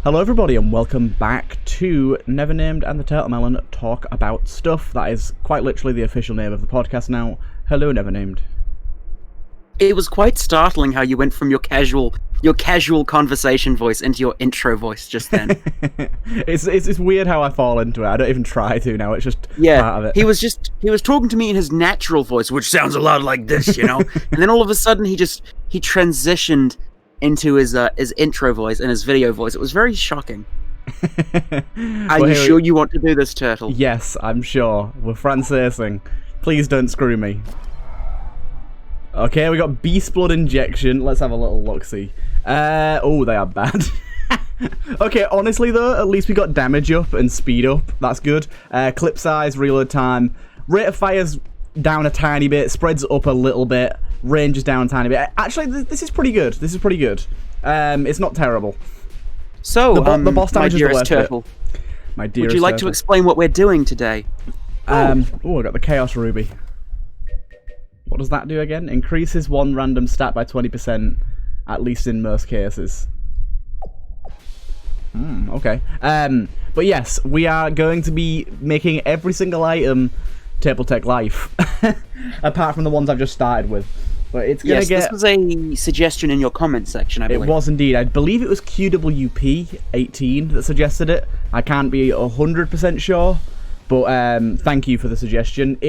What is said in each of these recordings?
Hello everybody and welcome back to Never Named and TheTurtleMelon talk about stuff. That is quite literally the official name of the podcast now. Hello Never Named. It was quite startling how you went from your casual conversation voice into your intro voice just then. It's weird how I fall into it. I don't even try to now. It's just part of it. He was talking to me in his natural voice, which sounds a lot like this, you know. And then all of a sudden he transitioned into his intro voice and his video voice. It was very shocking. Are you sure you want to do this, Turtle? Yes, I'm sure. We're francesing. Please don't screw me. Okay, we got Beast Blood Injection. Let's have a little look-see. Oh, they are bad. Okay, honestly though, at least we got damage up and speed up. That's good. Clip size, reload time. Rate of fire's down a tiny bit. Spreads up a little bit. Range is down a tiny bit. Actually, this is pretty good. This is pretty good. It's not terrible. So, the boss damage is the worst Turtle, bit. My dearest would you like Turtle. to explain what we're doing today? Oh, I got the Chaos Ruby. What does that do again? Increases one random stat by 20%, at least in most cases. Okay. But yes, we are going to be making every single item Table Tech Life, apart from the ones I've just started with. But it's gonna this was a suggestion in your comment section, I believe. It was indeed. I believe it was QWP18 that suggested it. I can't be 100% sure. But thank you for the suggestion.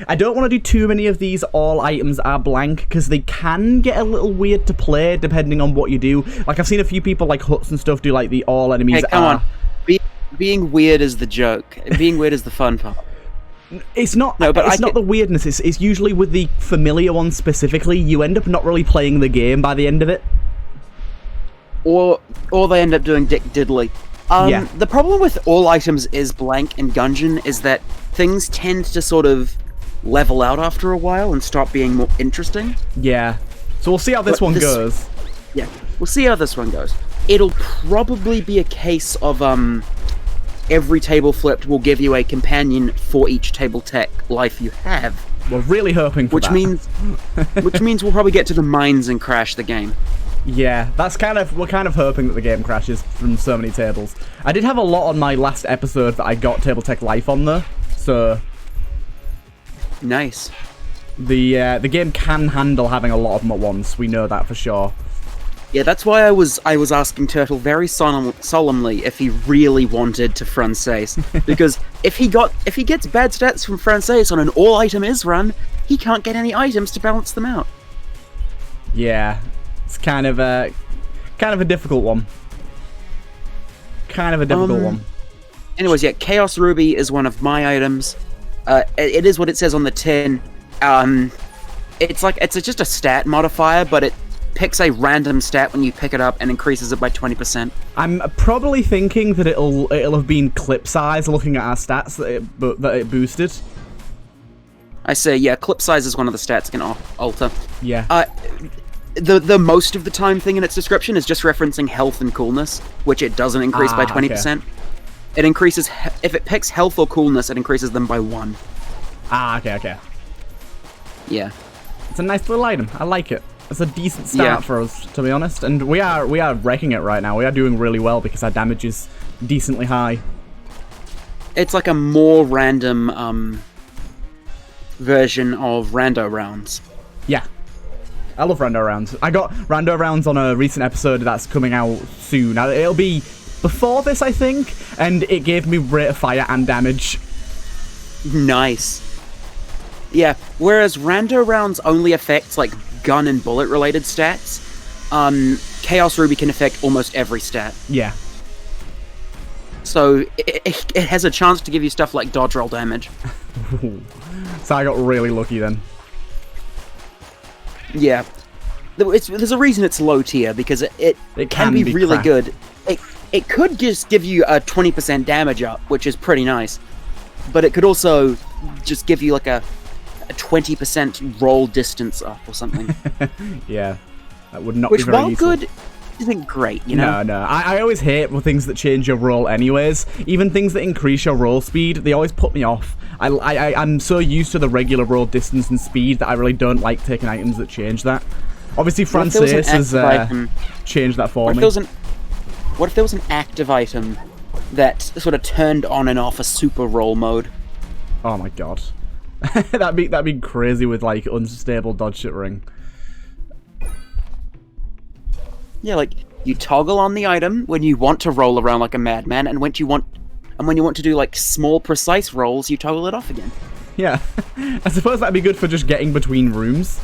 I don't want to do too many of these all items are blank, because they can get a little weird to play depending on what you do. Like, I've seen a few people like Huts and stuff do like the all enemies Hey, come on. Being weird is the joke. Being weird is the fun part. It's not. No, but it's not the weirdness. It's usually with the familiar ones specifically. You end up not really playing the game by the end of it, or they end up doing Dick Diddley. The problem with all items is blank in Gungeon is that things tend to sort of level out after a while and stop being more interesting. Yeah. So we'll see how this one goes. Yeah, we'll see how this one goes. It'll probably be a case of every table flipped will give you a companion for each table tech life you have. We're really hoping for that. Which means we'll probably get to the mines and crash the game. Yeah, we're kind of hoping that the game crashes from so many tables. I did have a lot on my last episode that I got Table Tech Life on though, so nice. The game can handle having a lot of them at once. We know that for sure. Yeah, that's why I was asking Turtle very solemnly if he really wanted to Francaise, because if he gets bad stats from Francaise on an all item is run, he can't get any items to balance them out. Yeah. It's kind of a difficult one. Anyways, yeah, Chaos Ruby is one of my items. It is what it says on the tin. It's just a stat modifier, but it picks a random stat when you pick it up and increases it by 20%. I'm probably thinking that it'll have been clip size, looking at our stats that it boosted. I say, yeah, clip size is one of the stats it can alter. Yeah. The most of the time thing in its description is just referencing health and coolness, which it doesn't increase by 20%. Okay. It increases, if it picks health or coolness, it increases them by 1. Okay. Yeah. It's a nice little item. I like it. It's a decent start for us, to be honest. And we are wrecking it right now. We are doing really well because our damage is decently high. It's like a more random version of rando rounds. Yeah. I love rando rounds. I got rando rounds on a recent episode that's coming out soon. It'll be before this, I think, and it gave me rate of fire and damage. Nice. Yeah, whereas rando rounds only affects like gun and bullet related stats, Chaos Ruby can affect almost every stat. Yeah. So it has a chance to give you stuff like dodge roll damage. So I got really lucky then. Yeah, there's a reason it's low tier, because it can be really good. It could just give you a 20% damage up, which is pretty nice, but it could also just give you like a 20% roll distance up or something. Yeah, that would not be very useful. Which, while good, isn't great, you know? No. I always hate things that change your roll anyways. Even things that increase your roll speed, they always put me off. I'm so used to the regular roll distance and speed that I really don't like taking items that change that. Obviously, Francaise has changed that for me. What What if there was an active item that sort of turned on and off a super roll mode? Oh my god. that'd be crazy with like unstable dodge shit ring. Yeah, like you toggle on the item when you want to roll around like a madman, and when you want to do like small precise rolls, you toggle it off again. Yeah. I suppose that'd be good for just getting between rooms.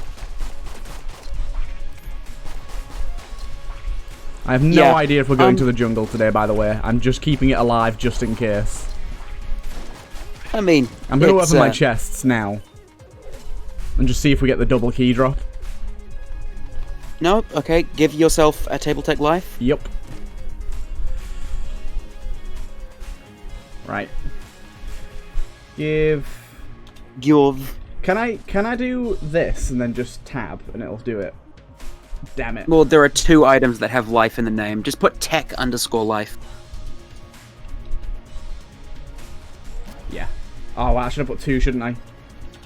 I have no idea if we're going to the jungle today, by the way. I'm just keeping it alive just in case. I mean, I'm going to open my chests now. And just see if we get the double key drop. No? Okay, give yourself a Table Tech life. Yep. Right. Give... Can I do this and then just tab and it'll do it? Damn it. Well, there are 2 items that have life in the name. Just put tech_life. Yeah. Oh, I should have put 2, shouldn't I?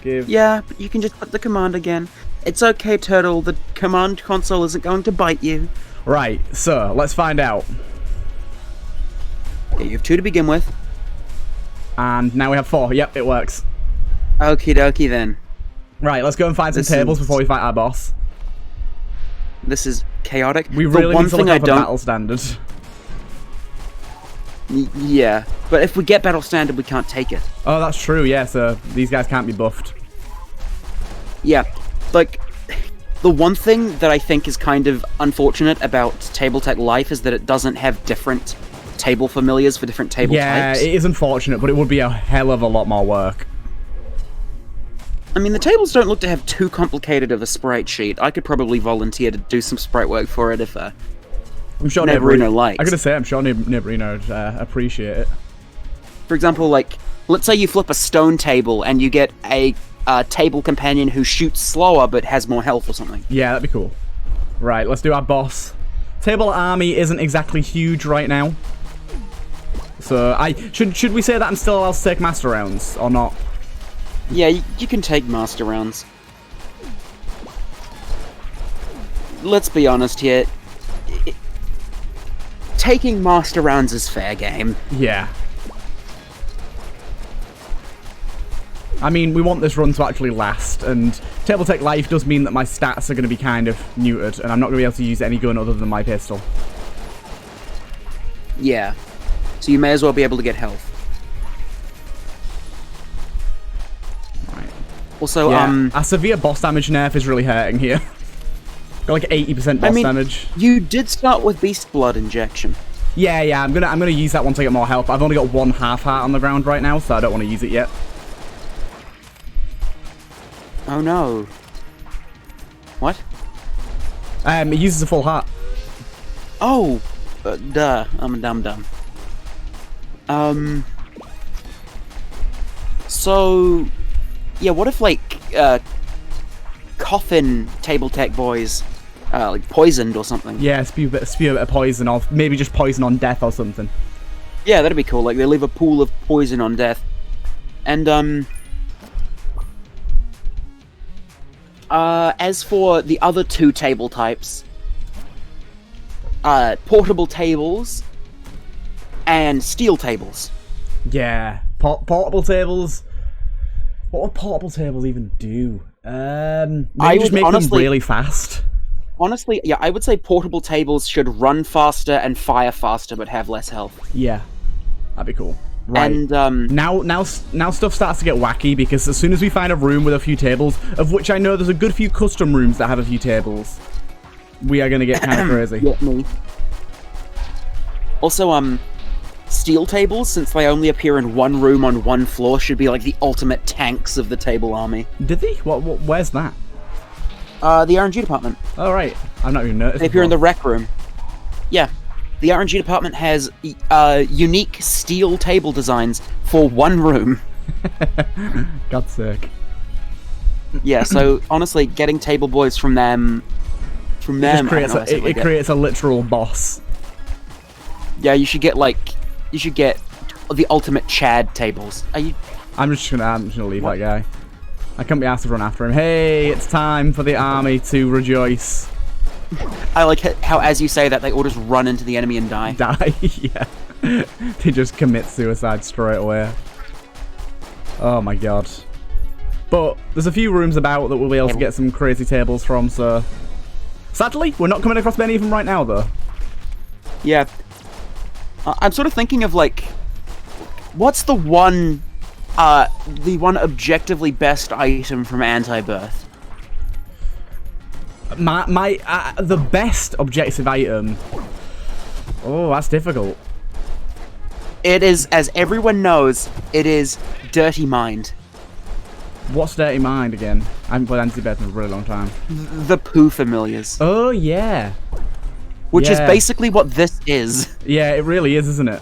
Give... Yeah, but you can just put the command again. It's okay, Turtle. The command console isn't going to bite you. Right, so, let's find out. Yeah, you have 2 to begin with. And now we have 4. Yep, it works. Okie dokie then. Right, let's go and find some tables before we fight our boss. This is chaotic. We really need to look up a battle standard. Yeah, but if we get battle standard, we can't take it. Oh, that's true, yeah, so these guys can't be buffed. Yeah, like, the one thing that I think is kind of unfortunate about Table Tech Life is that it doesn't have different table familiars for different table types. Yeah, it is unfortunate, but it would be a hell of a lot more work. I mean, the tables don't look to have too complicated of a sprite sheet. I could probably volunteer to do some sprite work for it if I'm sure Neverino likes. I'm gonna say, I'm sure Neverino would appreciate it. For example, like, let's say you flip a stone table and you get a table companion who shoots slower but has more health or something. Yeah, that'd be cool. Right, let's do our boss. Table army isn't exactly huge right now. So, should we say that I'm still allowed to take master rounds, or not? Yeah, you can take master rounds. Let's be honest here. Taking master rounds is fair game. Yeah. I mean, we want this run to actually last, and Table Tech Life does mean that my stats are going to be kind of neutered, and I'm not going to be able to use any gun other than my pistol. Yeah. So you may as well be able to get health. Also, yeah, our severe boss damage nerf is really hurting here. Got like 80% boss damage. You did start with Beast Blood injection. Yeah, I'm gonna use that once I get more health. I've only got 1 half heart on the ground right now, so I don't want to use it yet. Oh no. What? It uses a full heart. Oh, duh. I'm a dum-dum. So... yeah, what if, like, coffin Table Tech boys, like, poisoned or something? Yeah, spew a bit of poison, or maybe just poison on death or something. Yeah, that'd be cool. Like, they leave a pool of poison on death. And, as for the other 2 table types, portable tables and steel tables. Yeah, portable tables... What would portable tables even do? Maybe just make them really fast. Honestly, yeah, I would say portable tables should run faster and fire faster, but have less health. Yeah, that'd be cool. Right. And now stuff starts to get wacky, because as soon as we find a room with a few tables, of which I know there's a good few custom rooms that have a few tables, we are gonna get kind of crazy. Yeah, me. Also, steel tables, since they only appear in one room on one floor, should be like the ultimate tanks of the table army. Did they? Where's that? The RNG department. Oh, right. I've not even noticed. They appear in the rec room. Yeah. The RNG department has unique steel table designs for one room. God's sake. Yeah, so honestly, getting table boys from them... It creates a literal boss. Yeah, you should get, like... You should get the ultimate Chad tables. I'm just gonna leave that guy. I can't be asked to run after him. Hey, it's time for the army to rejoice. I like how, as you say that, they all just run into the enemy and die. Die, yeah. They just commit suicide straight away. Oh my god. But there's a few rooms about that we'll be able to get some crazy tables from, so... Sadly, we're not coming across many of them right now, though. Yeah. I'm sort of thinking of, like... What's the one objectively best item from Anti-Birth? The best objective item... Oh, that's difficult. It is, as everyone knows, it is Dirty Mind. What's Dirty Mind again? I haven't played Anti-Birth in a really long time. The poo familiars. Oh, yeah. Which is basically what this is. Yeah, it really is, isn't it?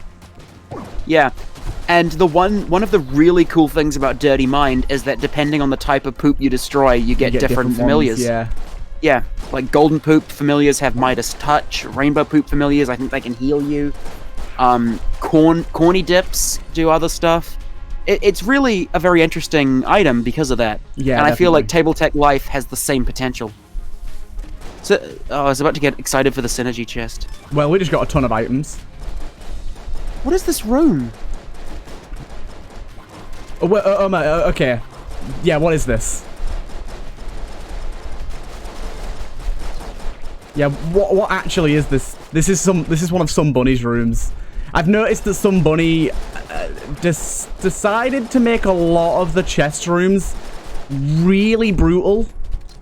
Yeah. And the one of the really cool things about Dirty Mind is that depending on the type of poop you destroy, you get different familiars. Ones, yeah. Yeah, like golden poop familiars have Midas Touch, rainbow poop familiars, I think they can heal you. Corny dips do other stuff. It's really a very interesting item because of that. Yeah, and I feel like Table Tech Life has the same potential. So, I was about to get excited for the synergy chest. Well, we just got a ton of items. What is this room? Okay. Yeah, what is this? Yeah, what actually is this? This is one of some bunny's rooms. I've noticed that some bunny decided to make a lot of the chest rooms really brutal.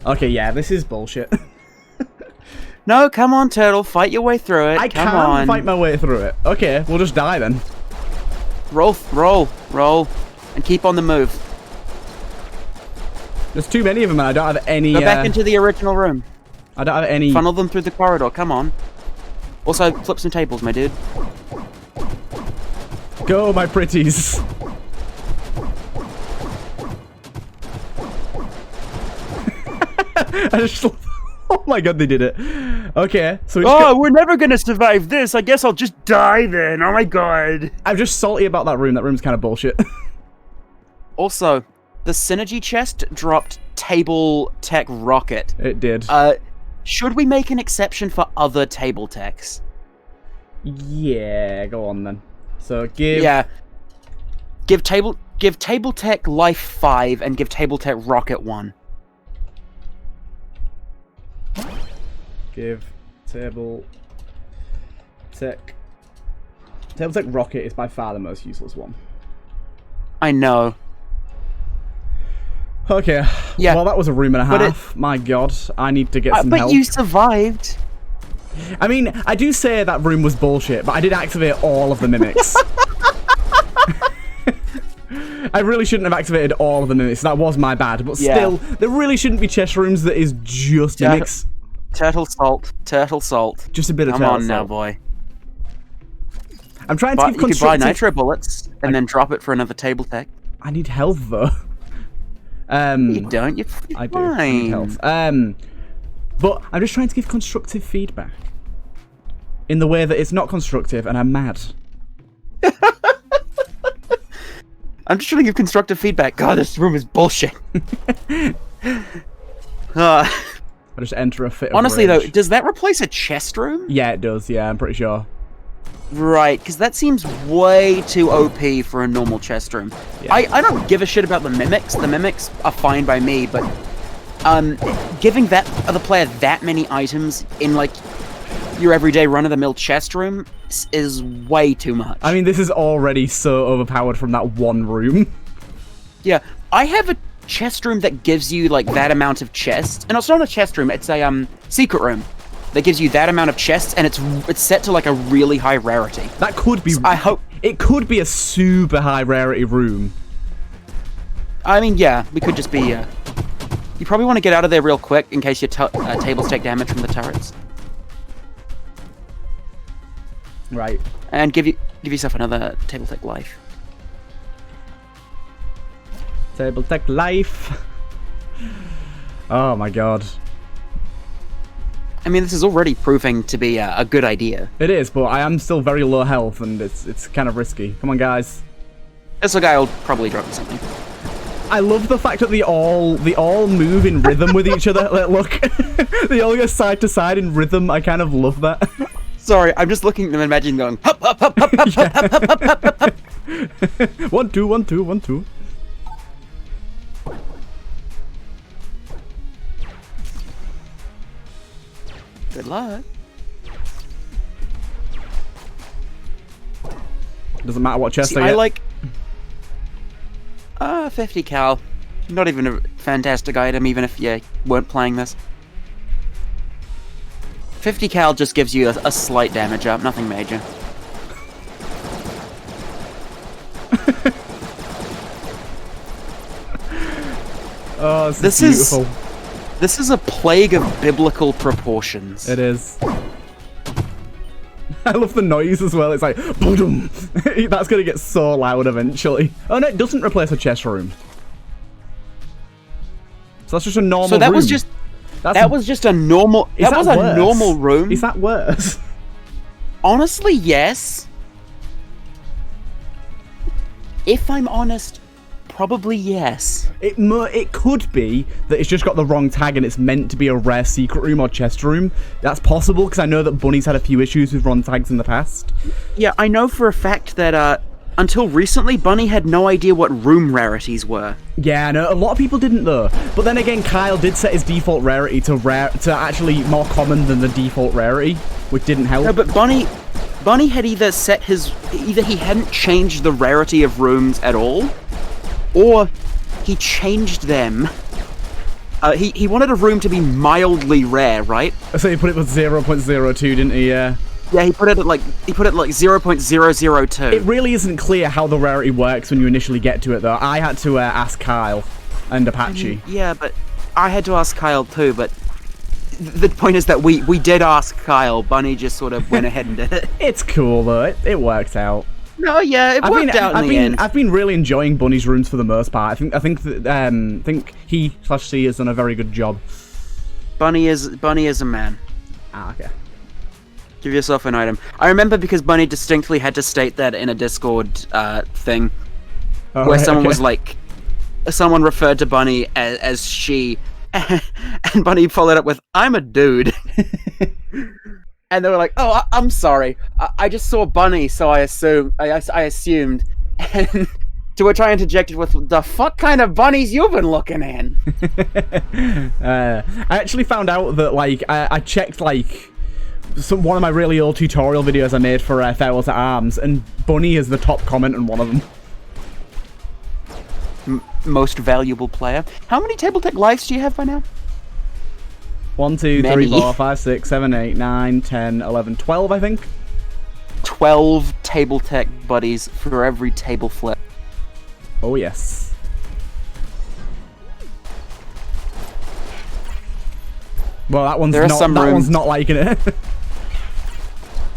Okay, yeah, this is bullshit. No, come on, Turtle, fight your way through it. I can fight my way through it. Okay, we'll just die then. Roll, and keep on the move. There's too many of them, and I don't have any... Go back into the original room. I don't have any... Funnel them through the corridor, come on. Also, flip some tables, my dude. Go, my pretties. I just... Oh my god, they did it. Okay, so... we're never gonna survive this. I guess I'll just die then. Oh my god. I'm just salty about that room. That room's kind of bullshit. Also, the synergy chest dropped Table Tech Rocket. It did. Should we make an exception for other table techs? Yeah, go on then. So give... Yeah. Give Table Tech Life 5 and give Table Tech Rocket 1. Give Table Tech Rocket is by far the most useless one. I know. Okay. Yeah. Well, that was a room and a half. My god, I need to get some help. But you survived. I mean, I do say that room was bullshit, but I did activate all of the mimics. I really shouldn't have activated all of the mimics. That was my bad. But still, there really shouldn't be chest rooms that is just mimics. Turtle salt. Just a bit of Come turtle on salt. now, boy. I'm trying to give constructive... You could buy nitro bullets and then drop it for another table tech. I need health, though. You don't. You're I fine. do. I need health. But I'm just trying to give constructive feedback. In the way that it's not constructive, and I'm mad. I'm just trying to give constructive feedback. God, this room is bullshit. I just enter a fit of Honestly, rage. though, does that replace a chest room? Yeah, it does. Yeah, I'm pretty sure. Right, because that seems way too OP for a normal chest room. Yeah. I don't give a shit about the mimics. The mimics are fine by me, but giving that other player that many items in, like, your everyday run-of-the-mill chest room is way too much. I mean, this is already so overpowered from that one room. Yeah, I have a chest room that gives you, like, that amount of chests. And it's not a chest room, it's a secret room that gives you that amount of chests, and it's set to, like, a really high rarity. That could be... So I hope... It could be a super high rarity room. I mean, yeah, we could just be... You probably want to get out of there real quick in case your tables take damage from the turrets. Right. And give yourself another Table Tech Life. Table Tech Life. Oh my god. I mean, this is already proving to be a good idea. It is, but I am still very low health, and it's kind of risky. Come on, guys. This guy will probably drop me something. I love the fact that they all move in rhythm with each other. Like, look, they all go side to side in rhythm. I kind of love that. Sorry, I'm just looking at them and imagining going hop, hop, hop, hop, hop, hop, hop, hop, hop, hop, hop. 1, 2, 1, 2, 1, 2. Good luck. Doesn't matter what chest See, I get. I like 50 cal. Not even a fantastic item, even if you weren't playing this. 50 cal just gives you a slight damage up, nothing major. Oh, this is beautiful. This is a plague of biblical proportions. It is. I love the noise as well. It's like, boom. That's gonna get so loud eventually. Oh no, it doesn't replace a chest room. So that's just a normal room. So that was just a normal. That was a normal room. Is that worse? Honestly, yes. If I'm honest, probably yes. It could be that it's just got the wrong tag and it's meant to be a rare secret room or chest room. That's possible because I know that Bunny's had a few issues with wrong tags in the past. Yeah, I know for a fact that until recently, Bunny had no idea what room rarities were. Yeah, I know. A lot of people didn't though. But then again, Kyle did set his default rarity to actually more common than the default rarity, which didn't help. No, but Bunny had either he hadn't changed the rarity of rooms at all, or he changed them. He wanted a room to be mildly rare, right? So he put it with 0.02, didn't he? Yeah. Yeah, he put it at like 0.002. It really isn't clear how the rarity works when you initially get to it, though. I had to ask Kyle and Apache. Yeah, but I had to ask Kyle too. But the point is that we did ask Kyle. Bunny just sort of went ahead and did it. It's cool though. It worked out. No, yeah, it worked out in the end. I've been really enjoying Bunny's rooms for the most part. I think he/she has done a very good job. Bunny is a man. Ah, okay. Give yourself an item. I remember because Bunny distinctly had to state that in a Discord thing, where someone was like, someone referred to Bunny as she, and Bunny followed up with, "I'm a dude." And they were like, "Oh, I'm sorry. I just saw Bunny, so I assumed." And to which I interjected with, "The fuck kind of bunnies you've been looking in?" I actually found out that I checked one of my really old tutorial videos I made for Farewell to Arms, and Bunny is the top comment on one of them. Most valuable player. How many Tabletech lives do you have by now? 1, 2, 3, 4, 5, 6, 7, 8, 9, 10, 11, 12, I think. 12 Tabletech buddies for every table flip. Oh, yes. Well, that one's not liking it.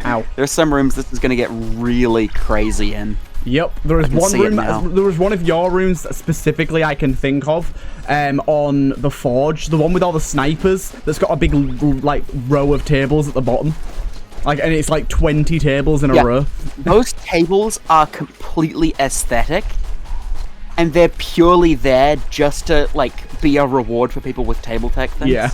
Ow. There's some rooms this is going to get really crazy in. Yep, there was one of your rooms that specifically I can think of on the Forge, the one with all the snipers that's got a big row of tables at the bottom. And it's 20 tables in a row. Those tables are completely aesthetic, and they're purely there just to be a reward for people with Tabletech things. Yeah.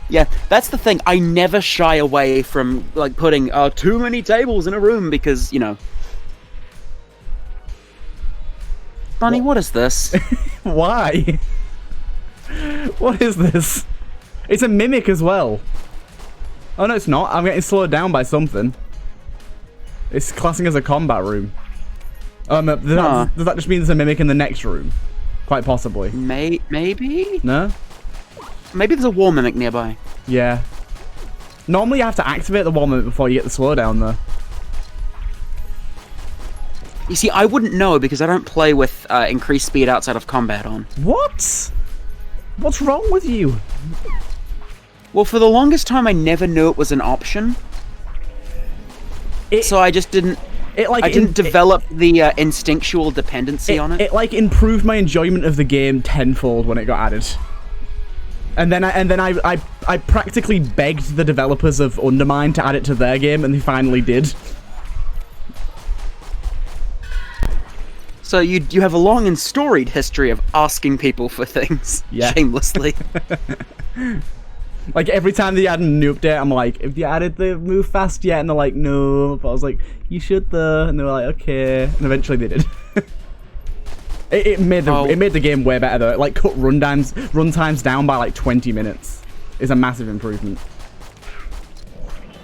Yeah, that's the thing. I never shy away from putting too many tables in a room because, Bunny, what is this? Why? What is this? It's a mimic as well. Oh no, it's not. I'm getting slowed down by something. It's classing as a combat room. Does that just mean there's a mimic in the next room? Quite possibly. Maybe? No? Maybe there's a wall mimic nearby. Yeah. Normally you have to activate the wall mimic before you get the slowdown, though. You see, I wouldn't know because I don't play with increased speed outside of combat on. What? What's wrong with you? Well, for the longest time, I never knew it was an option. So I just didn't... I didn't develop the instinctual dependency on it. It improved my enjoyment of the game tenfold when it got added. And then I practically begged the developers of Undermine to add it to their game, and they finally did. So you have a long and storied history of asking people for things shamelessly. Like, every time they add a new update, I'm like, have you added the move fast yet? And they're like, no. But I was like, you should though. And they were like, okay. And eventually they did. it made the game way better though. It like cut run times down by like 20 minutes. It's a massive improvement.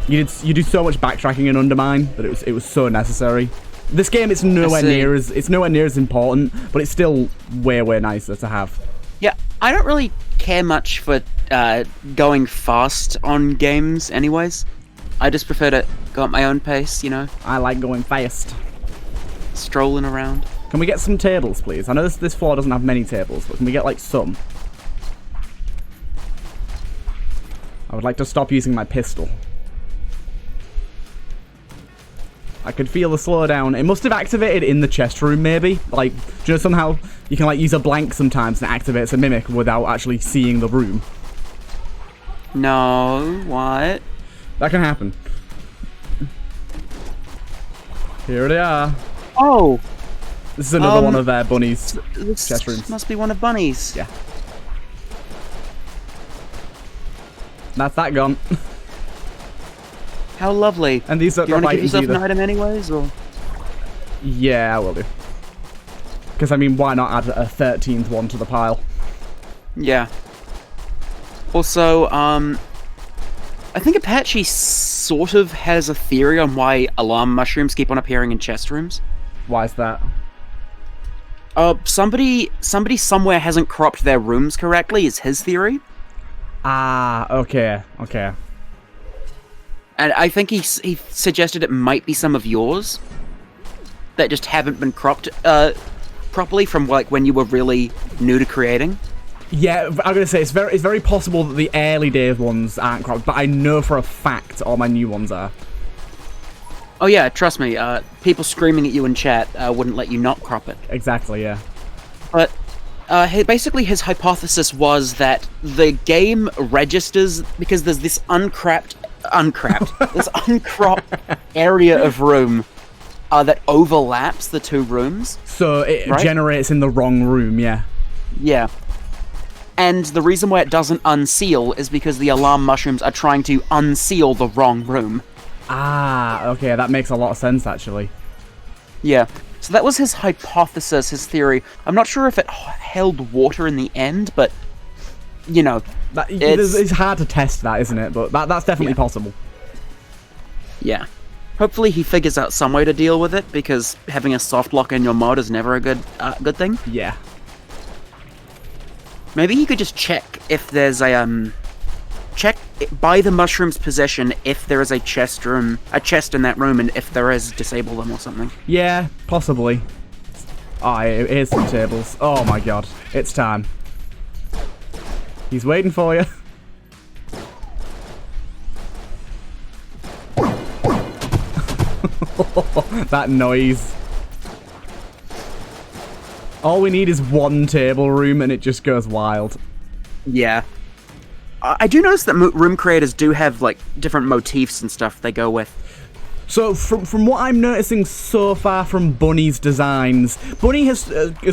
You do so much backtracking in Undermine that it was so necessary. This game, it's nowhere near as important, but it's still way nicer to have. Yeah, I don't really care much for going fast on games anyways. I just prefer to go at my own pace, you know? I like going fast. Strolling around. Can we get some tables, please? I know this floor doesn't have many tables, but can we get, like, some? I would like to stop using my pistol. I could feel the slowdown. It must have activated in the chest room, maybe. Like, do you know, somehow you can, like, use a blank sometimes and it activates a mimic without actually seeing the room. No, what? That can happen. Here they are. Oh! This is another one of Bunny's chest rooms. Must be one of Bunny's. Yeah. That's that gone. How lovely. And these don't do you want to give yourself either. an item anyways, or? Yeah, I will do. Because, I mean, why not add a 13th one to the pile? Yeah. Also, I think Apache sort of has a theory on why alarm mushrooms keep on appearing in chest rooms. Why is that? Somebody somewhere hasn't cropped their rooms correctly, is his theory. Ah, okay. And I think he suggested it might be some of yours that just haven't been cropped properly from like when you were really new to creating. Yeah, I'm gonna say it's very possible that the early days ones aren't cropped, but I know for a fact all my new ones are. Oh yeah, trust me. People screaming at you in chat wouldn't let you not crop it. Exactly, yeah. But basically his hypothesis was that the game registers because there's this uncropped area of room that overlaps the two rooms. So it generates in the wrong room, yeah. Yeah. And the reason why it doesn't unseal is because the alarm mushrooms are trying to unseal the wrong room. Ah, okay, that makes a lot of sense, actually. Yeah. So that was his hypothesis, his theory. I'm not sure if it held water in the end, but, you know... It's hard to test that, isn't it? But that's definitely possible. Yeah. Hopefully he figures out some way to deal with it, because having a soft lock in your mod is never a good thing. Yeah. Maybe he could just check if there's a, check by the mushroom's possession if there is a chest in that room, and if there is, disable them or something. Yeah, possibly. Oh, here's some tables. Oh my god. It's time. He's waiting for you. That noise. All we need is one table room and it just goes wild. Yeah. I do notice that room creators do have, like, different motifs and stuff they go with. So, from what I'm noticing so far from Bunny's designs, Bunny has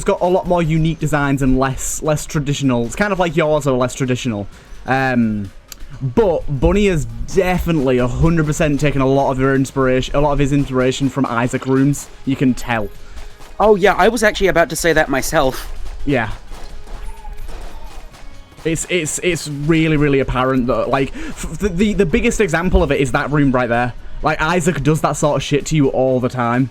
got a lot more unique designs and less traditional. It's kind of like yours are less traditional. But Bunny has definitely 100% taken a lot of his inspiration from Isaac rooms. You can tell. Oh yeah, I was actually about to say that myself. Yeah. It's really apparent that, like, the biggest example of it is that room right there. Like, Isaac does that sort of shit to you all the time.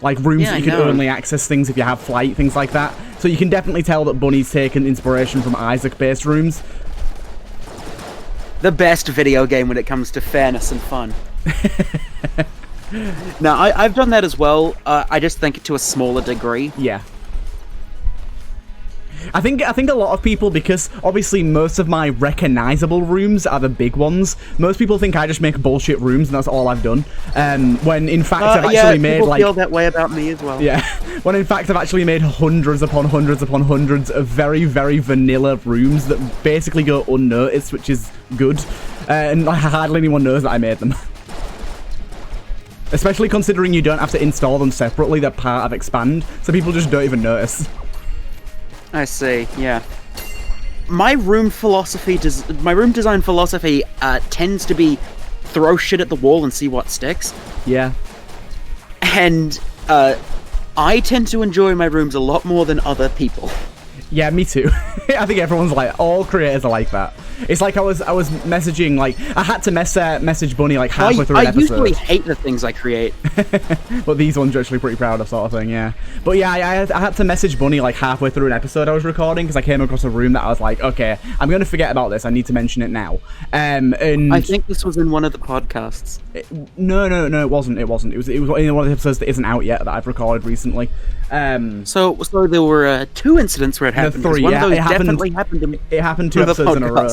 Like, rooms that you can only access things if you have flight, things like that. So you can definitely tell that Bunny's taken inspiration from Isaac-based rooms. The best video game when it comes to fairness and fun. No, I've done that as well. I just think to a smaller degree. Yeah. I think a lot of people, because obviously most of my recognizable rooms are the big ones, most people think I just make bullshit rooms and that's all I've done. When in fact I've actually made, like, feel that way about me as well. Yeah. When in fact I've actually made hundreds upon hundreds upon hundreds of very vanilla rooms that basically go unnoticed, which is good. And hardly anyone knows that I made them. Especially considering you don't have to install them separately, they're part of Expand, so people just don't even notice. I see, yeah. My room design philosophy tends to be throw shit at the wall and see what sticks. Yeah. And I tend to enjoy my rooms a lot more than other people. Yeah, me too. I think everyone's like, all creators are like that. It's like I was messaging, like, I had to message Bunny like halfway through an episode. I usually hate the things I create. But these ones are actually pretty proud of, sort of thing, yeah. But yeah, I had to message Bunny like halfway through an episode I was recording because I came across a room that I was like, okay, I'm going to forget about this. I need to mention it now. And I think this was in one of the podcasts. No, it wasn't. It was in one of the episodes that isn't out yet that I've recorded recently. So there were 2 incidents where it happened. No, 3, one yeah. of those definitely happened. It happened 2 episodes in a row.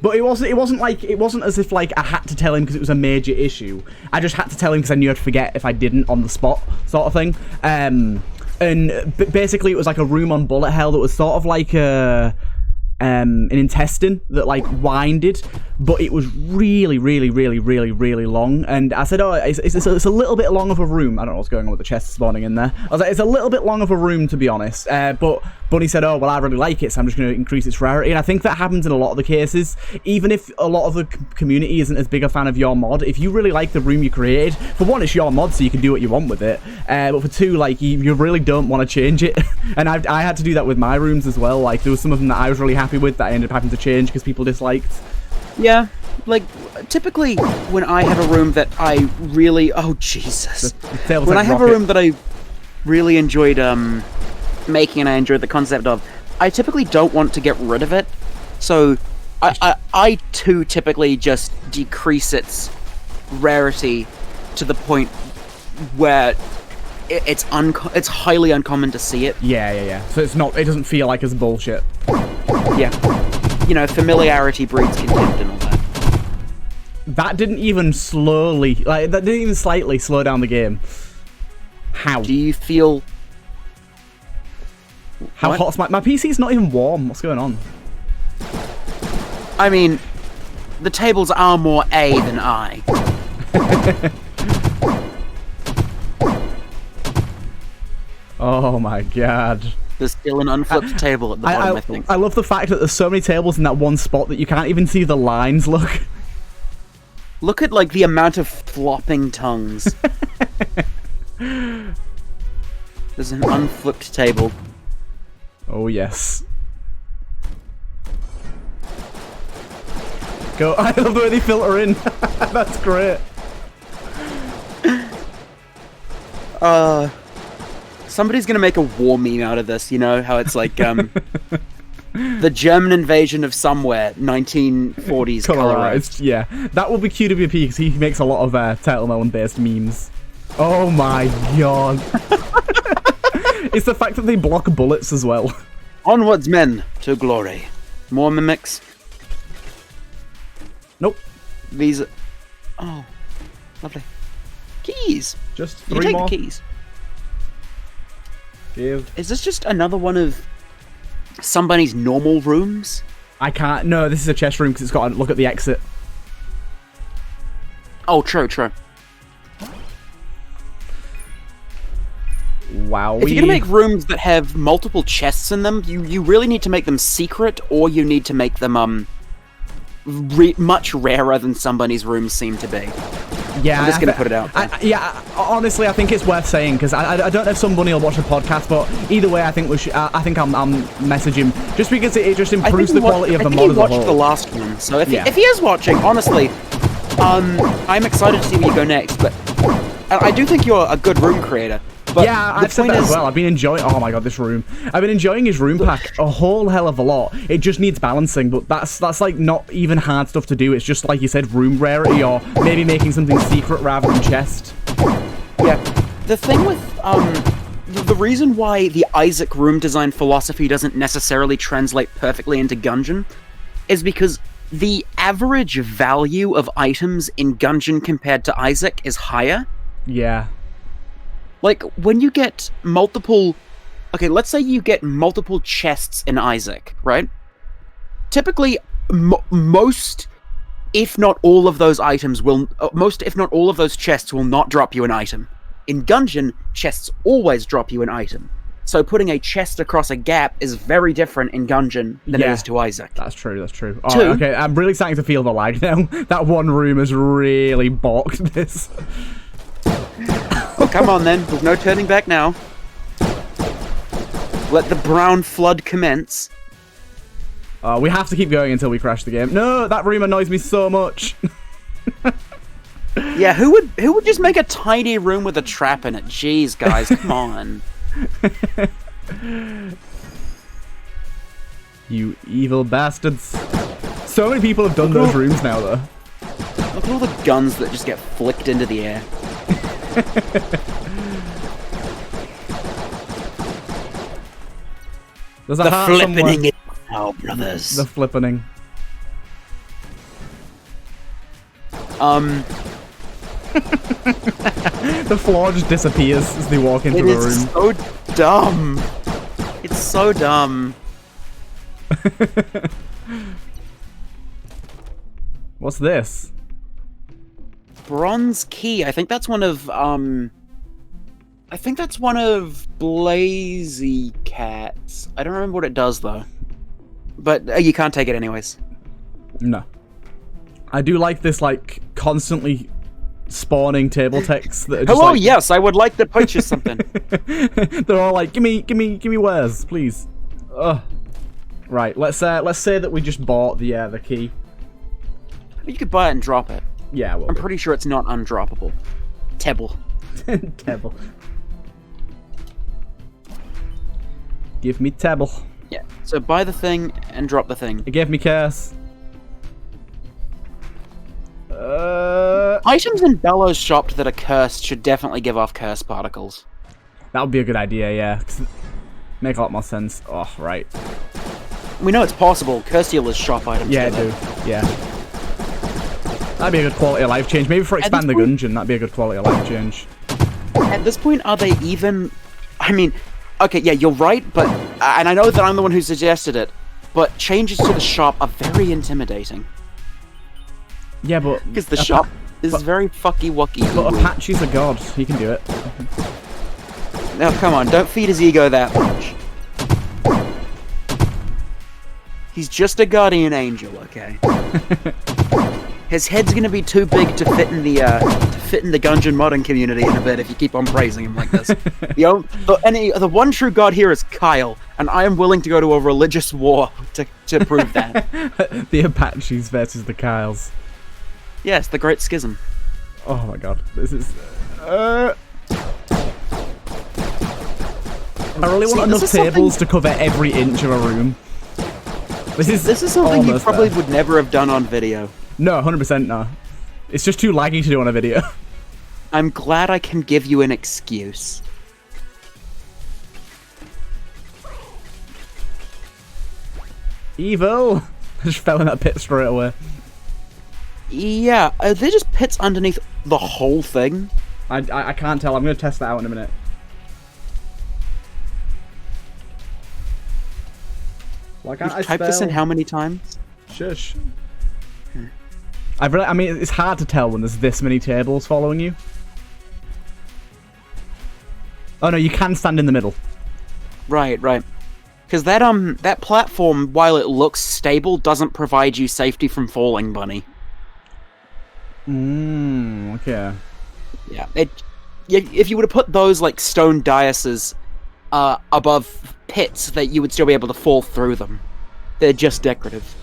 But it wasn't as if like I had to tell him because it was a major issue. I just had to tell him because I knew I'd forget if I didn't on the spot, sort of thing. And basically it was like a room on bullet hell that was sort of like an intestine that like winded, but it was really long. And I said, oh, it's a little bit long of a room. I don't know what's going on with the chest spawning in there. I was like, it's a little bit long of a room, to be honest. But Bunny said, oh, well, I really like it, so I'm just going to increase its rarity. And I think that happens in a lot of the cases. Even if a lot of the community isn't as big a fan of your mod, if you really like the room you created, for one, it's your mod, so you can do what you want with it. But for 2, like, you really don't want to change it. And I had to do that with my rooms as well. Like, there was some of them that I was really happy with that I ended up having to change because people disliked. Yeah, like, typically when I have a room that I really... Oh, Jesus. When I have a room that I really enjoyed making and I enjoyed the concept of, I typically don't want to get rid of it. So I too typically just decrease its rarity to the point where it's highly uncommon to see it. Yeah. So it doesn't feel like it's bullshit. Yeah. You know, familiarity breeds contempt and all that. That didn't even slightly slow down the game. How? Do you feel... How hot's my PC's not even warm. What's going on? I mean, the tables are more A than I. Oh my god. There's still an unflipped table at the bottom, I think. I love the fact that there's so many tables in that one spot that you can't even see the lines, look. Look at, like, the amount of flopping tongues. There's an unflipped table. Oh, yes. Go. I love the way they filter in. That's great. Somebody's gonna make a war meme out of this, you know? How it's like, the German invasion of somewhere, 1940s colorized. Yeah. That will be QWP because he makes a lot of TurtleMelon-based memes. Oh my god. It's the fact that they block bullets as well. Onwards, men, to glory. More mimics. Nope. These are... Oh, lovely. Keys! Just 3 you take more. The keys. Give. Is this just another one of somebody's normal rooms? I can't... No, this is a chest room because it's got to look at the exit. Oh, true. Wow. If you're going to make rooms that have multiple chests in them, you really need to make them secret, or you need to make them much rarer than somebody's rooms seem to be. Yeah, I'm just going to put it out there. Honestly, I think it's worth saying, because I don't know if somebody will watch the podcast, but either way, I think I think I'm message him, just because it just improves the quality of the mod as a whole. I think he watched the last one, so if he is watching, honestly, I'm excited to see where you go next, but I do think you're a good room creator. But yeah, I've said that as well. I've been enjoying... Oh my god, this room. I've been enjoying his room pack a whole hell of a lot. It just needs balancing, but that's like not even hard stuff to do. It's just, like you said, room rarity, or maybe making something secret rather than chest. Yeah. The thing with... the reason why the Isaac room design philosophy doesn't necessarily translate perfectly into Gungeon is because the average value of items in Gungeon compared to Isaac is higher. Yeah. Like, when you get multiple... Okay, let's say you get multiple chests in Isaac, right? Typically, most if not all of those items will, if not all of those chests will not drop you an item. In Gungeon, chests always drop you an item. So putting a chest across a gap is very different in Gungeon than it is to Isaac. That's true, that's true. All right, okay, I'm really starting to feel the lag now. That one room has really balked this. Oh, come on then. There's no turning back now. Let the brown flood commence. We have to keep going until we crash the game. No, that room annoys me so much. Yeah, who would just make a tiny room with a trap in it? Jeez, guys, come on. You evil bastards. So many people have done those rooms now, though. Look at all the guns that just get flicked into the air. There's a the heart flippening. Oh, brothers. The flippening. The floor just disappears as they walk into the room. It's so dumb. It's so dumb. What's this? Bronze key. I think that's one of Blazy Cat's. I don't remember what it does though. But you can't take it anyways. No. I do like this, like, constantly spawning table text that are just Hello, like... yes, I would like to purchase something. They're all like, give me wares, please. Ugh. Right, let's say that we just bought the key. You could buy it and drop it. Yeah, I'm pretty sure it's not undroppable. Table. Table. Give me table. Yeah. So buy the thing and drop the thing. It gave me curse. Items in Bellows shop that are cursed should definitely give off curse particles. That would be a good idea, yeah. Make a lot more sense. Oh, right. We know it's possible. Curse dealers shop items. Yeah, do. Yeah. That'd be a good quality of life change. Maybe for Expand the Gungeon, that'd be a good quality of life change. At this point, are they even... I mean, okay, yeah, you're right, but... And I know that I'm the one who suggested it, but changes to the shop are very intimidating. Yeah, but... Because the shop is very fucky-wucky. But Apache's a god. He can do it. Now, come on, don't feed his ego that much. He's just a guardian angel, okay? His head's gonna be too big to fit in the Gungeon modding community in a bit if you keep on praising him like this. The one true god here is Kyle, and I am willing to go to a religious war to prove that. The Apaches versus the Kyles. Yes, the Great Schism. Oh my god, this is... I really want enough tables to cover every inch of a room. This is something you probably would never have done on video. No, 100% no. It's just too laggy to do on a video. I'm glad I can give you an excuse. Evil! I just fell in that pit straight away. Yeah, are there just pits underneath the whole thing? I can't tell. I'm going to test that out in a minute. Why can't I typed this in how many times? Shush. I mean, it's hard to tell when there's this many tables following you. Oh no, you can stand in the middle. Right. Because that platform, while it looks stable, doesn't provide you safety from falling, Bunny. Okay. Yeah. If you were to put those like stone daises above pits, that you would still be able to fall through them. They're just decorative.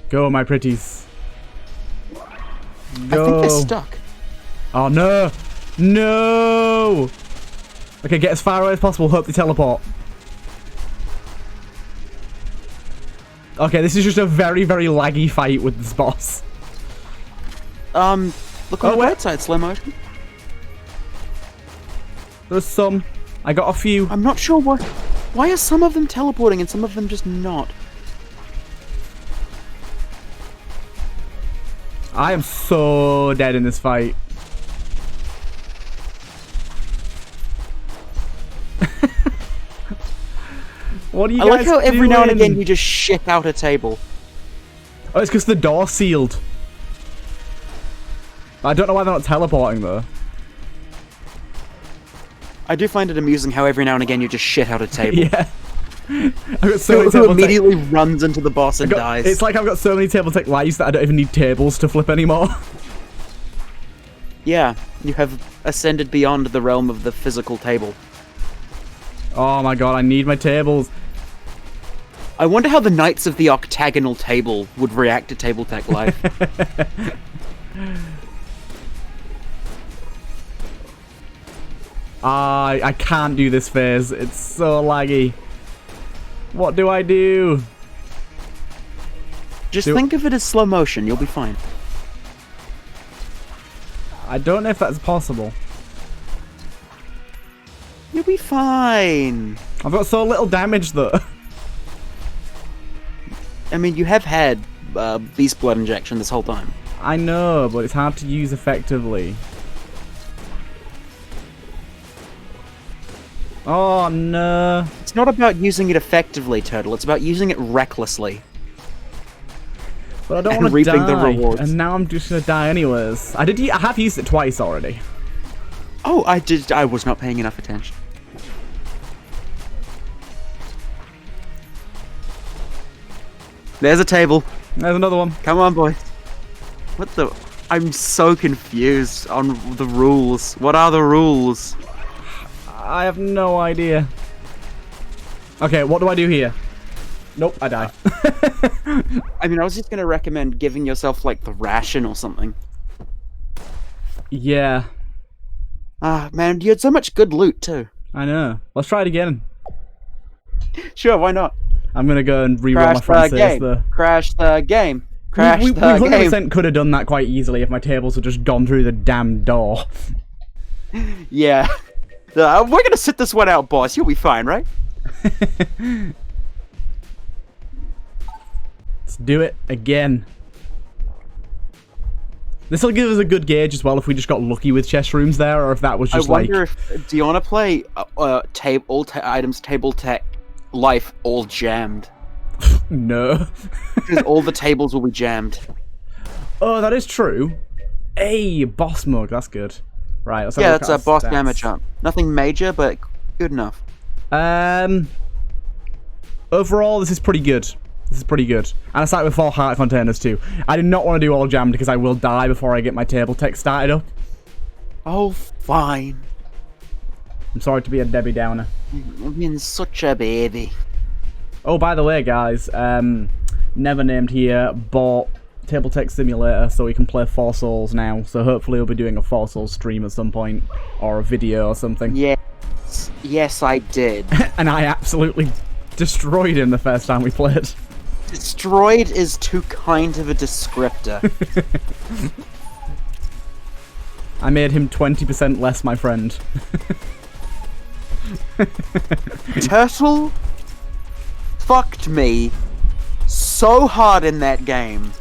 Go, my pretties. Go. I think they're stuck. Oh no! No! Okay, get as far away as possible. Hope they teleport. Okay, this is just a very, very laggy fight with this boss. Look on the website, slow motion. There's some. I got a few. I'm not sure why are some of them teleporting and some of them just not? I am so dead in this fight. What are you guys I like how every doing? now and again you just shit out a table. Oh, it's because the door's sealed. I don't know why they're not teleporting, though. I do find it amusing how every now and again you just shit out a table. Yeah. I've got so many who immediately runs into the boss and dies. It's like I've got so many table tech lives that I don't even need tables to flip anymore. Yeah, you have ascended beyond the realm of the physical table. Oh my god, I need my tables. I wonder how the knights of the octagonal table would react to table tech life. I can't do this phase. It's so laggy. What do I do? Just think of it as slow motion. You'll be fine. I don't know if that's possible. You'll be fine. I've got so little damage, though. I mean, you have had beast blood injection this whole time. I know, but it's hard to use effectively. Oh, no. It's not about using it effectively, Turtle. It's about using it recklessly. But I don't want to die. The rewards. And now I'm just going to die anyways. I have used it twice already. Oh, I did. I was not paying enough attention. There's a table. There's another one. Come on, boys. What the... I'm so confused on the rules. What are the rules? I have no idea. Okay, what do I do here? Nope, I die. I mean, I was just going to recommend giving yourself, like, the ration or something. Yeah. Ah, man, you had so much good loot, too. I know. Let's try it again. Sure, why not? I'm going to go and reroll my front saves, though. Crash the game. Crash the game. We 100% could have done that quite easily if my tables had just gone through the damn door. Yeah. We're going to sit this one out, boss. You'll be fine, right? Let's do it again. This will give us a good gauge as well if we just got lucky with chest rooms there, or if that was just like... I wonder if... Do you want to play items, table tech, life all jammed? No. Because all the tables will be jammed. Oh, that is true. Hey, boss mug. That's good. Right, let's have a look that's a boss damage up. Nothing major, but good enough. Overall, this is pretty good. This is pretty good. And I started with 4 heart containers too. I did not want to do all jammed because I will die before I get my table tech started up. Oh, fine. I'm sorry to be a Debbie Downer. I've been such a baby. Oh, by the way, guys, Never Named here bought Table Tech Simulator so we can play 4 Souls now. So hopefully we'll be doing a 4 Souls stream at some point, or a video or something. Yes, I did. And I absolutely destroyed him the first time we played. Destroyed is too kind of a descriptor. I made him 20% less my friend. Turtle fucked me so hard in that game.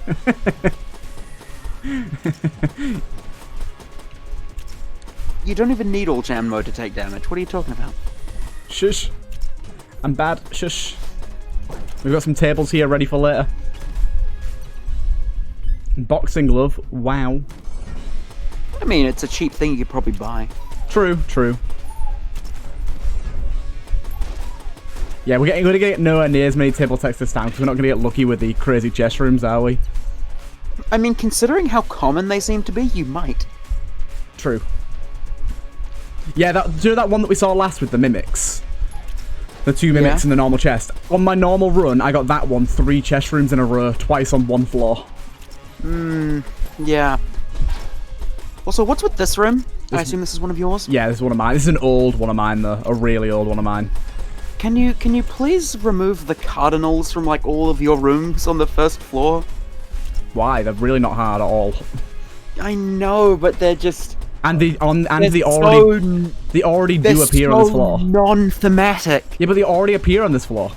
You don't even need all jam mode to take damage. What are you talking about? Shush. I'm bad. Shush. We've got some tables here ready for later. Boxing glove. Wow. I mean, it's a cheap thing you could probably buy. True, true. Yeah, we're going to get nowhere near as many table techs this time because we're not going to get lucky with the crazy chest rooms, are we? I mean, considering how common they seem to be, you might. True. Yeah, do you know that one that we saw last with the mimics? The 2 mimics in the normal chest. On my normal run, I got that one 3 chest rooms in a row, twice on 1 floor. Yeah. Also, what's with this room? I assume this is one of yours? Yeah, this is one of mine. This is an old one of mine, though. A really old one of mine. Can you please remove the cardinals from, like, all of your rooms on the 1st floor? Why? They're really not hard at all. I know, but they're just... They already do appear on this floor. Non-thematic. Yeah, but they already appear on this floor.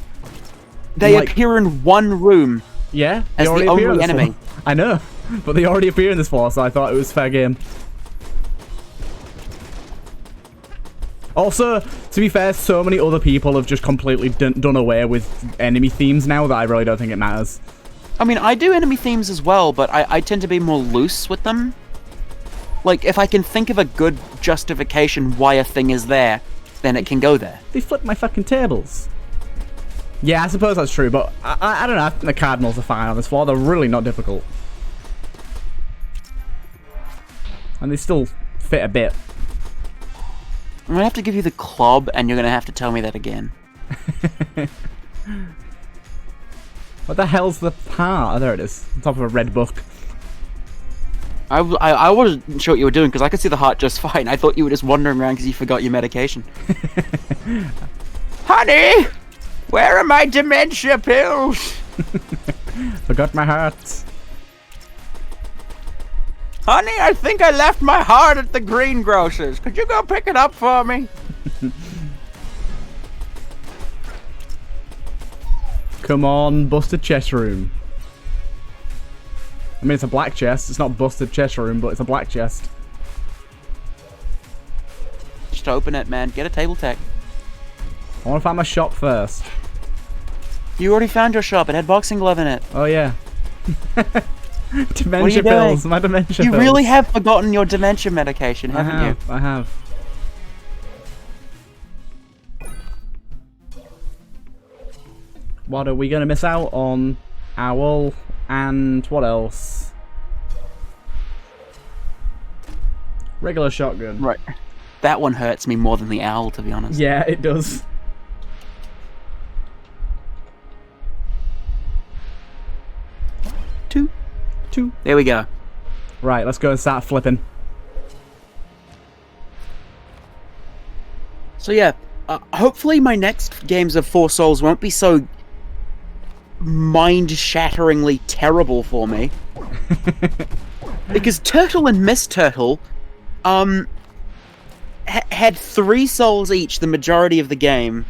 They appear in one room. Yeah, as the only enemy. I know, but they already appear in this floor, so I thought it was fair game. Also, to be fair, so many other people have just completely done away with enemy themes now that I really don't think it matters. I mean, I do enemy themes as well, but I tend to be more loose with them. Like, if I can think of a good justification why a thing is there, then it can go there. They flipped my fucking tables. Yeah, I suppose that's true, but I don't know. I think the cardinals are fine on this floor. They're really not difficult. And they still fit a bit. I'm gonna have to give you the club, and you're gonna have to tell me that again. What the hell's the heart? Oh, there it is. On top of a red book. I wasn't sure what you were doing, because I could see the heart just fine. I thought you were just wandering around because you forgot your medication. Honey! Where are my dementia pills? Forgot my heart. Honey, I think I left my heart at the greengrocer's. Could you go pick it up for me? Come on, busted chest room. I mean, it's a black chest. It's not busted chest room, but it's a black chest. Just open it, man. Get a table tech. I want to find my shop first. You already found your shop. It had boxing glove in it. Oh, yeah. Dementia pills. My dementia pills. You really have forgotten your dementia medication, haven't you? I have. What are we going to miss out on? Owl and what else? Regular shotgun. Right. That one hurts me more than the owl, to be honest. Yeah, it does. Two. There we go. Right, let's go and start flipping. So yeah, hopefully my next games of Four Souls won't be so mind-shatteringly terrible for me. Because Turtle and Miss Turtle had 3 souls each the majority of the game,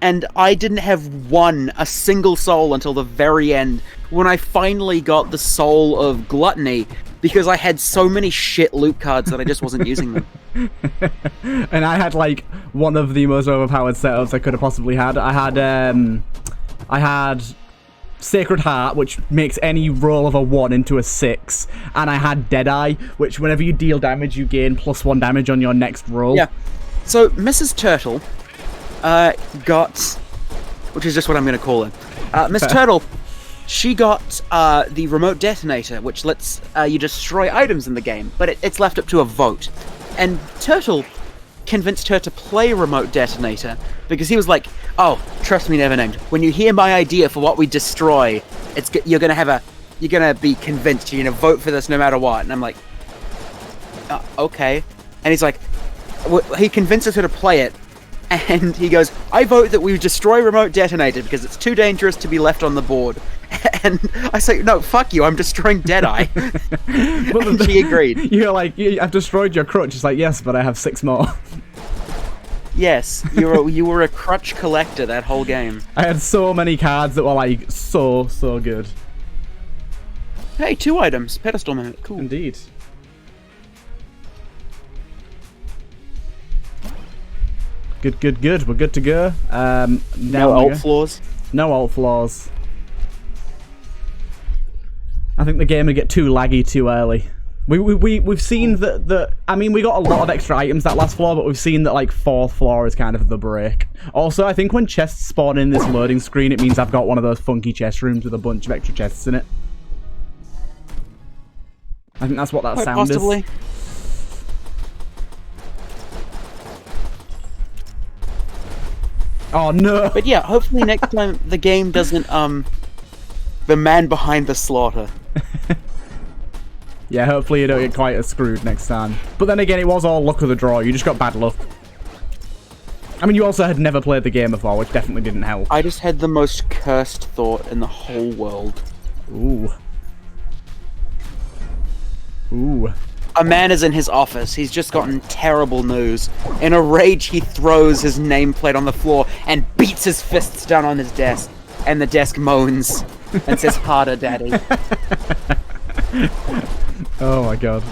and I didn't have a single soul until the very end, when I finally got the soul of Gluttony, because I had so many shit loot cards that I just wasn't using them. And I had like one of the most overpowered setups I could have possibly had. I had Sacred Heart, which makes any roll of a 1 into a 6, and I had Deadeye, which whenever you deal damage, you gain +1 damage on your next roll. Yeah. So Mrs. Turtle got, which is just what I'm going to call her, Miss Turtle. She got the remote detonator, which lets you destroy items in the game, but it's left up to a vote. And Turtle convinced her to play remote detonator because he was like, "Oh, trust me, Nevernamed. When you hear my idea for what we destroy, you're gonna be convinced. You're gonna vote for this no matter what." And I'm like, "Okay." And he's like, he convinces her to play it. And he goes, "I vote that we destroy remote detonator because it's too dangerous to be left on the board." And I say, "No, fuck you, I'm destroying Deadeye." And she agreed. You're like, "I've destroyed your crutch." It's like, "Yes, but I have 6 more." Yes, you were a crutch collector that whole game. I had so many cards that were like, so good. Hey, 2 items. Pedestal moment. Cool. Indeed. Good. We're good to go. No alt flaws. No alt flaws. I think the game will get too laggy too early. We've seen that. I mean, we got a lot of extra items that last floor, but we've seen that like 4th floor is kind of the break. Also, I think when chests spawn in this loading screen, it means I've got one of those funky chest rooms with a bunch of extra chests in it. I think that's what that sound is. Oh no! But yeah, hopefully next time the game doesn't the man behind the slaughter. Yeah, hopefully you don't get quite as screwed next time. But then again, it was all luck of the draw. You just got bad luck. I mean, you also had never played the game before, which definitely didn't help. I just had the most cursed thought in the whole world. Ooh. A man is in his office. He's just gotten terrible news. In a rage, he throws his nameplate on the floor and beats his fists down on his desk. And the desk moans and says, "Harder, Daddy." Oh my god.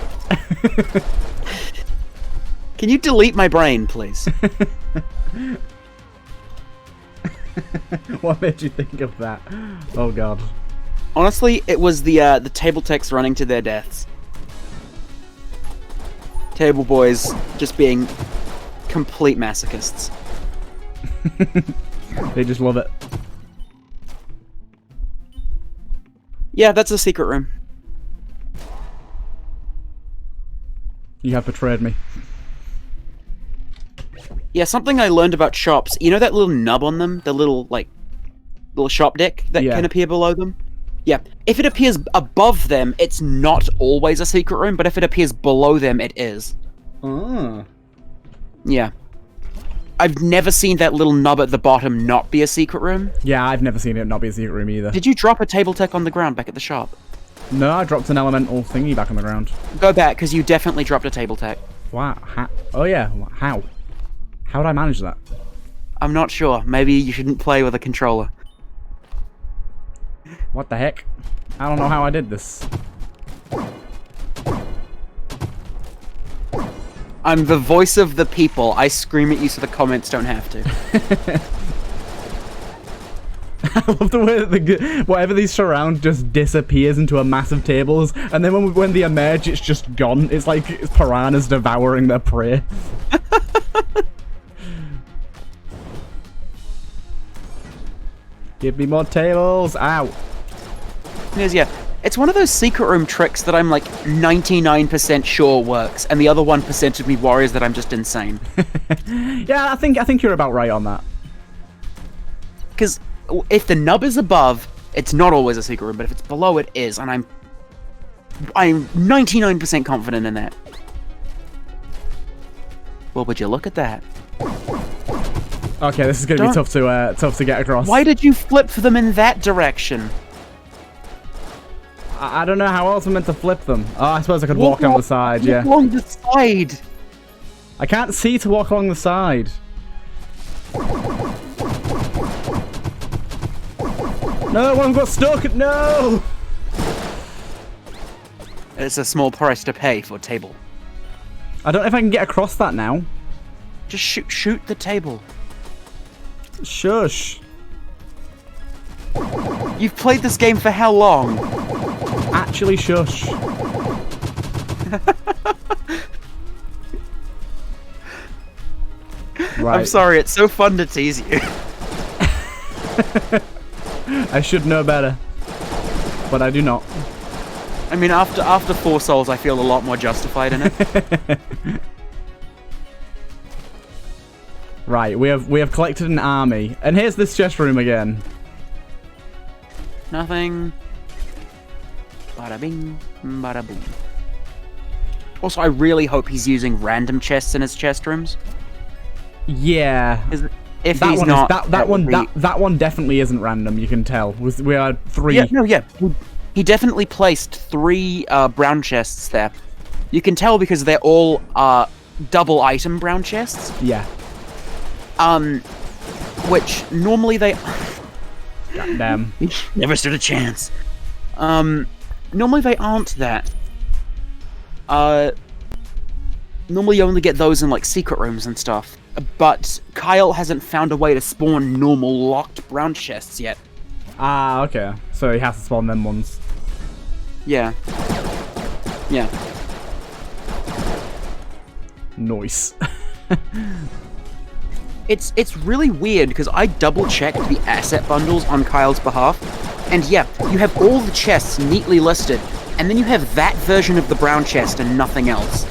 Can you delete my brain, please? What made you think of that? Oh god. Honestly, it was the table techs running to their deaths. Table boys just being complete masochists. They just love it. Yeah, that's a secret room. You have betrayed me. Yeah, something I learned about shops. You know that little nub on them? The little shop deck that can appear below them? Yeah. If it appears above them, it's not always a secret room, but if it appears below them, it is. Oh. Yeah. I've never seen that little nub at the bottom not be a secret room. Yeah, I've never seen it not be a secret room either. Did you drop a table tech on the ground back at the shop? No, I dropped an elemental thingy back on the ground. Go back, because you definitely dropped a table tech. Wow. Oh yeah, how? How did I manage that? I'm not sure. Maybe you shouldn't play with a controller. What the heck? I don't know how I did this. I'm the voice of the people. I scream at you so the comments don't have to. I love the way that whatever these surround just disappears into a massive tables, and then when they emerge, it's just gone. It's like it's piranhas devouring their prey. Give me more tables! Ow! Yeah, it's one of those secret room tricks that I'm like 99% sure works, and the other 1% of me worries that I'm just insane. Yeah, I think you're about right on that. Because if the nub is above, it's not always a secret room, but if it's below, it is, and I'm 99% confident in that. Well, would you look at that? Okay, this is gonna be tough to get across. Why did you flip them in that direction? I don't know how else I'm meant to flip them. Oh, I suppose I could walk down the side, yeah. Walk along the side! I can't see to walk along the side. No, one got stuck! No! It's a small price to pay for a table. I don't know if I can get across that now. Just shoot the table. Shush. You've played this game for how long? Actually, shush. Right. I'm sorry, it's so fun to tease you. I should know better, but I do not. I mean, after 4 Souls, I feel a lot more justified in it. Right, we have collected an army, and here's this chest room again. Nothing. Bada bing, bada boom. Also, I really hope he's using random chests in his chest rooms. Yeah. If that he's not, that one definitely isn't random. You can tell. We are 3. Yeah, no, yeah. He definitely placed 3 brown chests there. You can tell because they're all double item brown chests. Yeah. Which normally they. God damn. Never stood a chance. Normally they aren't that. Normally you only get those in like secret rooms and stuff. But Kyle hasn't found a way to spawn normal locked brown chests yet. Ah, okay. So he has to spawn them ones. Yeah. Yeah. Nice. It's really weird because I double-checked the asset bundles on Kyle's behalf, and yeah, you have all the chests neatly listed, and then you have that version of the brown chest and nothing else.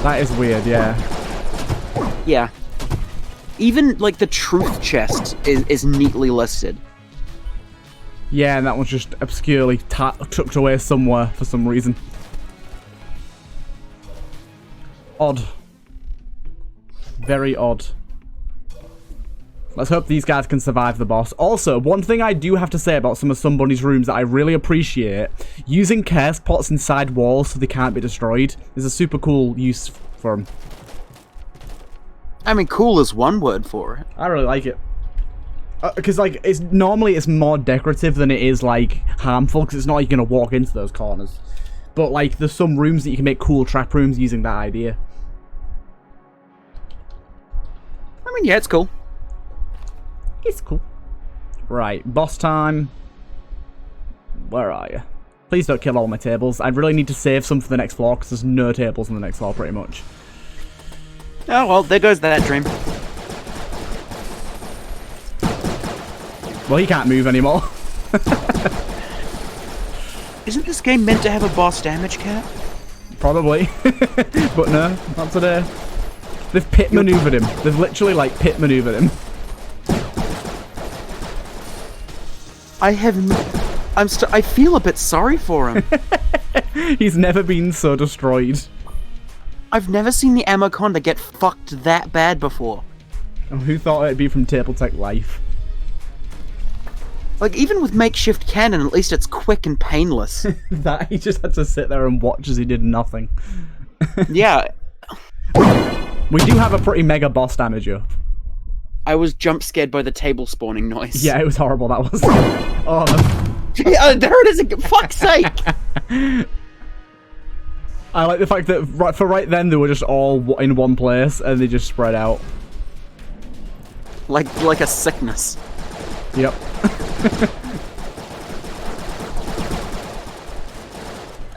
That is weird, yeah. Yeah. Even, like, the truth chest is neatly listed. Yeah, and that one's just obscurely tucked away somewhere for some reason. Odd. Very odd. Let's hope these guys can survive the boss. Also, one thing I do have to say about some of Somebody's rooms that I really appreciate, using curse pots inside walls so they can't be destroyed is a super cool use for them. I mean, cool is one word for it. I really like it. Because, like, normally it's more decorative than it is, like, harmful, because it's not like you're going to walk into those corners. But, like, there's some rooms that you can make cool trap rooms using that idea. I mean, yeah, it's cool. It's cool. Right, boss time. Where are you? Please don't kill all my tables. I really need to save some for the next floor, because there's no tables on the next floor, pretty much. Oh, well, there goes that dream. Well, he can't move anymore. Isn't this game meant to have a boss damage cap? Probably. But no, not today. They've pit maneuvered him. They've literally, like, pit maneuvered him. I feel a bit sorry for him. He's never been so destroyed. I've never seen the Amaconda get fucked that bad before. Oh, who thought it'd be from Tabletech Life? Like, even with makeshift cannon, at least it's quick and painless. That he just had to sit there and watch as he did nothing. Yeah. We do have a pretty mega boss damage up. I was jump scared by the table spawning noise. Yeah, it was horrible, that was. Oh, yeah, there it is, for fuck's sake! I like the fact that right then they were just all in one place and they just spread out. Like a sickness. Yep.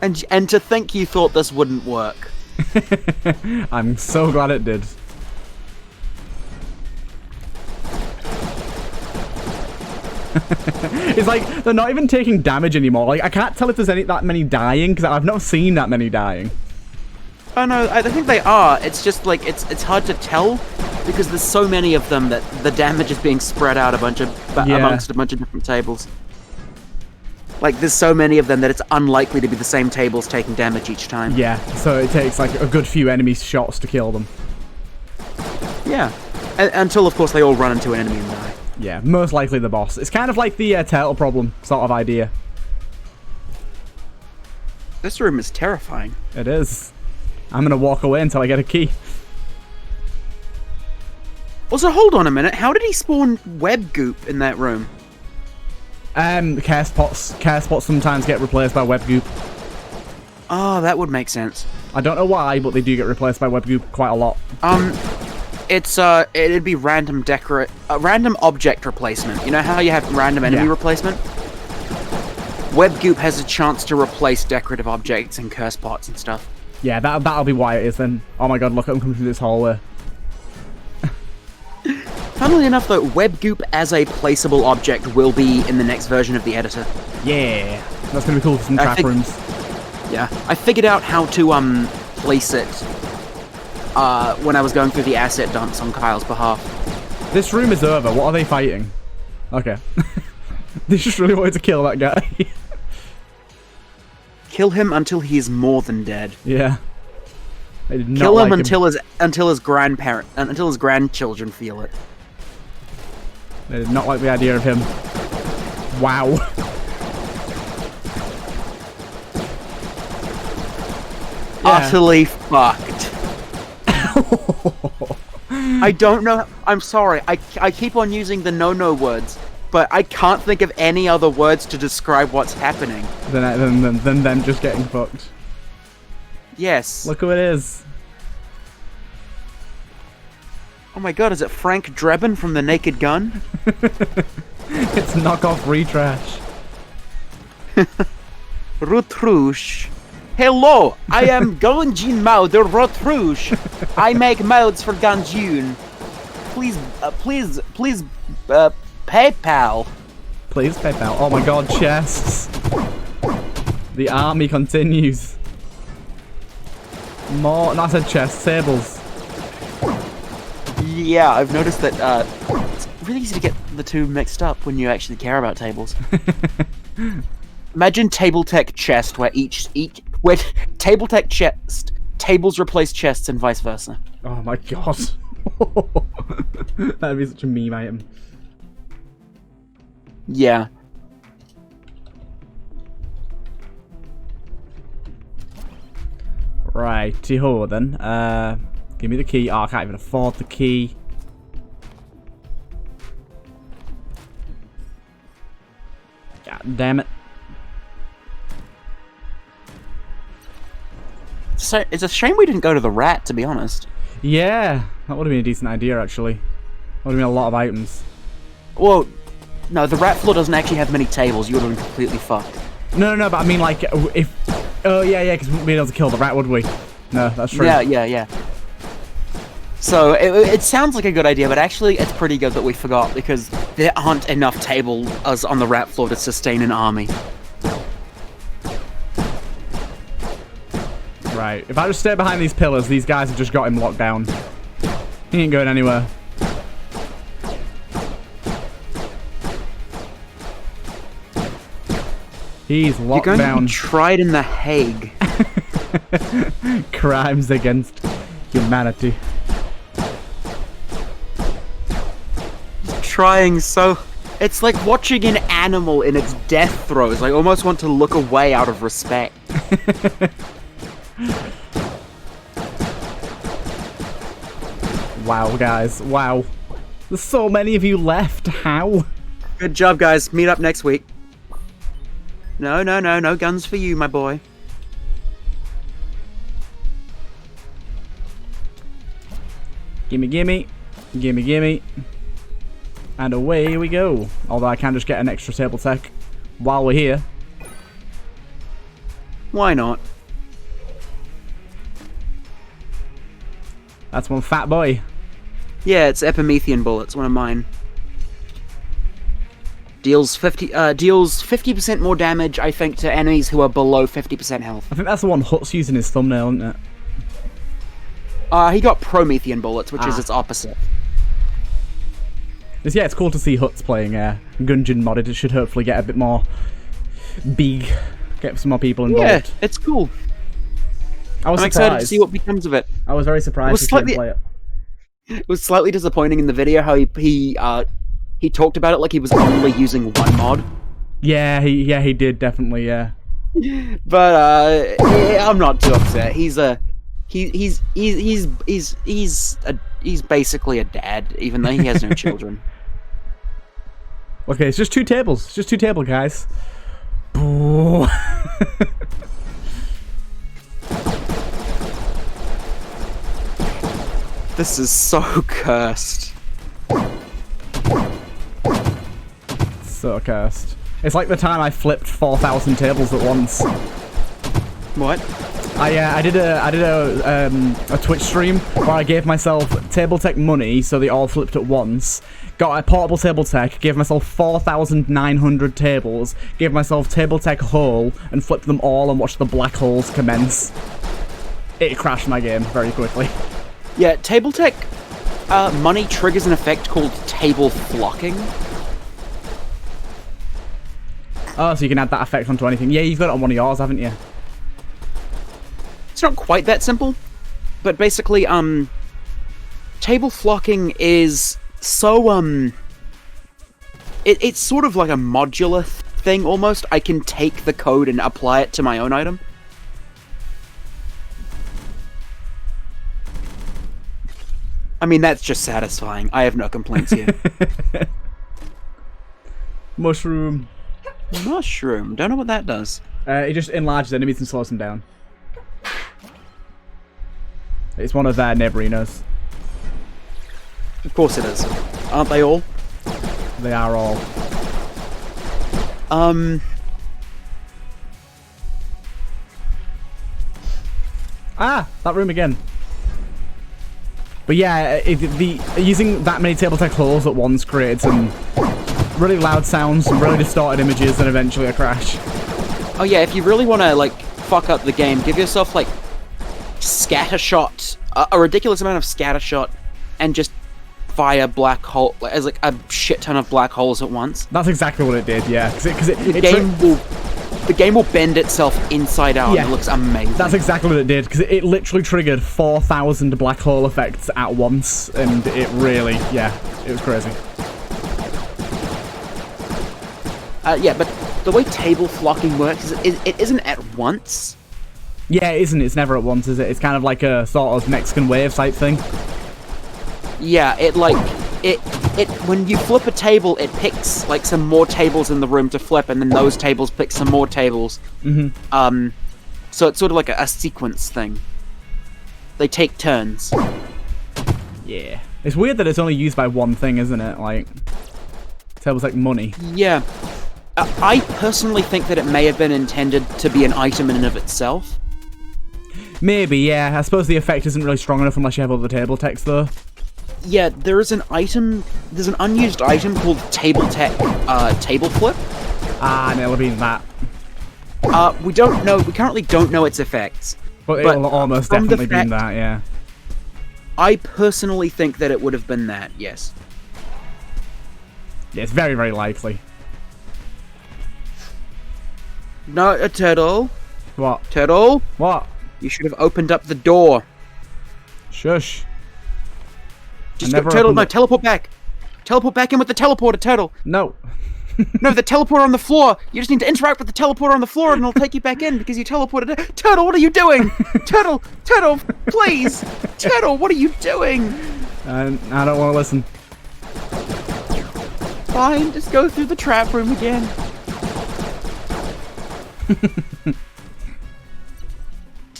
And to think you thought this wouldn't work. I'm so glad it did. It's like they're not even taking damage anymore. Like I can't tell if there's that many dying because I've not seen that many dying. Oh no, I think they are. It's just like it's hard to tell because there's so many of them that the damage is being spread out amongst a bunch of different tables. Like there's so many of them that it's unlikely to be the same tables taking damage each time. Yeah, so it takes like a good few enemy shots to kill them. Yeah, until of course they all run into an enemy and die. Yeah, most likely the boss. It's kind of like the turtle problem sort of idea. This room is terrifying. It is. I'm gonna walk away until I get a key. Also, hold on a minute. How did he spawn web goop in that room? Care spots sometimes get replaced by web goop. Oh, that would make sense. I don't know why, but they do get replaced by web goop quite a lot. It'd be random object replacement. You know how you have random enemy replacement? Web goop has a chance to replace decorative objects and curse pots and stuff. Yeah, that'll be why it is then. Oh my god, look at them coming through this hallway. Funnily enough though, web goop as a placeable object will be in the next version of the editor. Yeah, that's gonna be cool for some trap rooms. Yeah, I figured out how to place it when I was going through the asset dumps on Kyle's behalf. This room is over. What are they fighting? Okay. They just really wanted to kill that guy. Kill him until he is more than dead. Yeah. They did not kill him like until his grandchildren feel it. They did not like the idea of him. Wow. Utterly fucked. I don't know. I'm sorry. I keep on using the no words, but I can't think of any other words to describe what's happening. Than them just getting fucked. Yes. Look who it is. Oh my god, is it Frank Drebin from The Naked Gun? It's knockoff retrash. Rotrouche. Hello, I am Gungeon the Rotrouche. I make modes for Gungeon. Please, PayPal. Please, PayPal. Oh my god, chests. The army continues. More, not said chests, tables. Yeah, I've noticed that it's really easy to get the two mixed up when you actually care about tables. Imagine Tabletech chest where where Tabletech chest tables replace chests and vice versa. Oh my god. That'd be such a meme item. Yeah. Righty-ho then. Give me the key. Oh, I can't even afford the key. God damn it. So it's a shame we didn't go to the rat, to be honest. Yeah, that would have been a decent idea, actually. Would have been a lot of items. Well, no, the rat floor doesn't actually have many tables. You would have been completely fucked. No, but I mean, like, if... Oh, yeah, because we wouldn't be able to kill the rat, would we? No, that's true. Yeah. So, it sounds like a good idea, but actually, it's pretty good that we forgot, because there aren't enough tables on the rat floor to sustain an army. Right, if I just stay behind these pillars, these guys have just got him locked down. He ain't going anywhere. He's locked down. You're going to be tried in The Hague. Crimes against humanity. Trying so... It's like watching an animal in its death throes. I almost want to look away out of respect. Wow, guys. Wow. There's so many of you left. How? Good job, guys. Meet up next week. No guns for you, my boy. Gimme. And away we go. Although I can just get an extra table tech while we're here. Why not? That's one fat boy. Yeah, it's Epimethean bullets, one of mine. Deals 50% more damage, I think, to enemies who are below 50% health. I think that's the one Hut's using his thumbnail, isn't it? He got Promethean bullets, which is its opposite. Yeah, it's cool to see Hut's playing Gungeon modded. It should hopefully get a bit more big, get some more people involved. Yeah, it's cool. I'm excited to see what becomes of it. I was very surprised to play it. It was slightly disappointing in the video how he talked about it like he was only using one mod. Yeah, he did definitely, yeah. But I'm not too upset. He's basically a dad, even though he has no children. Okay, it's just 2 tables. It's just 2 table, guys. Boo. This is so cursed. So cursed. It's like the time I flipped 4,000 tables at once. What? I did a Twitch stream where I gave myself table tech money, so they all flipped at once. Got a portable table tech, gave myself 4,900 tables, gave myself table tech hole, and flipped them all and watched the black holes commence. It crashed my game very quickly. Yeah, table tech money triggers an effect called table flocking. Oh, so you can add that effect onto anything. Yeah, you've got it on one of yours, haven't you? It's not quite that simple, but basically, table flocking is so, it's sort of like a modular thing, almost. I can take the code and apply it to my own item. I mean, that's just satisfying. I have no complaints here. Mushroom. Mushroom. Don't know what that does. It just enlarges enemies and slows them down. It's one of their Neverinos. Of course it is. Aren't they all? They are all. Ah! That room again. But yeah, using that many table tech holes at once created some really loud sounds, some really distorted images, and eventually a crash. Oh yeah, if you really want to, like, fuck up the game, give yourself, like, scattershot, a ridiculous amount of scattershot, and just fire black hole, as like a shit ton of black holes at once. That's exactly what it did, yeah. The game will bend itself inside out, yeah, and it looks amazing. That's exactly what it did, because it literally triggered 4,000 black hole effects at once, and it really, yeah, it was crazy. Yeah, but the way table flocking works is it isn't at once. Yeah, it isn't. It's never at once, is it? It's kind of like a sort of Mexican wave type thing. Yeah, it when you flip a table, it picks like some more tables in the room to flip, and then those tables pick some more tables. Mm-hmm. So it's sort of like a sequence thing. They take turns. Yeah. It's weird that it's only used by one thing, isn't it? Like, tables like money. Yeah. I personally think that it may have been intended to be an item in and of itself. Maybe, yeah. I suppose the effect isn't really strong enough unless you have all the table text, though. Yeah, there's an unused item called Table Flip. Ah, never been that. We currently don't know its effects. But it'll almost definitely been that, yeah. I personally think that it would have been that, yes. Yeah, it's very, very likely. No, a turtle. What? Turtle? What? You should have opened up the door. Shush. Just go, Turtle, no, teleport back. Teleport back in with the teleporter, Turtle. No. No, the teleporter on the floor. You just need to interact with the teleporter on the floor and it'll take you back in because you teleported in. Turtle, what are you doing? Turtle, please. Turtle, what are you doing? I don't want to listen. Fine, just go through the trap room again.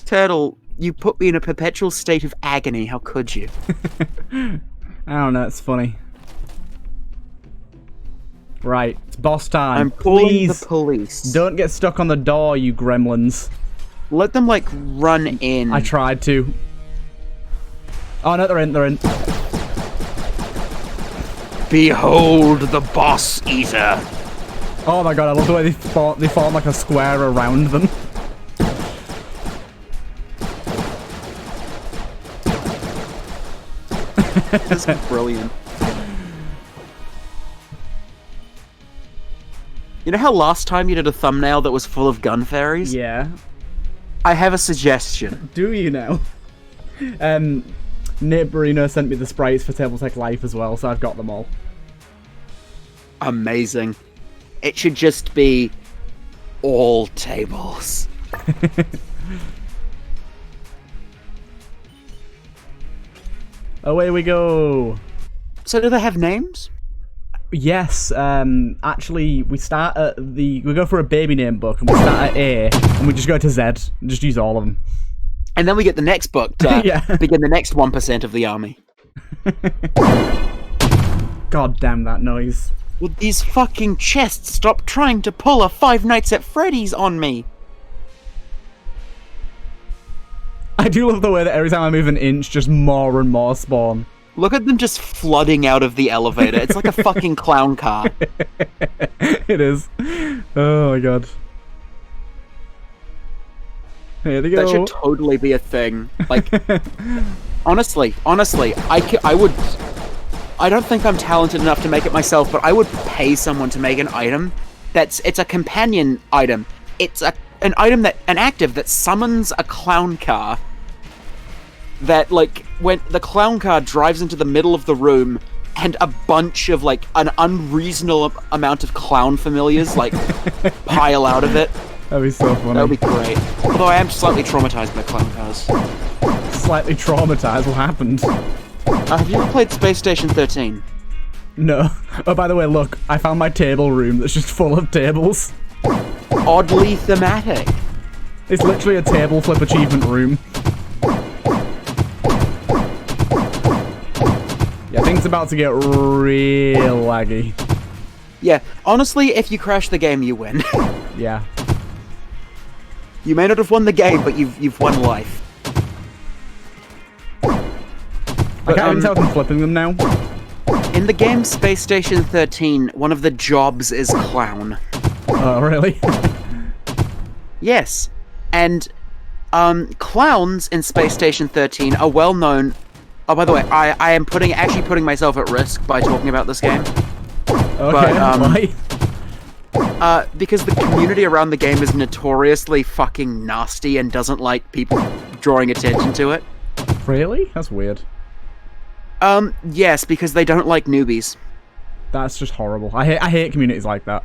Turtle, you put me in a perpetual state of agony. How could you? I don't know, it's funny. Right, it's boss time. I'm calling the police. Don't get stuck on the door, you gremlins. Let them, like, run in. I tried to. Oh no, they're in. Behold the boss eater. Oh my god, I love the way they form like a square around them. This is brilliant. You know how last time you did a thumbnail that was full of gun fairies? Yeah. I have a suggestion. Do you now? Nate Barino sent me the sprites for Tabletech Life as well, so I've got them all. Amazing. It should just be all tables. Away we go. So do they have names? Yes, actually we go for a baby name book and we start at A and we just go to Z and just use all of them. And then we get the next book to begin the next 1% of the army. God damn that noise. Would these fucking chests stop trying to pull a Five Nights at Freddy's on me? I do love the way that every time I move an inch, just more and more spawn. Look at them just flooding out of the elevator. It's like a fucking clown car. It is. Oh my god. Here they go. That should totally be a thing. Like, honestly, I would... I don't think I'm talented enough to make it myself, but I would pay someone to make an item it's a companion item. It's an item an active that summons a clown car that, like, when the clown car drives into the middle of the room and a bunch of, like, an unreasonable amount of clown familiars, like, pile out of it. That'd be so funny. That would be great. Although I am slightly traumatized by clown cars. Slightly traumatized? What happened? Have you ever played Space Station 13? No. Oh, by the way, look, I found my table room that's just full of tables. Oddly thematic. It's literally a table flip achievement room. Yeah, things about to get real laggy. Yeah, honestly, if you crash the game, you win. Yeah. You may not have won the game, but you've won life. I can't even tell if I'm flipping them now. In the game Space Station 13, one of the jobs is clown. Oh, really? Yes. And clowns in Space Station 13 are well known. Oh, by the way, I am actually putting myself at risk by talking about this game. Okay, why? Because the community around the game is notoriously fucking nasty and doesn't like people drawing attention to it. Really? That's weird. Yes, because they don't like newbies. That's just horrible. I hate communities like that.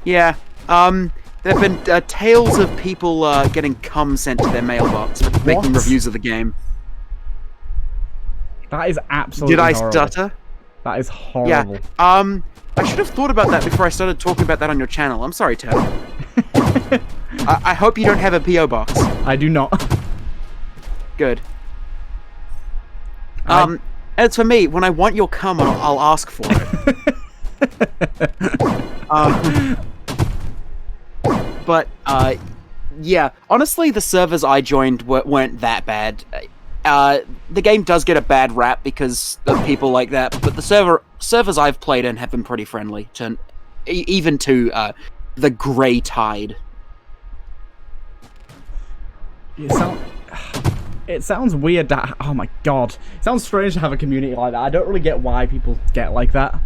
Yeah. There have been tales of people getting cum sent to their mailbox for making reviews of the game. That is absolutely horrible. Did I stutter? That is horrible. Yeah. I should have thought about that before I started talking about that on your channel. I'm sorry, Ted. I hope you don't have a P.O. box. I do not. Good. As for me, when I want your cum, I'll ask for it. But yeah, honestly, the servers I joined weren't that bad. The game does get a bad rap because of people like that, but the servers I've played in have been pretty friendly, even to the Grey Tide. It sounds weird that, oh my god. It sounds strange to have a community like that. I don't really get why people get like that.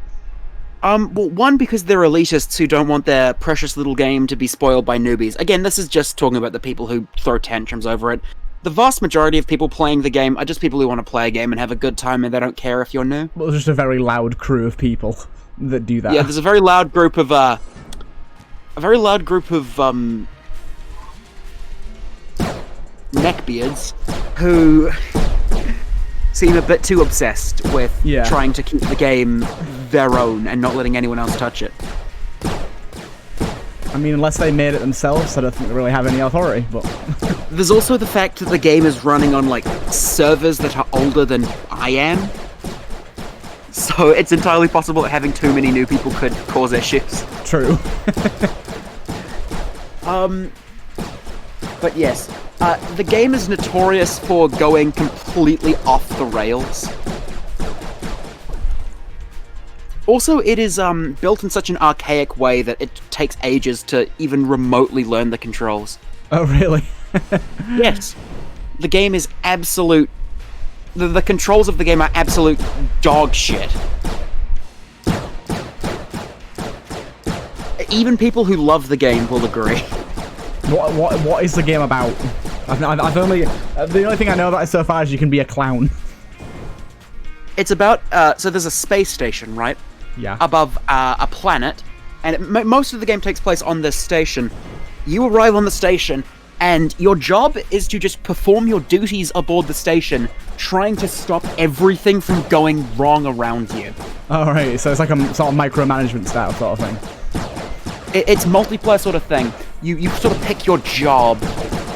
Well, one, because they're elitists who don't want their precious little game to be spoiled by newbies. Again, this is just talking about the people who throw tantrums over it. The vast majority of people playing the game are just people who want to play a game and have a good time, and they don't care if you're new. Well, there's just a very loud crew of people that do that. Yeah, there's a very loud group of, neckbeards who seem a bit too obsessed with trying to keep the game their own and not letting anyone else touch it. I mean, unless they made it themselves, I don't think they really have any authority, but... There's also the fact that the game is running on, like, servers that are older than I am. So it's entirely possible that having too many new people could cause issues. True. But yes, the game is notorious for going completely off the rails. Also, it is built in such an archaic way that it takes ages to even remotely learn the controls. Oh, really? Yes. The game is absolute... The controls of the game are absolute dog shit. Even people who love the game will agree. What is the game about? I've only... the only thing I know about it so far is you can be a clown. It's about... so there's a space station, right? Yeah. Above a planet, and most of the game takes place on this station. You arrive on the station, and your job is to just perform your duties aboard the station, trying to stop everything from going wrong around you. Oh, right, so it's like a sort of micromanagement style sort of thing. It's multiplayer sort of thing. You sort of pick your job,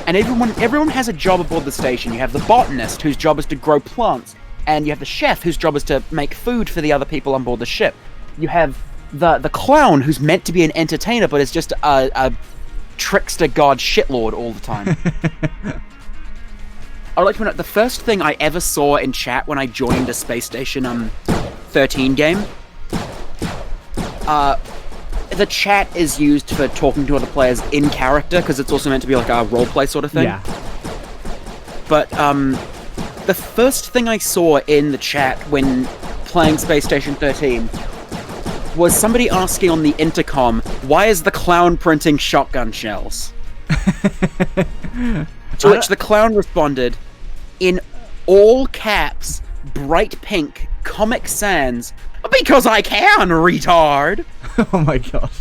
and everyone has a job aboard the station. You have the botanist, whose job is to grow plants, and you have the chef, whose job is to make food for the other people on board the ship. You have the clown, who's meant to be an entertainer, but is just a trickster god shitlord all the time. I'd like to point out, the first thing I ever saw in chat when I joined a Space Station 13 game, the chat is used for talking to other players in character, because it's also meant to be like a roleplay sort of thing. Yeah. But the first thing I saw in the chat when playing Space Station 13 was somebody asking on the intercom, why is the clown printing shotgun shells? To which the clown responded, in all caps, bright pink, Comic Sans, because I can, retard! Oh my gosh.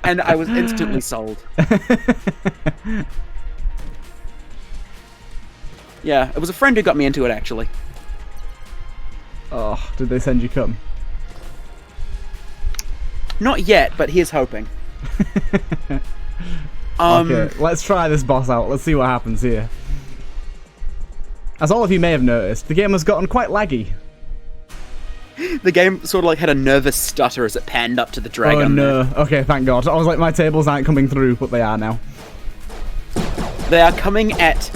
And I was instantly sold. Yeah, it was a friend who got me into it, actually. Oh, did they send you cum? Not yet, but he is hoping. Okay, let's try this boss out. Let's see what happens here. As all of you may have noticed, the game has gotten quite laggy. The game sort of like had a nervous stutter as it panned up to the dragon. Oh no. Okay, thank God. I was like, my tables aren't coming through, but they are now. They are coming at...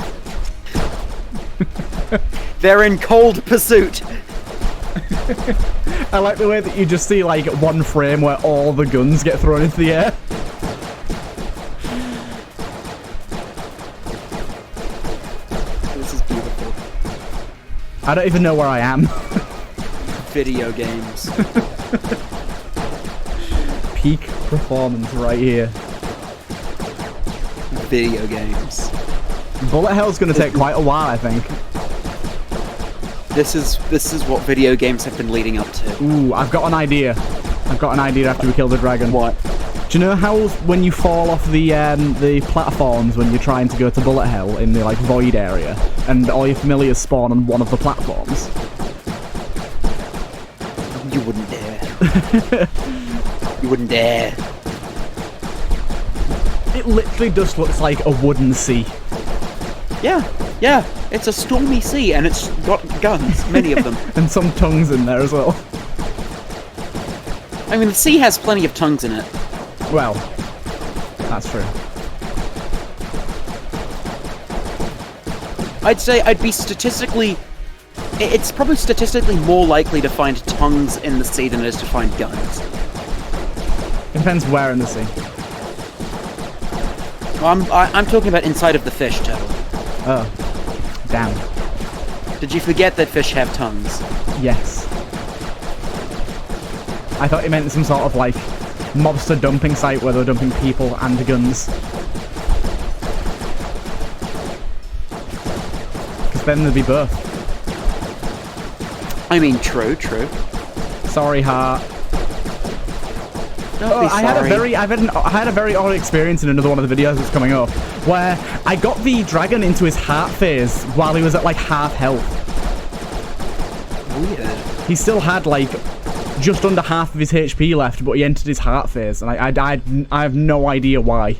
They're in cold pursuit. I like the way that you just see like one frame where all the guns get thrown into the air. This is beautiful. I don't even know where I am. Video games. Peak performance right here. Video games. Bullet hell's gonna take quite a while, I think. This is what video games have been leading up to. Ooh, I've got an idea. I've got an idea after we kill the dragon. What? Do you know how when you fall off the platforms when you're trying to go to bullet hell in the like void area, and all your familiars spawn on one of the platforms? You wouldn't dare. You wouldn't dare. It literally just looks like a wooden sea. Yeah, it's a stormy sea, and it's got guns, many of them. And some tongues in there as well. I mean, the sea has plenty of tongues in it. Well, that's true. I'd say I'd be statistically... It's probably statistically more likely to find tongues in the sea than it is to find guns. It depends where in the sea. Well, I'm talking about inside of the fish, Turtle. Oh. Damn. Did you forget that fish have tongues? Yes. I thought you meant some sort of, like, mobster dumping site where they were dumping people and guns. Because then there'd be both. I mean, true. Sorry, Heart. Don't be sorry. I had a very odd experience in another one of the videos that's coming up, where I got the dragon into his heart phase while he was at like half health. Weird. He still had like just under half of his HP left, but he entered his heart phase, and I have no idea why.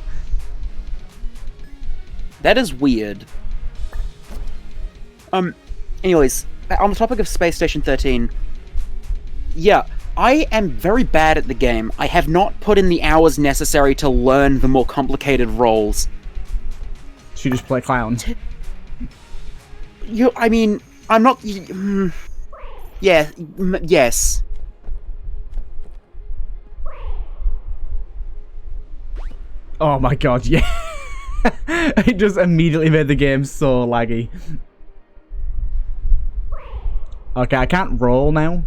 That is weird. Anyways, on the topic of Space Station 13, yeah, I am very bad at the game. I have not put in the hours necessary to learn the more complicated roles. Should you just play clown? I mean, I'm not... Yeah, yes. Oh my god, yeah. It just immediately made the game so laggy. Okay, I can't roll now.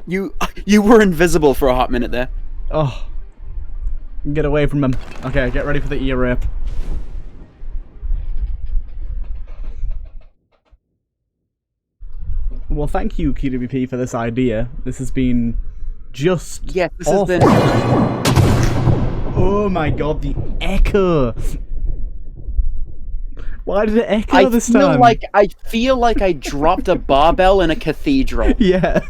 You were invisible for a hot minute there. Oh. Get away from him. Okay, get ready for the ear rape. Well, thank you, QWP, for this idea. This has been just yeah, this awful. has been... Oh my god, the echo! Why did it echo this time? I feel like I dropped a barbell in a cathedral. Yeah.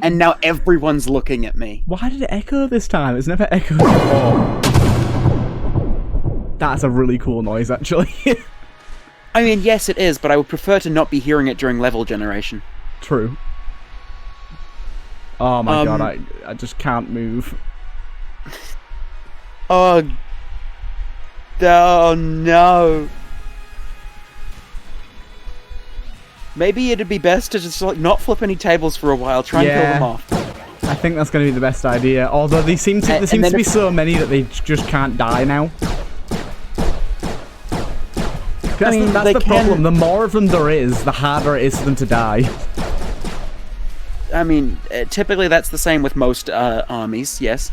And now everyone's looking at me. Why did it echo this time? It's never echoed before. That's a really cool noise, actually. I mean, yes, it is, but I would prefer to not be hearing it during level generation. True. Oh my god, I just can't move. Oh no. Maybe it'd be best to just like not flip any tables for a while, try and kill them off. I think that's going to be the best idea. Although there seems to be so many that they just can't die now. That's the problem. The more of them there is, the harder it is for them to die. I mean, typically that's the same with most armies, yes.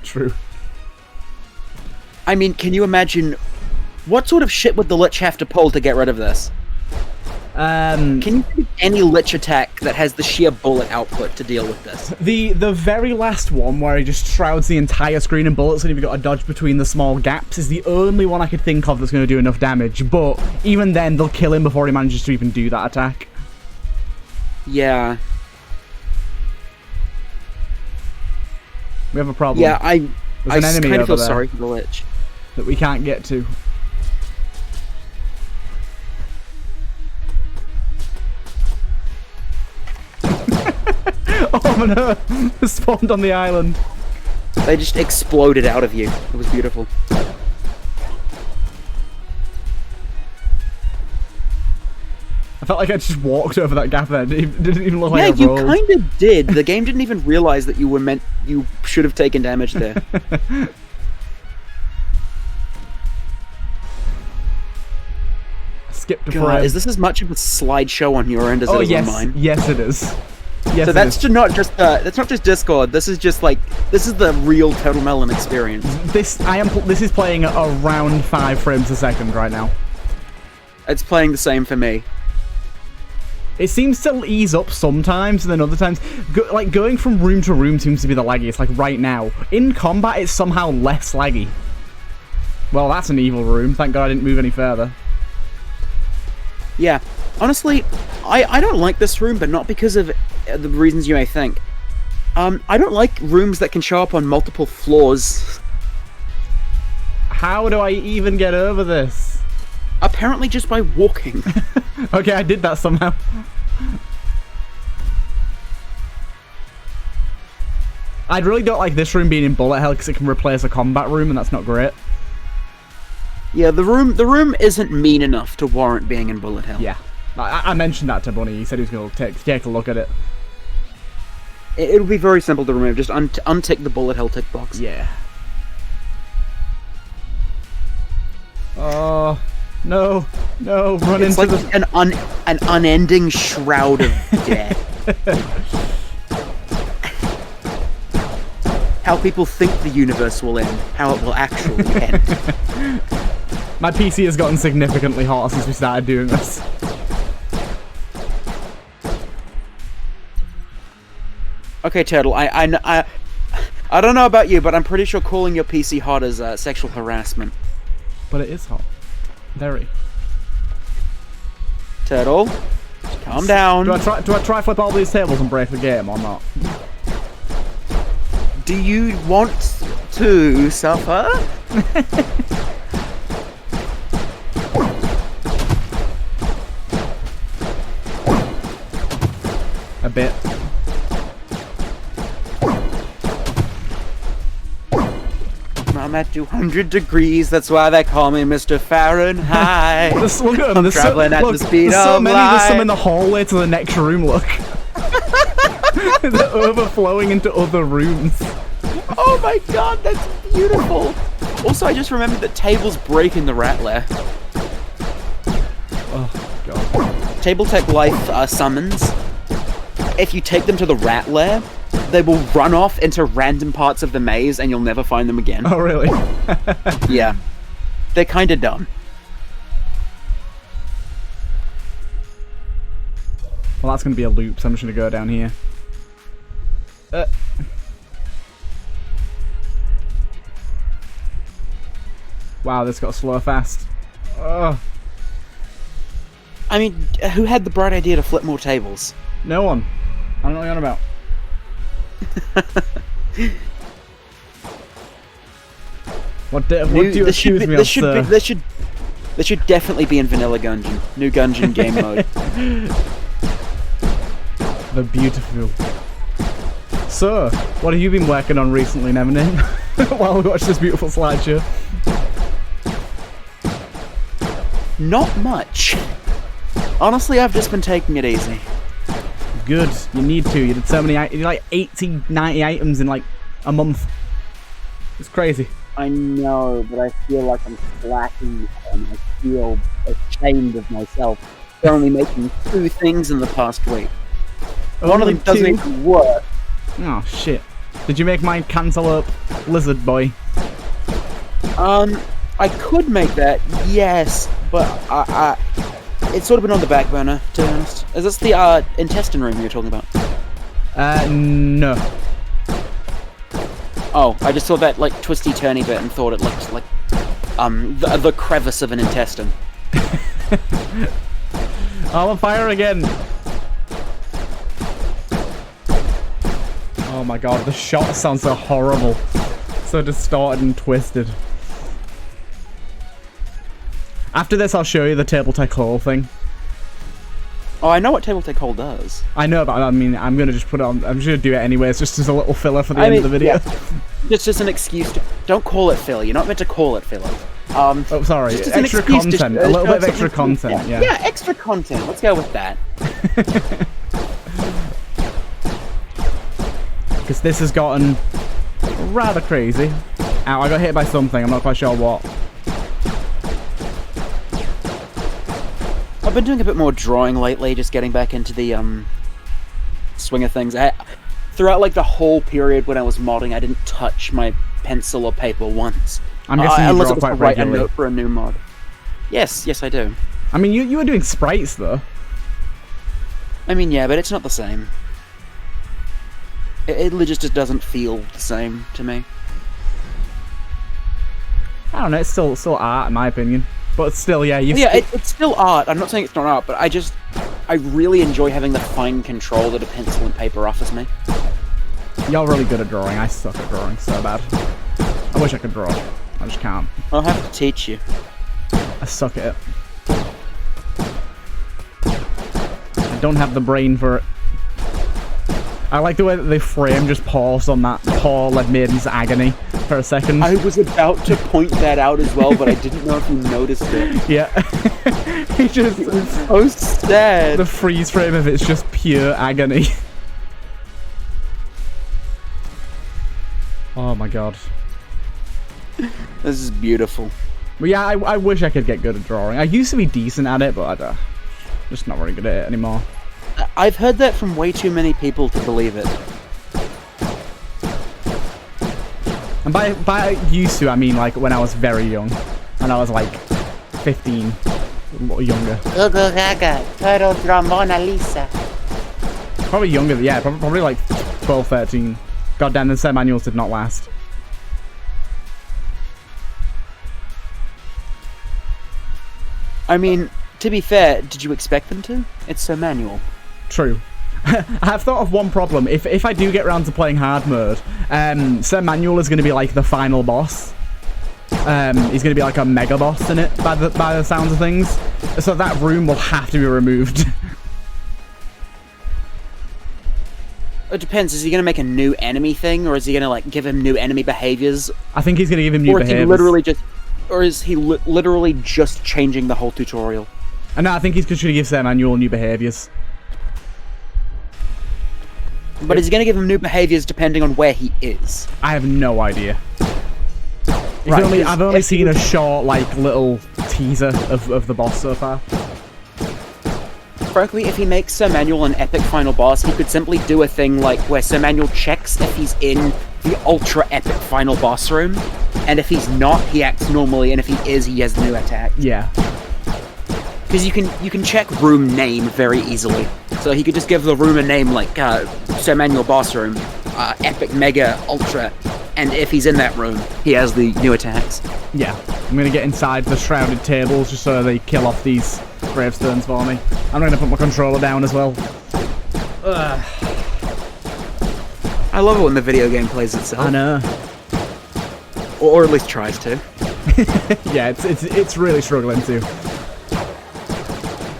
True. I mean, can you imagine what sort of shit would the Lich have to pull to get rid of this? Can you think of any Lich attack that has the sheer bullet output to deal with this? The very last one, where he just shrouds the entire screen in bullets and you've got to dodge between the small gaps, is the only one I could think of that's going to do enough damage, but even then, they'll kill him before he manages to even do that attack. Yeah. We have a problem. Yeah, I kind of feel sorry for the Lich. That we can't get to. Oh no! They spawned on the island. They just exploded out of you. It was beautiful. I felt like I just walked over that gap there. It didn't even look like I rolled. Yeah, you kind of did. The game didn't even realize that you should have taken damage there. Skipped a God, frame. is this as much of a slideshow on your end as it is on mine? Yes, it is. Yes, so that's not just Discord. This is just like the real TurtleMelon experience. This is playing at around 5 frames a second right now. It's playing the same for me. It seems to ease up sometimes, and then other times, going from room to room seems to be the laggiest. Like right now, in combat, it's somehow less laggy. Well, that's an evil room. Thank God I didn't move any further. Yeah, honestly, I don't like this room, but not because of the reasons you may think. I don't like rooms that can show up on multiple floors. How do I even get over this? Apparently just by walking. Okay, I did that somehow. I really don't like this room being in bullet hell because it can replace a combat room, and that's not great. Yeah, the room isn't mean enough to warrant being in bullet hell. Yeah, I mentioned that to Bunny. He said he was going to take a look at it. It'll be very simple to remove. Just untick the bullet hell tick box. Yeah. Oh no! Run it's into like an unending shroud of death. How people think the universe will end, how it will actually end. My PC has gotten significantly hotter since we started doing this. Okay, Turtle, I don't know about you, but I'm pretty sure calling your PC hot is sexual harassment. But it is hot. Very. Turtle, calm down. Do I try flip all these tables and break the game or not? Do you want to suffer? A bit. I'm at 200 degrees, that's why they call me Mr. Fahrenheit. Look at them. I'm traveling at the speed there's of so many, light. There's some in the hallway to the next room, look. They're overflowing into other rooms. Oh my god, that's beautiful. Also, I just remembered that tables break in the rat lair. Oh, God. Table Tech Life summons. If you take them to the rat lair, they will run off into random parts of the maze and you'll never find them again. Oh, really? Yeah. They're kinda dumb. Well, that's going to be a loop, so I'm just going to go down here. Wow, this got slow fast. Ugh. I mean, who had the bright idea to flip more tables? No one. I don't know what you're on about. What do you accuse me of, sir? This should definitely be in Vanilla Gungeon. New Gungeon game mode. The beautiful. So, what have you been working on recently, Nevernin? While we watch this beautiful slideshow. Not much. Honestly, I've just been taking it easy. Good. You need to. You did so many. You did like 80, 90 items in like a month. It's crazy. I know, but I feel like I'm slacking and I feel ashamed of myself for only making 2 things in the past week. One of them doesn't even work. Oh shit. Did you make mine Cantaloupe Lizard Boy? I could make that, yes, but it's sort of been on the back burner, to be honest. Is this the intestine room you were talking about? No. Oh, I just saw that like twisty-turny bit and thought it looked like the crevice of an intestine. I'm on fire again. Oh my god, the shot sounds so horrible. So distorted and twisted. After this, I'll show you the Table Tech Hole thing. Oh, I know what Table Tech Hole does. I know, but I mean, I'm gonna just put it on. I'm just gonna do it anyways, just as a little filler for the end of the video. Yeah. Just an excuse to. Don't call it filler. You're not meant to call it filler. Oh, sorry. Extra content. A little bit of extra content. Yeah. Yeah, extra content. Let's go with that. Because this has gotten rather crazy. Ow, I got hit by something. I'm not quite sure what. I've been doing a bit more drawing lately, just getting back into the swing of things. Throughout like the whole period when I was modding, I didn't touch my pencil or paper once. I'm guessing you draw quite write a regularly. note for a new mod. Yes, I do. I mean, you were doing sprites though. I mean, yeah, but it's not the same. It just doesn't feel the same to me. I don't know. It's still art, in my opinion. But still, yeah. It's still art. I'm not saying it's not art, but I really enjoy having the fine control that a pencil and paper offers me. You're really good at drawing. I suck at drawing so bad. I wish I could draw. I just can't. I'll have to teach you. I suck at it. I don't have the brain for it. I like the way that they frame just paused on that poor Lead Maiden's agony for a second. I was about to point that out as well, but I didn't know if you noticed it. Yeah. He just... It's so sad. The freeze frame of it's just pure agony. Oh my god. This is beautiful. But yeah, I wish I could get good at drawing. I used to be decent at it, but I'm just not very good at it anymore. I've heard that from way too many people to believe it. And by used to, I mean like when I was very young. And I was like 15, or younger. Probably younger, yeah, probably like 12, 13. God damn, the set manuals did not last. I mean, to be fair, did you expect them to? It's so manual. True. I have thought of one problem. If I do get around to playing hard mode, Sir Manuel is going to be like the final boss. He's going to be like a mega boss in it, by the sounds of things. So that room will have to be removed. It depends. Is he going to make a new enemy thing, or is he going to like give him new enemy behaviors? I think he's going to give him new behaviors. Or is he literally just changing the whole tutorial? No, I think he's going to give Sir Manuel new behaviors. But is he going to give him new behaviors depending on where he is? I have no idea. Right, I've only seen a short, like, little teaser of the boss so far. Frankly, if he makes Sir Manuel an epic final boss, he could simply do a thing like where Sir Manuel checks if he's in the ultra epic final boss room, and if he's not, he acts normally, and if he is, he has new attack. Yeah. Because you can check room name very easily. So he could just give the room a name like Sir Manuel Boss Room, Epic Mega Ultra, and if he's in that room, he has the new attacks. Yeah, I'm going to get inside the shrouded tables just so they kill off these gravestones for me. I'm going to put my controller down as well. Ugh. I love it when the video game plays itself. I know. Or at least tries to. Yeah, it's really struggling to.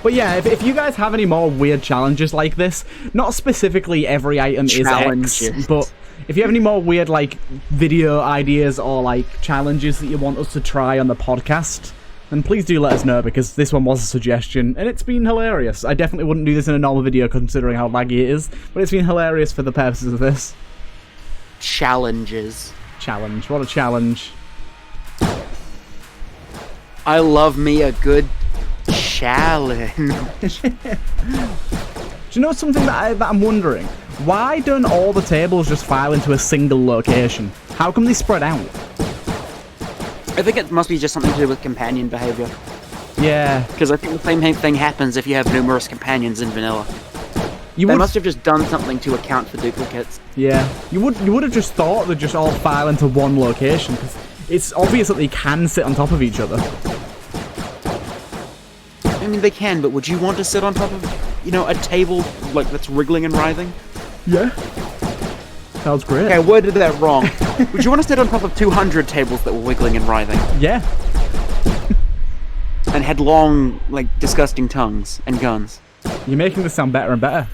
But yeah, if you guys have any more weird challenges like this, not specifically every item is X, but if you have any more weird like video ideas or like challenges that you want us to try on the podcast, then please do let us know, because this one was a suggestion and it's been hilarious. I definitely wouldn't do this in a normal video considering how laggy it is, but it's been hilarious for the purposes of this. Challenges. Challenge. What a challenge. I love me a good challenge. Do you know something that I'm wondering? Why don't all the tables just file into a single location? How come they spread out? I think it must be just something to do with companion behavior. Yeah. Because I think the same thing happens if you have numerous companions in vanilla. They must have just done something to account for duplicates. Yeah. You would have just thought they'd just all file into one location, because it's obvious that they can sit on top of each other. I mean, they can, but would you want to sit on top of, a table like that's wriggling and writhing? Yeah. Sounds great. Okay, I worded that wrong. Would you want to sit on top of 200 tables that were wiggling and writhing? Yeah. And had long, disgusting tongues and guns? You're making this sound better and better.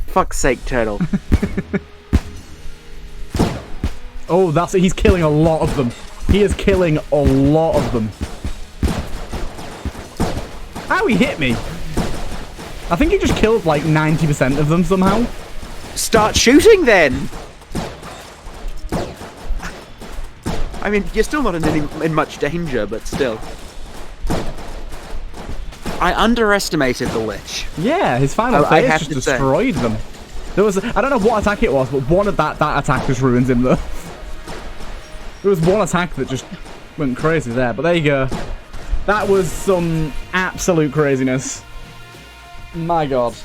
Fuck's sake, Turtle. Oh, he's killing a lot of them. He is killing a lot of them. How he hit me? I think he just killed 90% of them somehow. Start shooting then! I mean, you're still not in much danger, but still. I underestimated the Lich. Yeah, his final phase just destroyed them. I don't know what attack it was, but one of that attack just ruins him though. There was one attack that just went crazy there, but there you go. That was some absolute craziness. My god.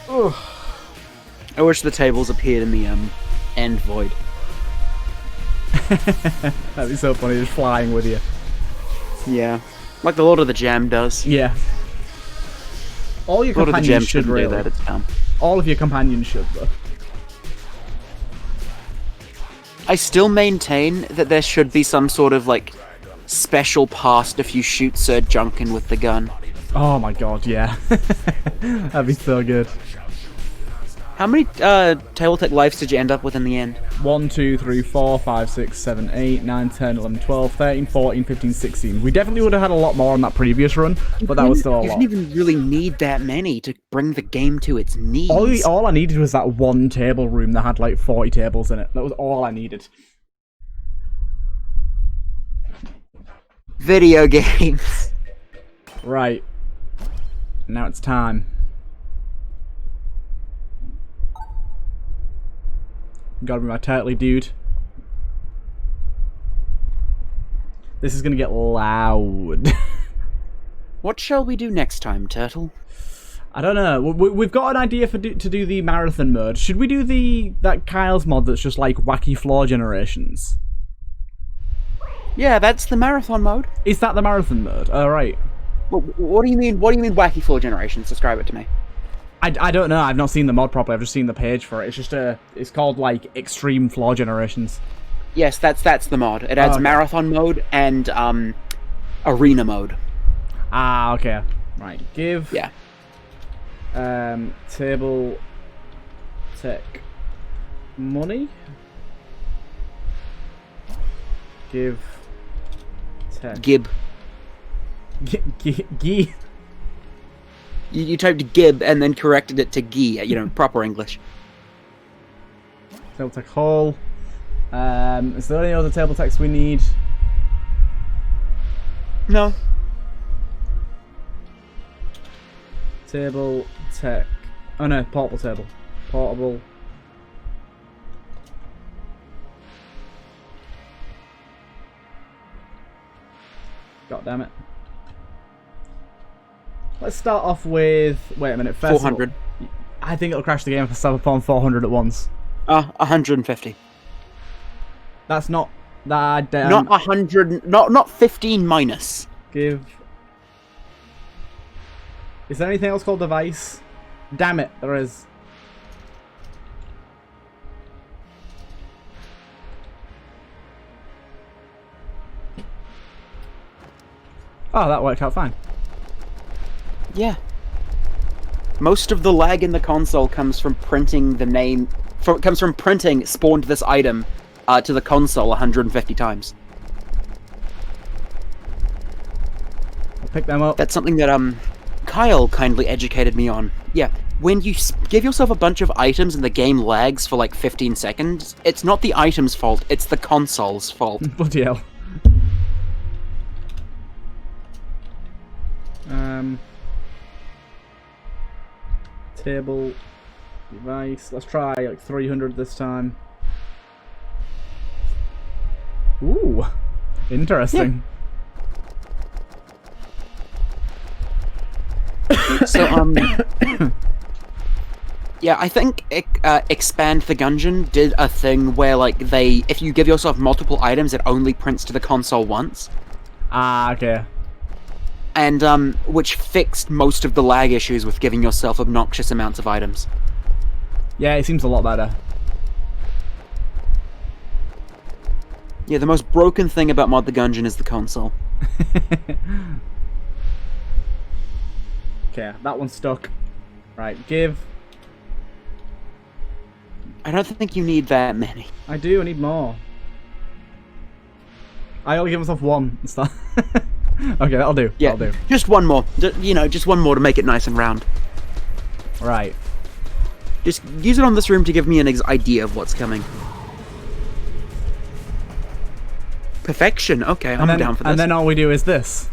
Ugh. I wish the tables appeared in the end void. That'd be so funny, just flying with you. Yeah. Like the Lord of the Jam does. Yeah. All your companions should really. Do that, it's dumb. All of your companions should, though. I still maintain that there should be some sort of, special past if you shoot Sir Junkin with the gun. Oh my god, yeah. That'd be so good. How many table tech lives did you end up with in the end? 1, 2, 3, 4, 5, 6, 7, 8, 9, 10, 11, 12, 13, 14, 15, 16. We definitely would have had a lot more on that previous run, but that was still a lot. You didn't even really need that many to bring the game to its knees. All I needed was that one table room that had like 40 tables in it. That was all I needed. Video games. Right. Now it's time. Gotta be my turtley dude. This is gonna get loud. What shall we do next time, Turtle? I don't know. We've got an idea to do the marathon mode. Should we do that Kyle's mod that's just like wacky floor generations? Yeah, that's the marathon mode. Is that the marathon mode? Oh, right. What do you mean? What do you mean wacky floor generations? Describe it to me. I don't know. I've not seen the mod properly. I've just seen the page for it. It's just it's called like extreme floor generations. Yes, that's the mod. It adds marathon mode and arena mode. Ah, okay. Right. Give. Yeah. Table tech money. Give tech. Gib. Gee. You typed Gib and then corrected it to Gee, proper English. Table tech hall. Is there any other table techs we need? No. Table tech. Oh no, portable table. Portable. God damn it. Let's start off with... Wait a minute. 400. I think it'll crash the game if I start upon 400 at once. 150. That's not... That, not 100... Not 15 minus. Give... Is there anything else called device? Damn it, there is. Oh, that worked out fine. Yeah. Most of the lag in the console comes from printing the name... comes from printing spawned this item to the console 150 times. I'll pick them up. That's something that Kyle kindly educated me on. Yeah, when you give yourself a bunch of items and the game lags for like 15 seconds, it's not the item's fault, it's the console's fault. Bloody hell. Table device. Let's try like 300 this time. Ooh, interesting. Yeah. So yeah, I think Expand the Gungeon did a thing where like if you give yourself multiple items, it only prints to the console once. Ah, okay. And which fixed most of the lag issues with giving yourself obnoxious amounts of items. Yeah, it seems a lot better. Yeah, the most broken thing about Mod the Gungeon is the console. Okay, that one's stuck. Right, give. I don't think you need that many. I do, I need more. I only give myself one. Okay, that'll do. Yeah, that'll do. Just one more. Just one more to make it nice and round. Right. Just use it on this room to give me an idea of what's coming. Perfection. Okay, I'm down for this. And then all we do is this.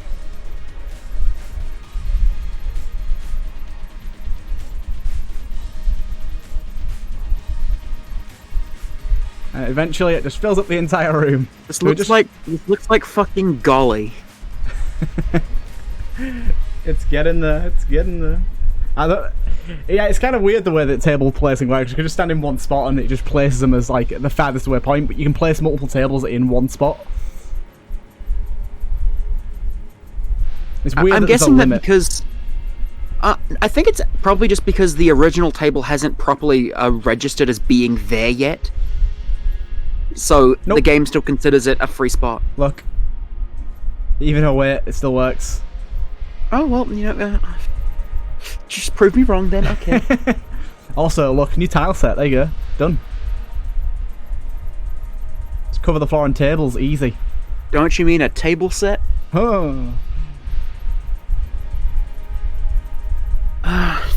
And eventually it just fills up the entire room. This looks like fucking golly. It's getting there. It's getting there. Yeah, it's kind of weird the way that table placing works. You can just stand in one spot and it just places them as like the farthest away point, but you can place multiple tables in one spot. It's weird. I'm guessing that because I think it's probably just because the original table hasn't properly registered as being there yet. So the game still considers it a free spot. Look. Even her weight, it still works. Oh, well, just prove me wrong then, okay. Also, look, new tile set. There you go. Done. Just cover the floor and tables, easy. Don't you mean a table set? Oh.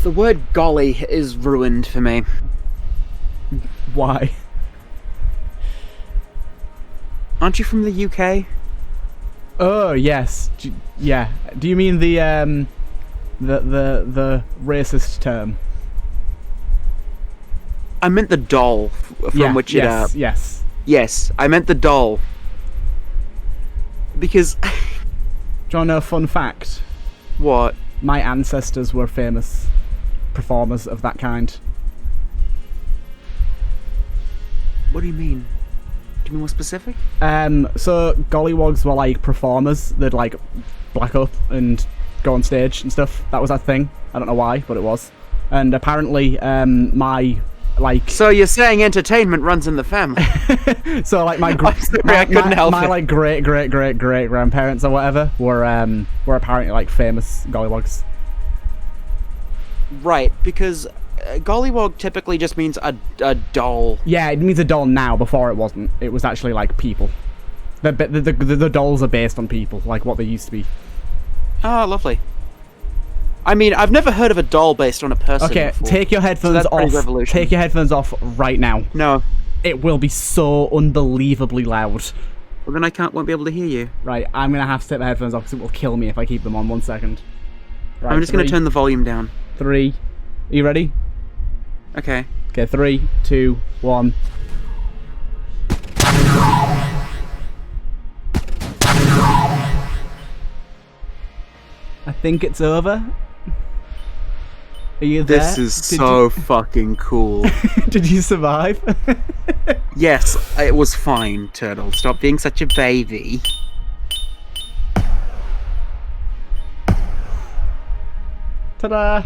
The word golly is ruined for me. Why? Aren't you from the UK? Oh, yes. Yeah. Do you mean the racist term? I meant the doll from which it... Yes. Yes, I meant the doll. Because... Do you want to know a fun fact? What? My ancestors were famous performers of that kind. What do you mean? Do you mean more specific? So gollywogs were like performers. They'd like black up and go on stage and stuff. That was a thing. I don't know why, but it was. And apparently, my like. So you're saying entertainment runs in the family? So like I couldn't help my it. like great grandparents or whatever were apparently like famous gollywogs. Right, because gollywog typically just means a doll. Yeah, it means a doll now. Before it wasn't. It was actually like people. The dolls are based on people, like what they used to be. Oh, lovely. I mean, I've never heard of a doll based on a person Okay, before. take your headphones off. Take your headphones off right now. No. It will be so unbelievably loud. Well, then I won't be able to hear you. Right, I'm gonna have to take my headphones off because it will kill me if I keep them on. 1 second. Right, I'm just gonna turn the volume down. 3. Are you ready? Okay. Okay, 3, 2, 1. I think it's over. Are you there? This is so fucking cool. Did you survive? Yes, it was fine, Turtle. Stop being such a baby. Ta-da!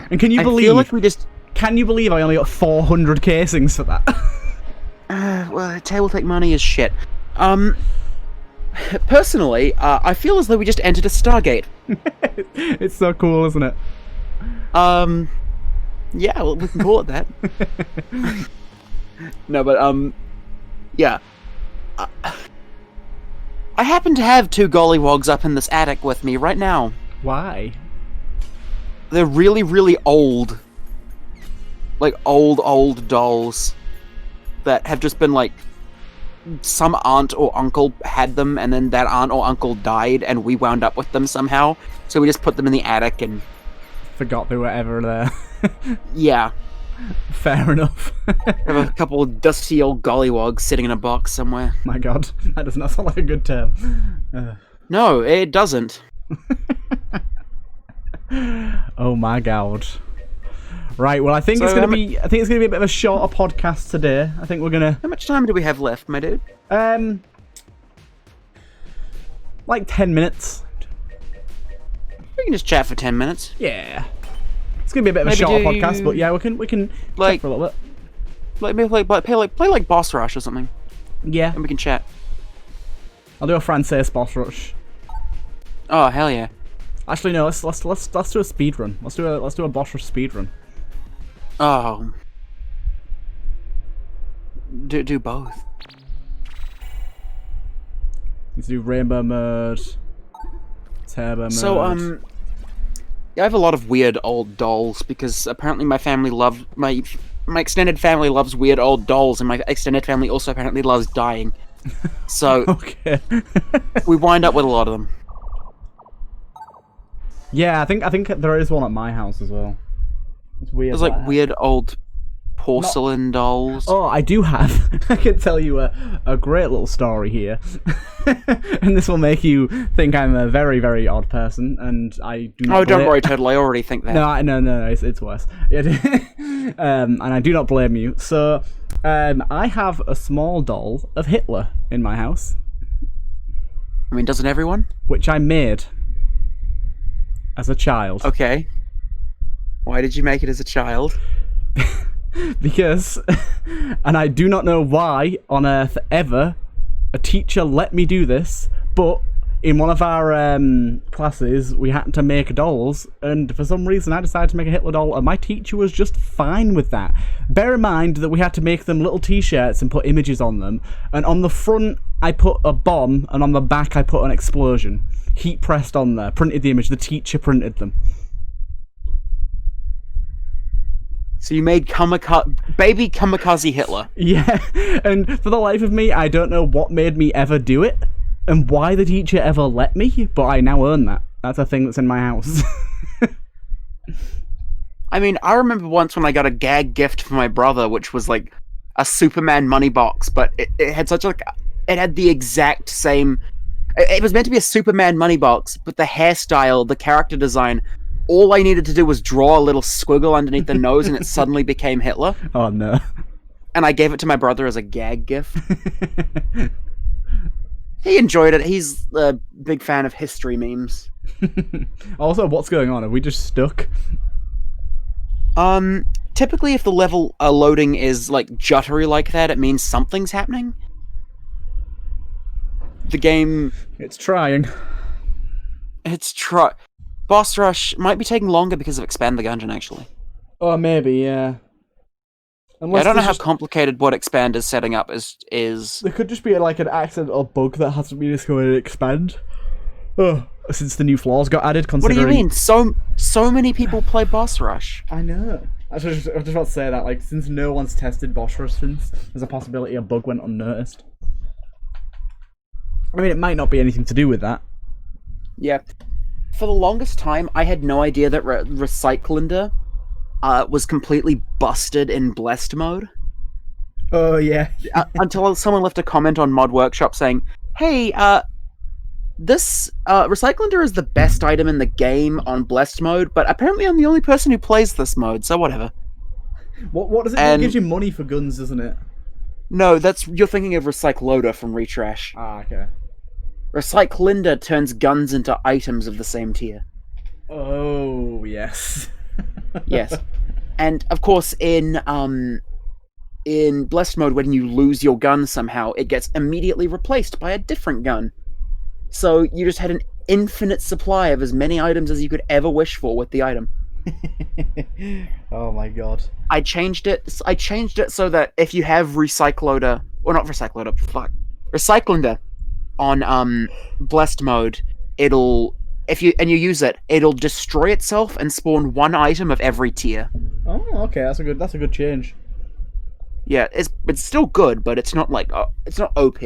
And can you I believe? feel like we just... Can you believe I only got 400 casings for that? Well, Tabletake money is shit. Personally, I feel as though we just entered a Stargate. It's so cool, isn't it? Yeah, well, we can call it that. No, but, yeah. I happen to have 2 gollywogs up in this attic with me right now. Why? They're really, really old. Like, old dolls that have just been, like, some aunt or uncle had them, and then that aunt or uncle died, and we wound up with them somehow. So we just put them in the attic and... Forgot they were ever there. Yeah. Fair enough. Have a couple of dusty old gollywogs sitting in a box somewhere. My god, that does not sound like a good term. No, it doesn't. Oh my god. Right, well, I think it's gonna be a bit of a shorter podcast today. I think we're gonna. How much time do we have left, my dude? Like 10 minutes. We can just chat for 10 minutes. Yeah. It's gonna be a bit of a shorter podcast, but yeah, we can like chat for a little bit. Like maybe play like Boss Rush or something, Yeah. and we can chat. I'll do a Frances Boss Rush. Oh hell yeah! Actually, no. Let's do a speed run. Let's do a Boss Rush speed run. Oh. Do both. Let's do Rainbow Mode. Turbo Mode. So yeah, I have a lot of weird old dolls because apparently my family my extended family loves weird old dolls, and my extended family also apparently loves dying. So okay. we wind up with a lot of them. Yeah, I think there is one at my house as well. It's weird. There's like weird old porcelain dolls. Oh, I do have. I can tell you a great little story here, and this will make you think I'm a very, very odd person, and I do not. Oh, don't worry, Turtle. I already think that. No, it's worse. And I do not blame you. So, I have a small doll of Hitler in my house. I mean, doesn't everyone? Which I made as a child. Okay. Why did you make it as a child? Because, and I do not know why on earth ever a teacher let me do this, but in one of our classes, we had to make dolls, and for some reason I decided to make a Hitler doll, and my teacher was just fine with that. Bear in mind that we had to make them little t-shirts and put images on them, and on the front I put a bomb, and on the back I put an explosion. Heat pressed on there, printed the image, the teacher printed them. So you made baby kamikaze Hitler. Yeah, and for the life of me, I don't know what made me ever do it, and why the teacher ever let me, but I now own that. That's a thing that's in my house. I mean, I remember once when I got a gag gift from my brother, which was like a Superman money box, but it had it had the exact same... It was meant to be a Superman money box, but the hairstyle, the character design... All I needed to do was draw a little squiggle underneath the nose, and it suddenly became Hitler. Oh, no. And I gave it to my brother as a gag gift. He enjoyed it. He's a big fan of history memes. Also, what's going on? Are we just stuck? Typically, if the level loading is, like, juttery like that, it means something's happening. The game... It's trying. Boss rush might be taking longer because of Expand the Gungeon, actually. Oh, maybe, yeah. I don't know how complicated what Expand is setting up is. There could just be like an accidental bug that hasn't been discovered in Expand. Oh, since the new floors got added, considering... What do you mean? So many people play Boss Rush. I know. I was just about to say that, like, since no one's tested Boss Rush since, there's a possibility a bug went unnoticed. I mean, it might not be anything to do with that. Yeah. For the longest time, I had no idea that Recyclinder was completely busted in Blessed mode. Oh, yeah. Until someone left a comment on Mod Workshop saying, hey, this Recyclinder is the best item in the game on Blessed mode, but apparently I'm the only person who plays this mode, so whatever. What does it do? It gives you money for guns, doesn't it? No, you're thinking of Recycloader from Retrash. Ah, okay. Recyclinder turns guns into items of the same tier. Oh, yes. Yes. And, of course, in Blessed mode, when you lose your gun somehow, it gets immediately replaced by a different gun. So you just had an infinite supply of as many items as you could ever wish for with the item. Oh my god. I changed it so that if you have Recyclinder on Blessed mode, you use it, it'll destroy itself and spawn one item of every tier. Oh, okay, that's a good change. Yeah, it's still good, but it's not like it's not OP.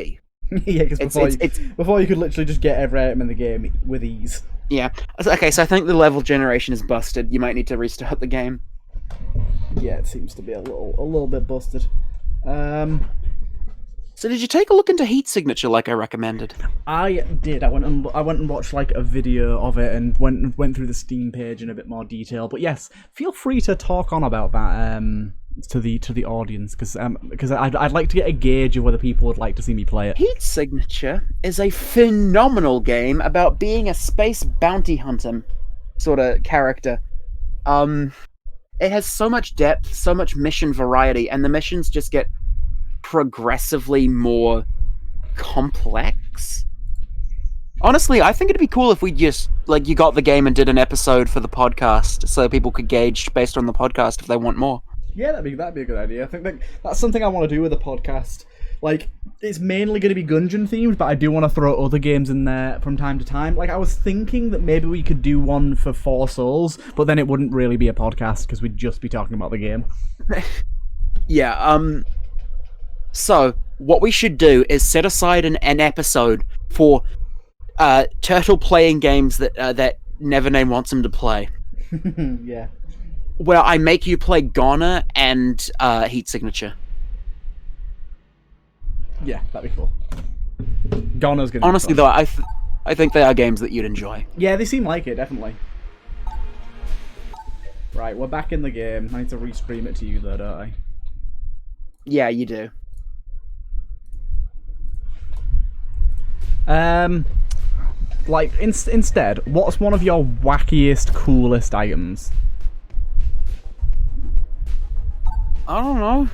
Yeah, because before you could literally just get every item in the game with ease. Yeah. Okay, so I think the level generation is busted. You might need to restart the game. Yeah, it seems to be a little bit busted. So did you take a look into Heat Signature like I recommended? I did. I went and watched like a video of it and went through the Steam page in a bit more detail. But yes, feel free to talk on about that to the audience because I'd like to get a gauge of whether people would like to see me play it. Heat Signature is a phenomenal game about being a space bounty hunter sort of character. It has so much depth, so much mission variety, and the missions just get progressively more complex. Honestly, I think it'd be cool if we just, like, you got the game and did an episode for the podcast so people could gauge based on the podcast if they want more. Yeah, that'd be a good idea. I think that's something I want to do with the podcast. Like, it's mainly going to be Gungeon themed, but I do want to throw other games in there from time to time. Like, I was thinking that maybe we could do one for 4 Souls, but then it wouldn't really be a podcast because we'd just be talking about the game. Yeah, so, what we should do is set aside an episode for Turtle playing games that Nevername wants him to play. Yeah. Where I make you play Goner and Heat Signature. Yeah, that'd be cool. Goner's gonna Honestly, though, I think they are games that you'd enjoy. Yeah, they seem like it, definitely. Right, we're back in the game. I need to restream it to you, though, don't I? Yeah, you do. Like, instead, what's one of your wackiest, coolest items? I don't know.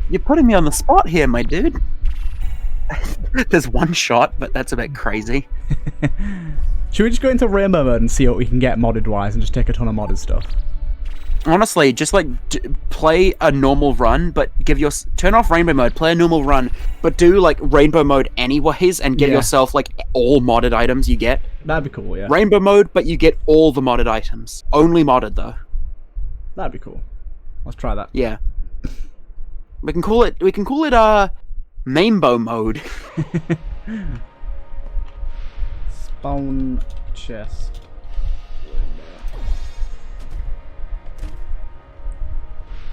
You're putting me on the spot here, my dude. There's one shot, but that's a bit crazy. Should we just go into rainbow mode and see what we can get modded wise and just take a ton of modded stuff? Honestly, just like play a normal run, but turn off rainbow mode, play a normal run, but do like rainbow mode anyways, and give yourself like all modded items you get. That'd be cool, yeah. Rainbow mode, but you get all the modded items. Only modded though. That'd be cool. Let's try that. Yeah. We can call it Mainbow mode. Spawn chest.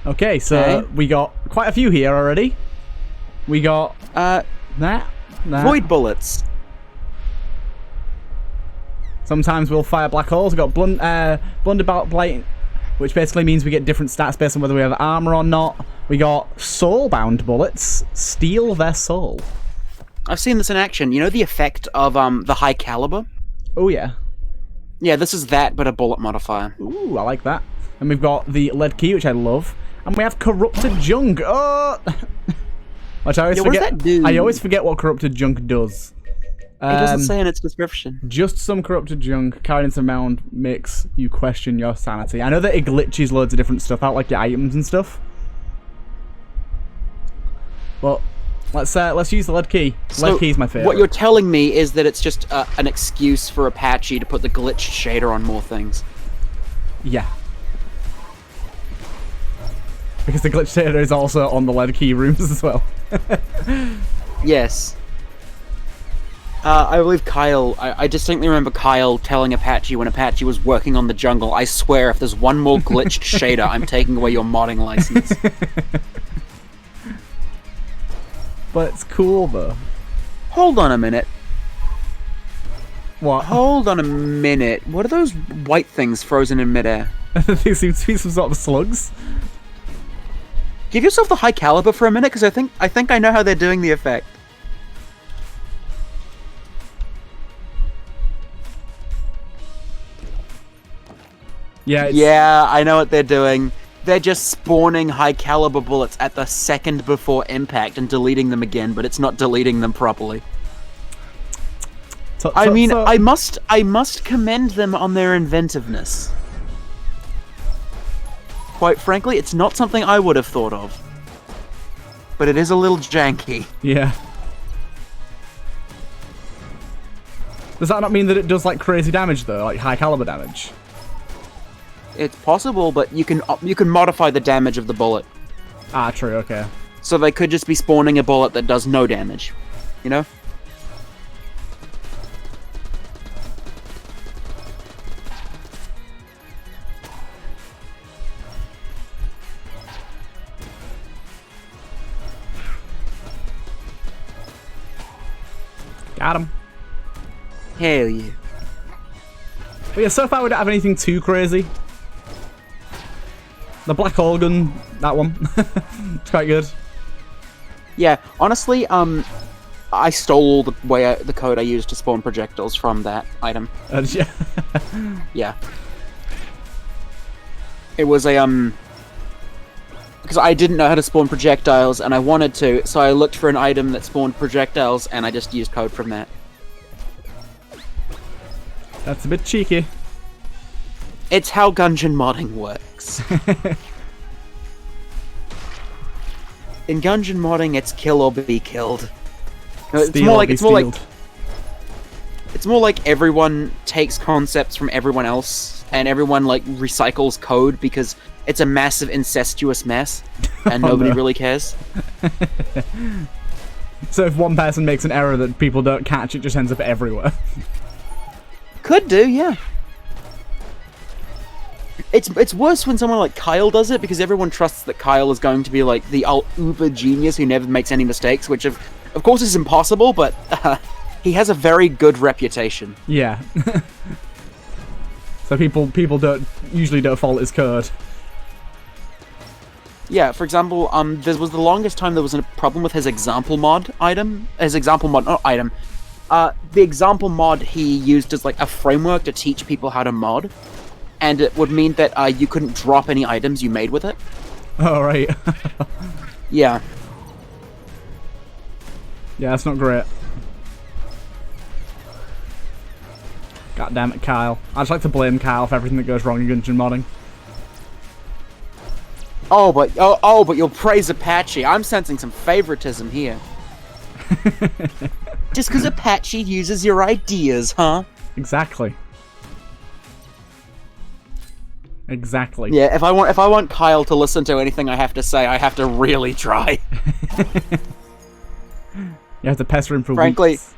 Okay, so we got quite a few here already. We got that. Void bullets. Sometimes we'll fire black holes. We got blunderbout blight, which basically means we get different stats based on whether we have armor or not. We got soul-bound bullets. Steal their soul. I've seen this in action. You know the effect of the high caliber? Oh yeah. Yeah, this is that, but a bullet modifier. Ooh, I like that. And we've got the lead key, which I love. And we have corrupted junk. Oh! Which I always forget. What does that do? I always forget what corrupted junk does. It doesn't say in its description. Just some corrupted junk carried into mound makes you question your sanity. I know that it glitches loads of different stuff out, like your items and stuff. But let's use the lead key. Lead key is my favorite. What you're telling me is that it's just an excuse for Apache to put the glitched shader on more things. Yeah. Because the glitch shader is also on the lead key rooms as well. Yes. I believe Kyle, I distinctly remember Kyle telling Apache when Apache was working on the jungle, I swear if there's one more glitched shader, I'm taking away your modding license. But it's cool though. Hold on a minute. What? Hold on a minute. What are those white things frozen in midair? They seem to be some sort of slugs. Give yourself the high caliber for a minute, because I think I know how they're doing the effect. Yeah, I know what they're doing. They're just spawning high caliber bullets at the second before impact and deleting them again, but it's not deleting them properly. I must commend them on their inventiveness. Quite frankly, it's not something I would have thought of. But it is a little janky. Yeah. Does that not mean that it does like crazy damage though, like high caliber damage? It's possible, but you can modify the damage of the bullet. Ah, true, okay. So they could just be spawning a bullet that does no damage. You know? Got him. Hell yeah. But yeah, so far we don't have anything too crazy. The black hole gun, that one. It's quite good. Yeah, honestly, I stole the code I used to spawn projectiles from that item. Yeah. Yeah. It was a, because I didn't know how to spawn projectiles, and I wanted to, so I looked for an item that spawned projectiles, and I just used code from that. That's a bit cheeky. It's how Gungeon modding works. In Gungeon modding, it's kill or be killed. No, it's more like everyone takes concepts from everyone else, and everyone like recycles code because it's a massive incestuous mess, and nobody really cares. So if one person makes an error that people don't catch, it just ends up everywhere. Could do, yeah. It's worse when someone like Kyle does it, because everyone trusts that Kyle is going to be like the uber genius who never makes any mistakes, which of course is impossible, but he has a very good reputation. Yeah. So people usually don't follow his code. Yeah, for example, there was the longest time there was a problem with his example mod item. His example mod, not item. The example mod he used as like a framework to teach people how to mod. And it would mean that you couldn't drop any items you made with it. Oh, right. Yeah. Yeah, that's not great. God damn it, Kyle. I just like to blame Kyle for everything that goes wrong in Gungeon modding. Oh, but you'll praise Apache. I'm sensing some favoritism here. Just because Apache uses your ideas, huh? Exactly. Exactly. Yeah, if I want Kyle to listen to anything I have to say, I have to really try. You have to pester him for Frankly, weeks.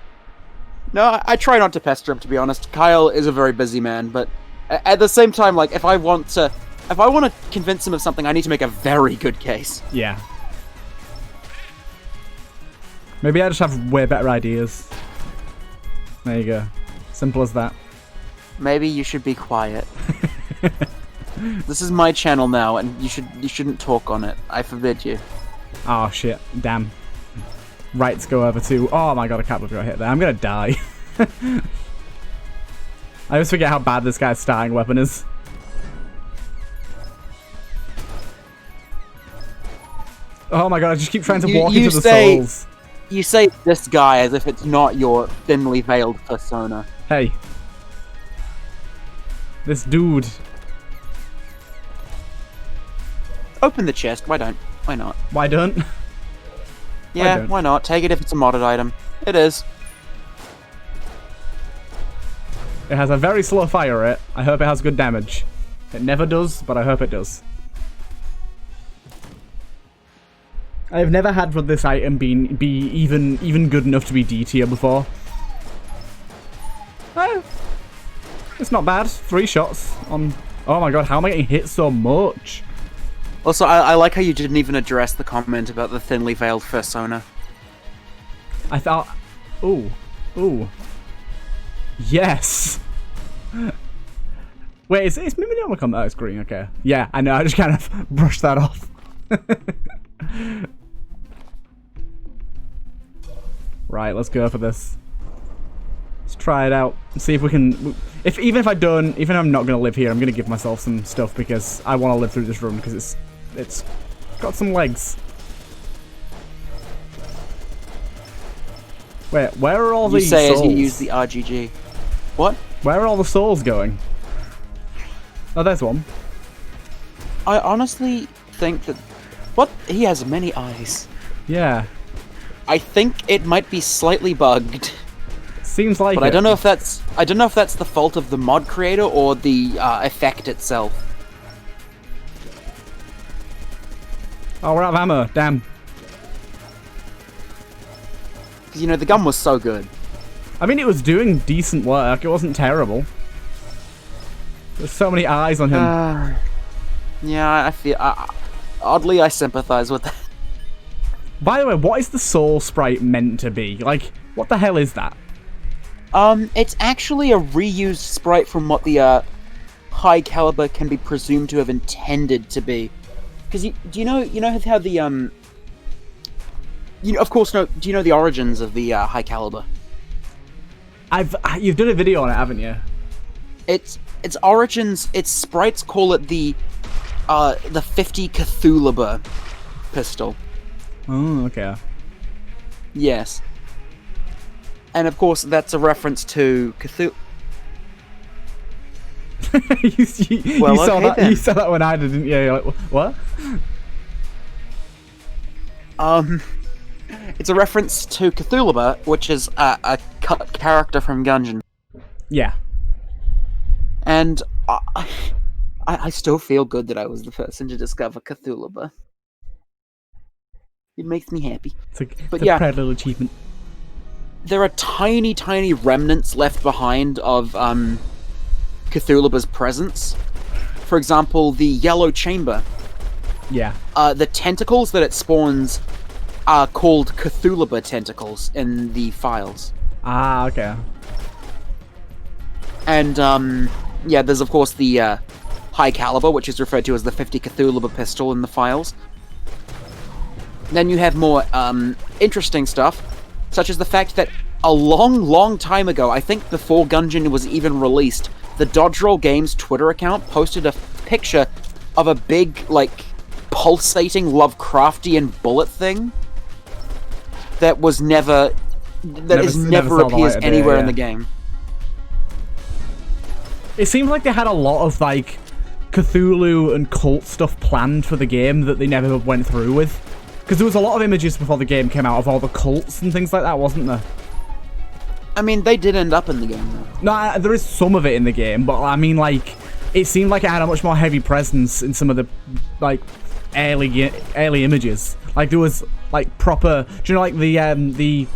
No, I try not to pester him, to be honest. Kyle is a very busy man, but at the same time, like, if I want to convince him of something, I need to make a very good case. Yeah. Maybe I just have way better ideas. There you go. Simple as that. Maybe you should be quiet. This is my channel now, and you shouldn't talk on it. I forbid you. Oh shit! Damn. Rights go over to. Oh my god! I can't believe I got hit there. I'm gonna die. I always forget how bad this guy's starting weapon is. Oh my god! I just keep trying to walk into the souls. You say this guy as if it's not your thinly veiled persona. Hey. This dude. Open the chest. Why don't? Why not? Why don't? Yeah, why not? Take it if it's a modded item. It is. It has a very slow fire rate. I hope it has good damage. It never does, but I hope it does. I've never had for this item be even good enough to be D tier before. It's not bad. 3 shots on. Oh my god, how am I getting hit so much? Also, I like how you didn't even address the comment about the thinly veiled persona. I thought... Ooh. Ooh. Yes! Wait, is Mimi on the comment? Oh, it's green, okay. Yeah, I know, I just kind of brushed that off. Right, let's go for this. Let's try it out. See if we can... Even if I'm not going to live here, I'm going to give myself some stuff because I want to live through this run because it's got some legs. Wait, where are all the souls? You say as you use the RGG. What? Where are all the souls going? Oh, there's one. I honestly think that... What? He has many eyes. Yeah. I think it might be slightly bugged. Seems like but I don't know if that's the fault of the mod creator or the effect itself. Oh, we're out of ammo. Damn. Because, you know, the gun was so good. I mean, it was doing decent work. It wasn't terrible. There's so many eyes on him. Yeah, I feel... oddly, I sympathize with that. By the way, what is the soul sprite meant to be? Like, what the hell is that? It's actually a reused sprite from what the high caliber can be presumed to have intended to be. Because do you know how the of course do you know the origins of the high caliber? You've done a video on it, haven't you? Its origins, its sprites call it the 50 Cthulhu pistol. Oh, okay. Yes. And of course, that's a reference to Cthulhu. you saw that when I didn't. Yeah, you're like, what? It's a reference to Cthulhu, which is a cut character from Gungeon. Yeah. And I still feel good that I was the person to discover Cthulhu. It makes me happy. It's a proud little achievement. There are tiny, tiny remnants left behind of Cthulhu's presence. For example, the yellow chamber. Yeah. The tentacles that it spawns are called Cthulhu tentacles in the files. Ah, okay. And, yeah, there's of course the high caliber, which is referred to as the 50 Cthulhu pistol in the files. Then you have more interesting stuff, such as the fact that a long, long time ago, I think before Gungeon was even released, the Dodge Roll Games Twitter account posted a picture of a big, like, pulsating Lovecraftian bullet thing. that was never appears anywhere in the game. It seems like they had a lot of like Cthulhu and cult stuff planned for the game that they never went through with. Because there was a lot of images before the game came out of all the cults and things like that, wasn't there? I mean, they did end up in the game, though. No, there is some of it in the game, but I mean, like, it seemed like it had a much more heavy presence in some of the, like, early images. Like, there was, like, proper... Do you know, like, the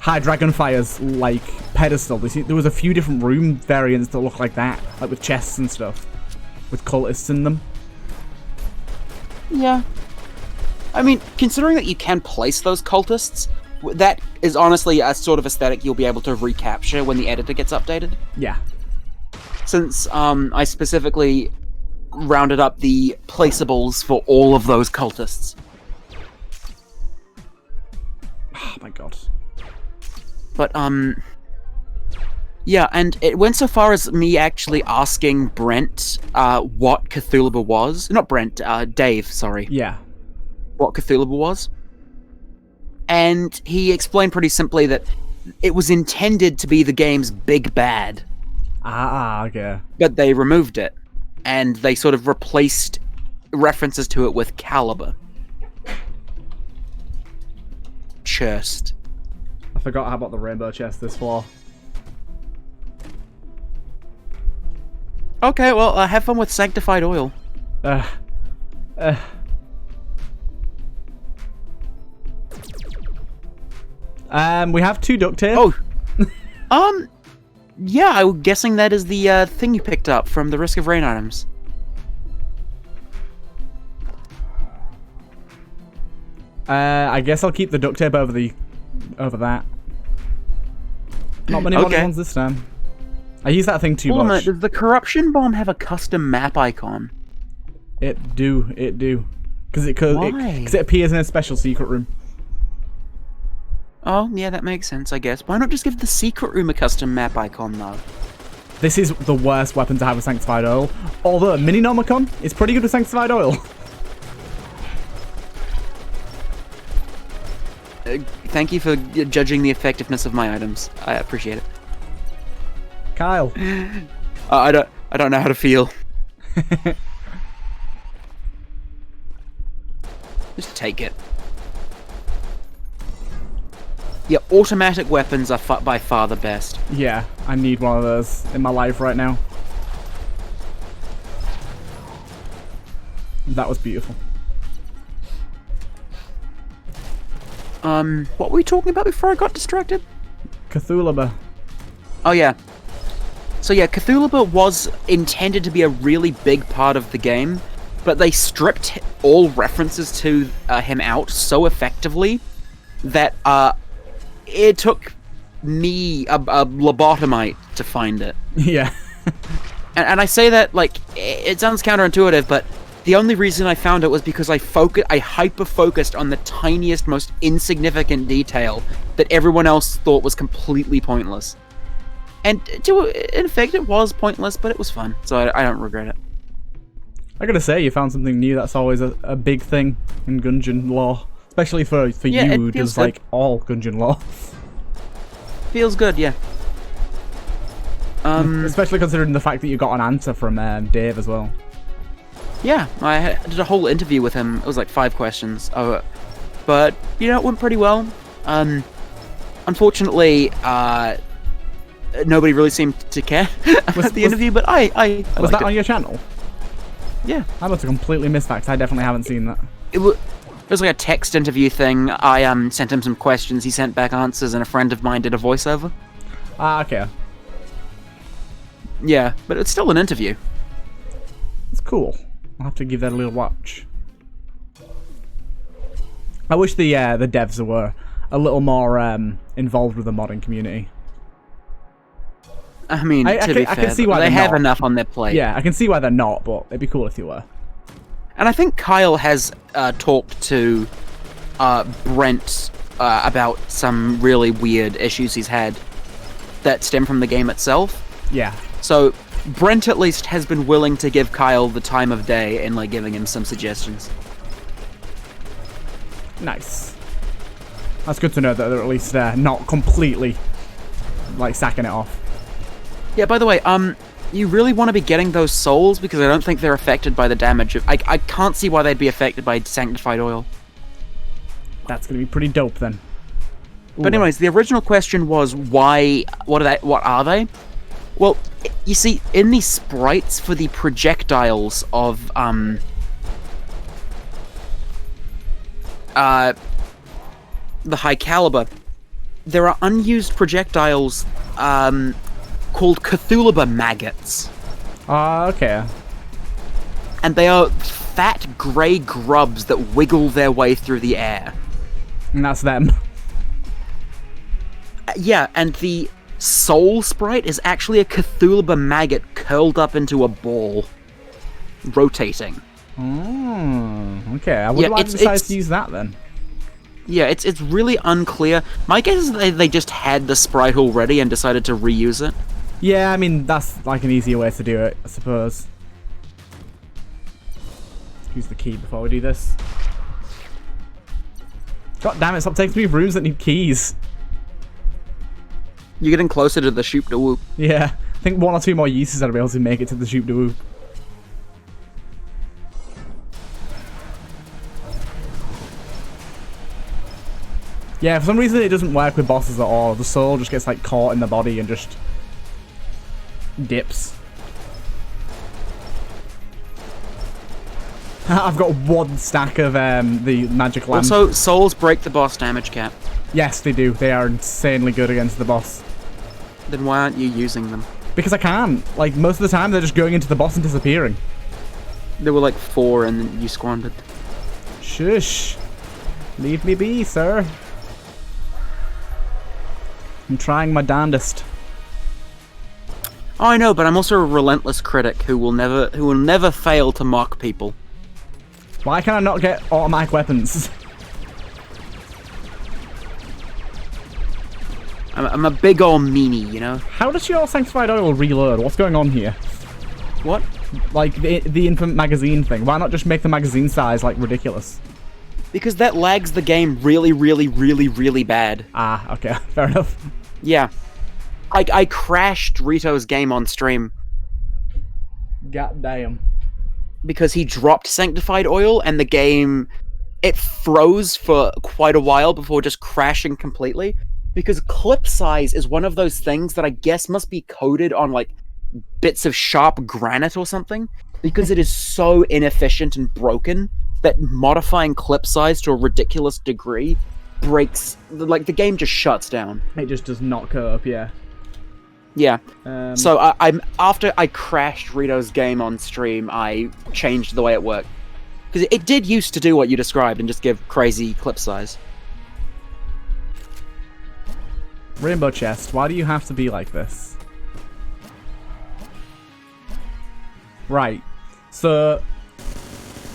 High Dragonfire's, like, pedestal? There was a few different room variants that look like that. Like, with chests and stuff. With cultists in them. Yeah. I mean, considering that you can place those cultists... That is honestly a sort of aesthetic you'll be able to recapture when the editor gets updated. Yeah. Since I specifically rounded up the placeables for all of those cultists. Oh my god. But, yeah, and it went so far as me actually asking Brent what Cthulhu was. Not Brent, Dave, sorry. Yeah. What Cthulhu was. And he explained pretty simply that it was intended to be the game's big bad. Okay. But they removed it. And they sort of replaced references to it with Caliber. Chest. I forgot how about the rainbow chest this floor. Okay, well, have fun with Sanctified Oil. We have 2 duct tape. Oh. Yeah, I'm guessing that is the thing you picked up from the Risk of Rain items. I guess I'll keep the duct tape over that. Not many modern ones this time. I use that thing too much. Does the corruption bomb have a custom map icon? It do. Because it appears in a special secret room. Oh, yeah, that makes sense, I guess. Why not just give the secret room a custom map icon, though? This is the worst weapon to have with Sanctified Oil. Although, Mini-Nomicon is pretty good with Sanctified Oil. Thank you for judging the effectiveness of my items. I appreciate it. Kyle. I don't know how to feel. Just take it. Yeah, automatic weapons are by far the best. Yeah, I need one of those in my life right now. That was beautiful. What were we talking about before I got distracted? Cthulhu. Oh, yeah. So yeah, Cthulhu was intended to be a really big part of the game, but they stripped all references to him out so effectively that, it took me, a lobotomite, to find it. Yeah. and I say that, like, it sounds counterintuitive, but the only reason I found it was because I hyper-focused on the tiniest, most insignificant detail that everyone else thought was completely pointless. And, in effect, it was pointless, but it was fun, so I don't regret it. I gotta say, you found something new. That's always a big thing in Gungeon lore. Especially for you, who does, like, all Gungeon lore. Feels good, yeah. Especially considering the fact that you got an answer from Dave as well. Yeah, I did a whole interview with him. It was like 5 questions. But, you know, it went pretty well. Unfortunately, nobody really seemed to care about the interview, but I was that on your channel? Yeah. I must have completely missed that, because I definitely haven't seen that. It was like a text interview thing. I sent him some questions, he sent back answers, and a friend of mine did a voiceover. Okay. Yeah, but it's still an interview. It's cool. I'll have to give that a little watch. I wish the devs were a little more involved with the modding community. I mean, to be fair, can see why they have not. enough on their plate. Yeah, I can see why they're not, but it'd be cool if you were. And I think Kyle has talked to Brent about some really weird issues he's had that stem from the game itself. Yeah. So Brent at least has been willing to give Kyle the time of day and like giving him some suggestions. Nice. That's good to know that they're at least not completely, like, sacking it off. Yeah, by the way, you really want to be getting those souls because I don't think they're affected by the damage. I can't see why they'd be affected by Sanctified Oil. That's going to be pretty dope, then. Ooh. But anyways, the original question was why... What are they? Well, you see, in the sprites for the projectiles of, the high caliber, there are unused projectiles, called Cthulhu maggots. Okay. And they are fat grey grubs that wiggle their way through the air. And that's them. Yeah, and the soul sprite is actually a Cthulhu maggot curled up into a ball, rotating. Okay. I wonder why they decided to use that then. Yeah, it's really unclear. My guess is they just had the sprite already and decided to reuse it. Yeah, I mean, that's like an easier way to do it, I suppose. Use the key before we do this. God damn it, stop taking me rooms that need keys. You're getting closer to the shoop de whoop. Yeah, I think 1 or 2 more uses I'll be able to make it to the shoop de whoop. Yeah, for some reason it doesn't work with bosses at all. The soul just gets like caught in the body and just dips. I've got 1 stack of the magic lamp. Also, souls break the boss damage cap. Yes, they do. They are insanely good against the boss. Then why aren't you using them? Because I can't. Like, most of the time they're just going into the boss and disappearing. There were like 4 and then you squandered. Shush. Leave me be, sir. I'm trying my darndest. Oh, I know, but I'm also a relentless critic who will never fail to mock people. Why can I not get automatic weapons? I'm a big ol' meanie, you know? How does your Sanctified Oil reload? What's going on here? What? Like, the infant magazine thing. Why not just make the magazine size, like, ridiculous? Because that lags the game really, really, really, really bad. Ah, okay. Fair enough. Yeah. I crashed Rito's game on stream. God damn. Because he dropped Sanctified Oil and the game... It froze for quite a while before just crashing completely. Because clip size is one of those things that I guess must be coded on, like, bits of sharp granite or something. Because it is so inefficient and broken that modifying clip size to a ridiculous degree breaks... Like, the game just shuts down. It just does not cope, yeah. Yeah. So after I crashed Rito's game on stream, I changed the way it worked. Because it did used to do what you described and just give crazy clip size. Rainbow chest, why do you have to be like this? Right. So,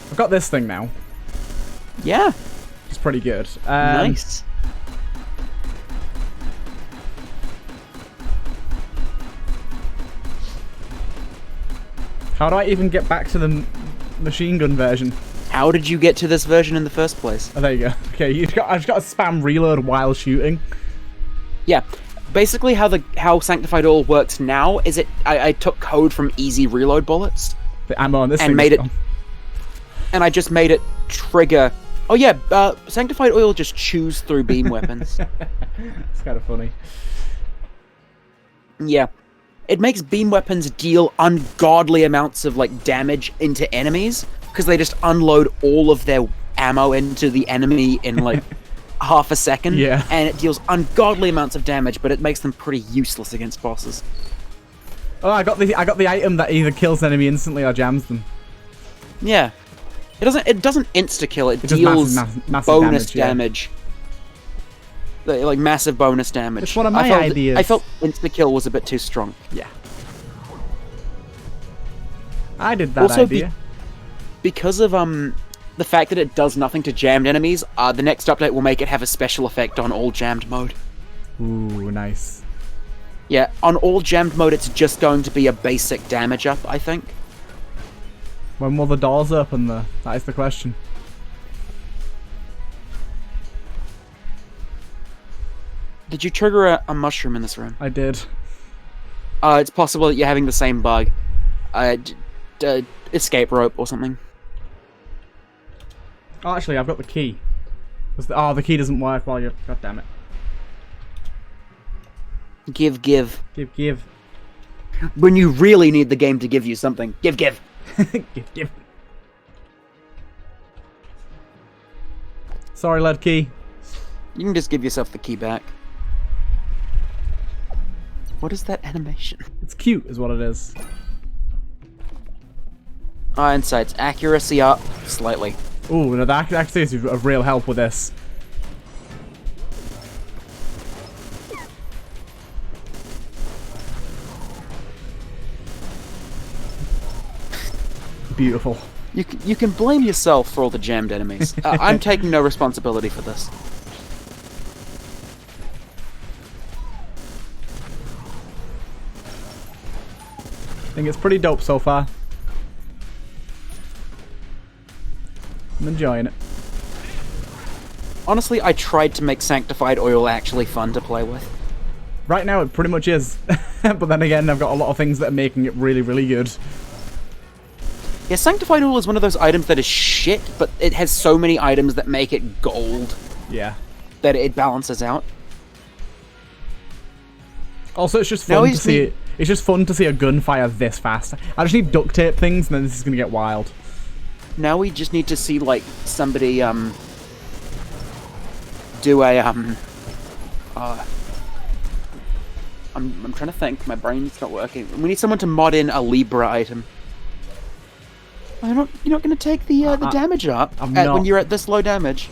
I've got this thing now. Yeah. It's pretty good. Nice. How do I even get back to the machine gun version? How did you get to this version in the first place? Oh, there you go. Okay, I've got to spam reload while shooting. Yeah. Basically, how Sanctified Oil works now is I took code from easy reload bullets. The ammo on this and thing made it, gone. and I just made it trigger. Oh yeah, Sanctified Oil just chews through beam weapons. It's kind of funny. Yeah. It makes beam weapons deal ungodly amounts of, like, damage into enemies, because they just unload all of their ammo into the enemy in, like, half a second. Yeah. And it deals ungodly amounts of damage, but it makes them pretty useless against bosses. Oh, I got the item that either kills the enemy instantly or jams them. Yeah. It doesn't insta-kill, it deals massive bonus damage. Like, massive bonus damage. It's one of my ideas. I felt insta-kill was a bit too strong. Yeah. I did that idea. Because of the fact that it does nothing to jammed enemies, the next update will make it have a special effect on all jammed mode. Ooh, nice. Yeah, on all jammed mode, it's just going to be a basic damage up, I think. When will the doors open, though? That is the question. Did you trigger a mushroom in this room? I did. It's possible that you're having the same bug. Escape rope or something. Oh, actually, I've got the key. Oh, the key doesn't work while you're... God damn it. Give. Give. When you really need the game to give you something. Give. Give. Sorry, lead key. You can just give yourself the key back. What is that animation? It's cute, is what it is. Insight's accuracy up slightly. Ooh, no, that actually is of real help with this. Beautiful. You can blame yourself for all the jammed enemies. I'm taking no responsibility for this. I think it's pretty dope so far. I'm enjoying it. Honestly, I tried to make Sanctified Oil actually fun to play with. Right now, it pretty much is. But then again, I've got a lot of things that are making it really, really good. Yeah, Sanctified Oil is one of those items that is shit, but it has so many items that make it gold. Yeah. That it balances out. Also, it's just fun to see it. It's just fun to see a gunfire this fast. I just need duct tape things, and then this is gonna get wild. Now we just need to see, like, somebody, do a, I'm trying to think. My brain's not working. We need someone to mod in a Libra item. You're not going to take the damage up when you're at this low damage.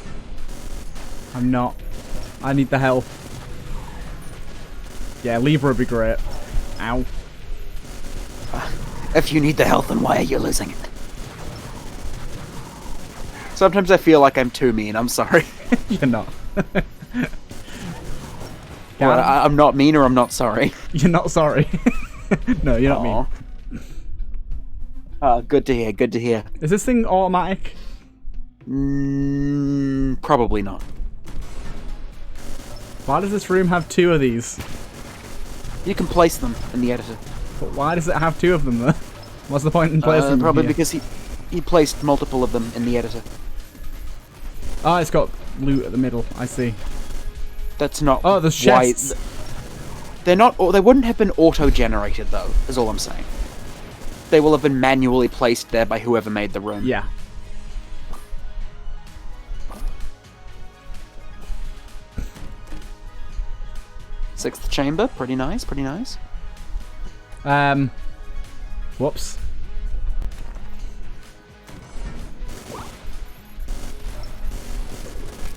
I'm not. I need the health. Yeah, Libra would be great. Ow. If you need the health, then why are you losing it? Sometimes I feel like I'm too mean. I'm sorry. You're not. Well, I'm not mean, or I'm not sorry. You're not sorry. No, you're not mean. Good to hear. Good to hear. Is this thing automatic? Probably not. Why does this room have 2 of these? You can place them in the editor. But why does it have 2 of them, though? What's the point in placing them Probably here? because he placed multiple of them in the editor. Oh, it's got loot at the middle. I see. That's not. Oh, there's chests. They're not. They wouldn't have been auto-generated, though. Is all I'm saying. They will have been manually placed there by whoever made the room. Yeah. Sixth chamber, pretty nice, pretty nice. Whoops.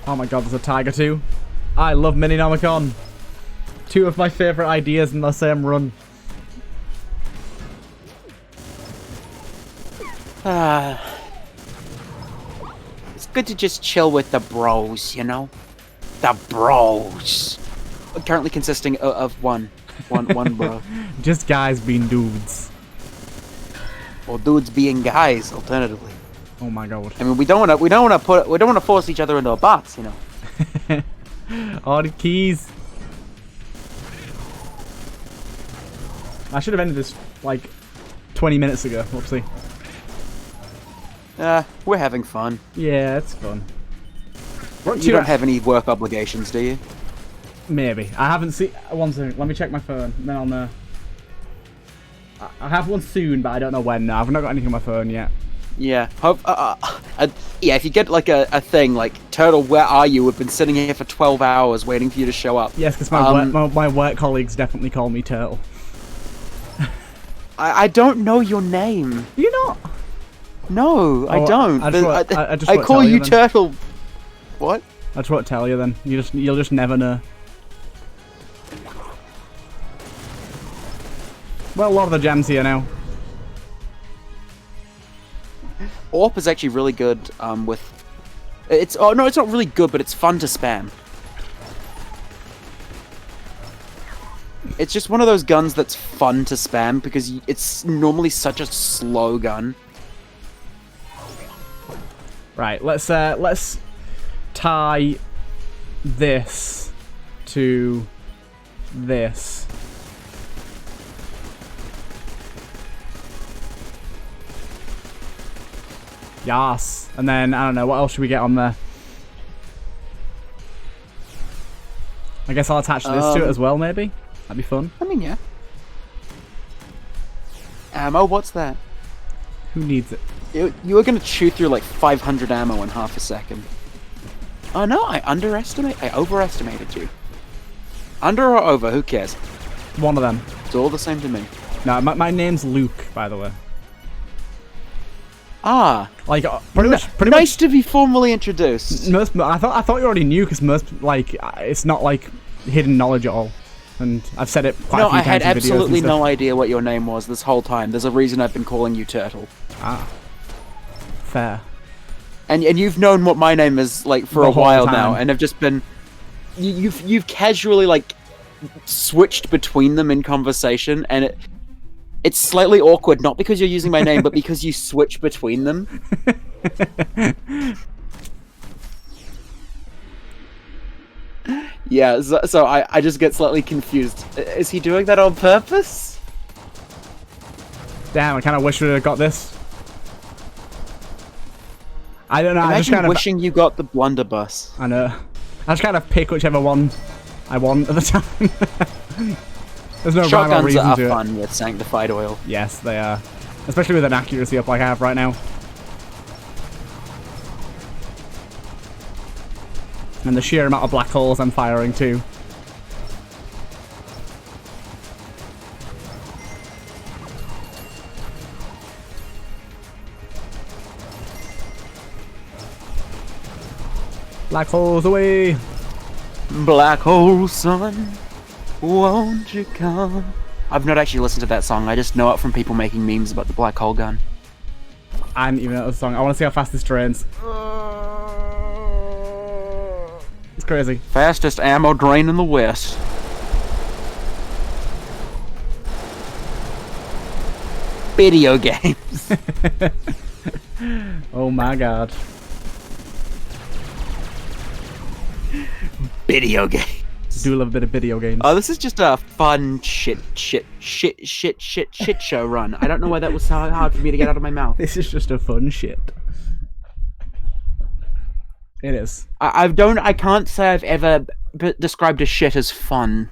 Oh my god, there's a tiger too. I love Mininomicon. 2 of my favourite ideas in the same run. It's good to just chill with the bros, you know? The bros. Currently consisting of one bro. Just guys being dudes. Or dudes being guys, alternatively. Oh my god. I mean, we don't want to force each other into a box, you know. All the keys. I should have ended this like 20 minutes ago. Whoopsie. We're having fun. Yeah, it's fun. You don't have any work obligations, do you? Maybe. I haven't seen... One second. Let me check my phone. Then I'll know. I have one soon, but I don't know when now. I've not got anything on my phone yet. Yeah. Yeah, if you get like a thing like, Turtle, where are you? We've been sitting here for 12 hours waiting for you to show up. Yes, because my work colleagues definitely call me Turtle. I don't know your name. You not? No, I don't. I call you Turtle. What? I just won't tell you then. You'll just never know. Well, a lot of the gems here now. AWP is actually really good with... it's not really good, but it's fun to spam. It's just one of those guns that's fun to spam because it's normally such a slow gun. Right, let's tie this to this. Yas. And then, I don't know, what else should we get on there? I guess I'll attach this to it as well, maybe? That'd be fun. I mean, yeah. Ammo, what's that? Who needs it? You were gonna chew through like 500 ammo in half a second. Oh no, I overestimated you. Under or over, who cares? One of them. It's all the same to me. No, my name's Luke, by the way. Ah, like pretty nice much to be formally introduced. I thought you already knew, because most, like, it's not like hidden knowledge at all, and I've said it quite a few times. No, I had in videos absolutely and stuff. no idea what your name was this whole time. There's a reason I've been calling you Turtle. Ah, fair. And you've known what my name is like for The a whole while time. now, and I've just been you've casually like switched between them in conversation, and it's slightly awkward, not because you're using my name, but because you switch between them. Yeah, so I just get slightly confused. Is he doing that on purpose? Damn, I kind of wish we'd have got this. I don't know. Imagine I just kind of wishing you got the blunderbuss. I know. I just kind of pick whichever one I want at the time. There's no rhyme or Shotguns reason are to fun with sanctified oil. Yes, they are. Especially with an accuracy up like I have right now. And the sheer amount of black holes I'm firing too. Black holes away! Black hole sun, won't you come? I've not actually listened to that song, I just know it from people making memes about the black hole gun. I didn't even know the song. I want to see how fast this drains. It's crazy. Fastest ammo drain in the West. Video games. Oh my god. Video games. Do love a bit of video games. Oh, this is just a fun shit show run. I don't know why that was so hard for me to get out of my mouth. This is just a fun shit. It is. I can't say I've ever described a shit as fun.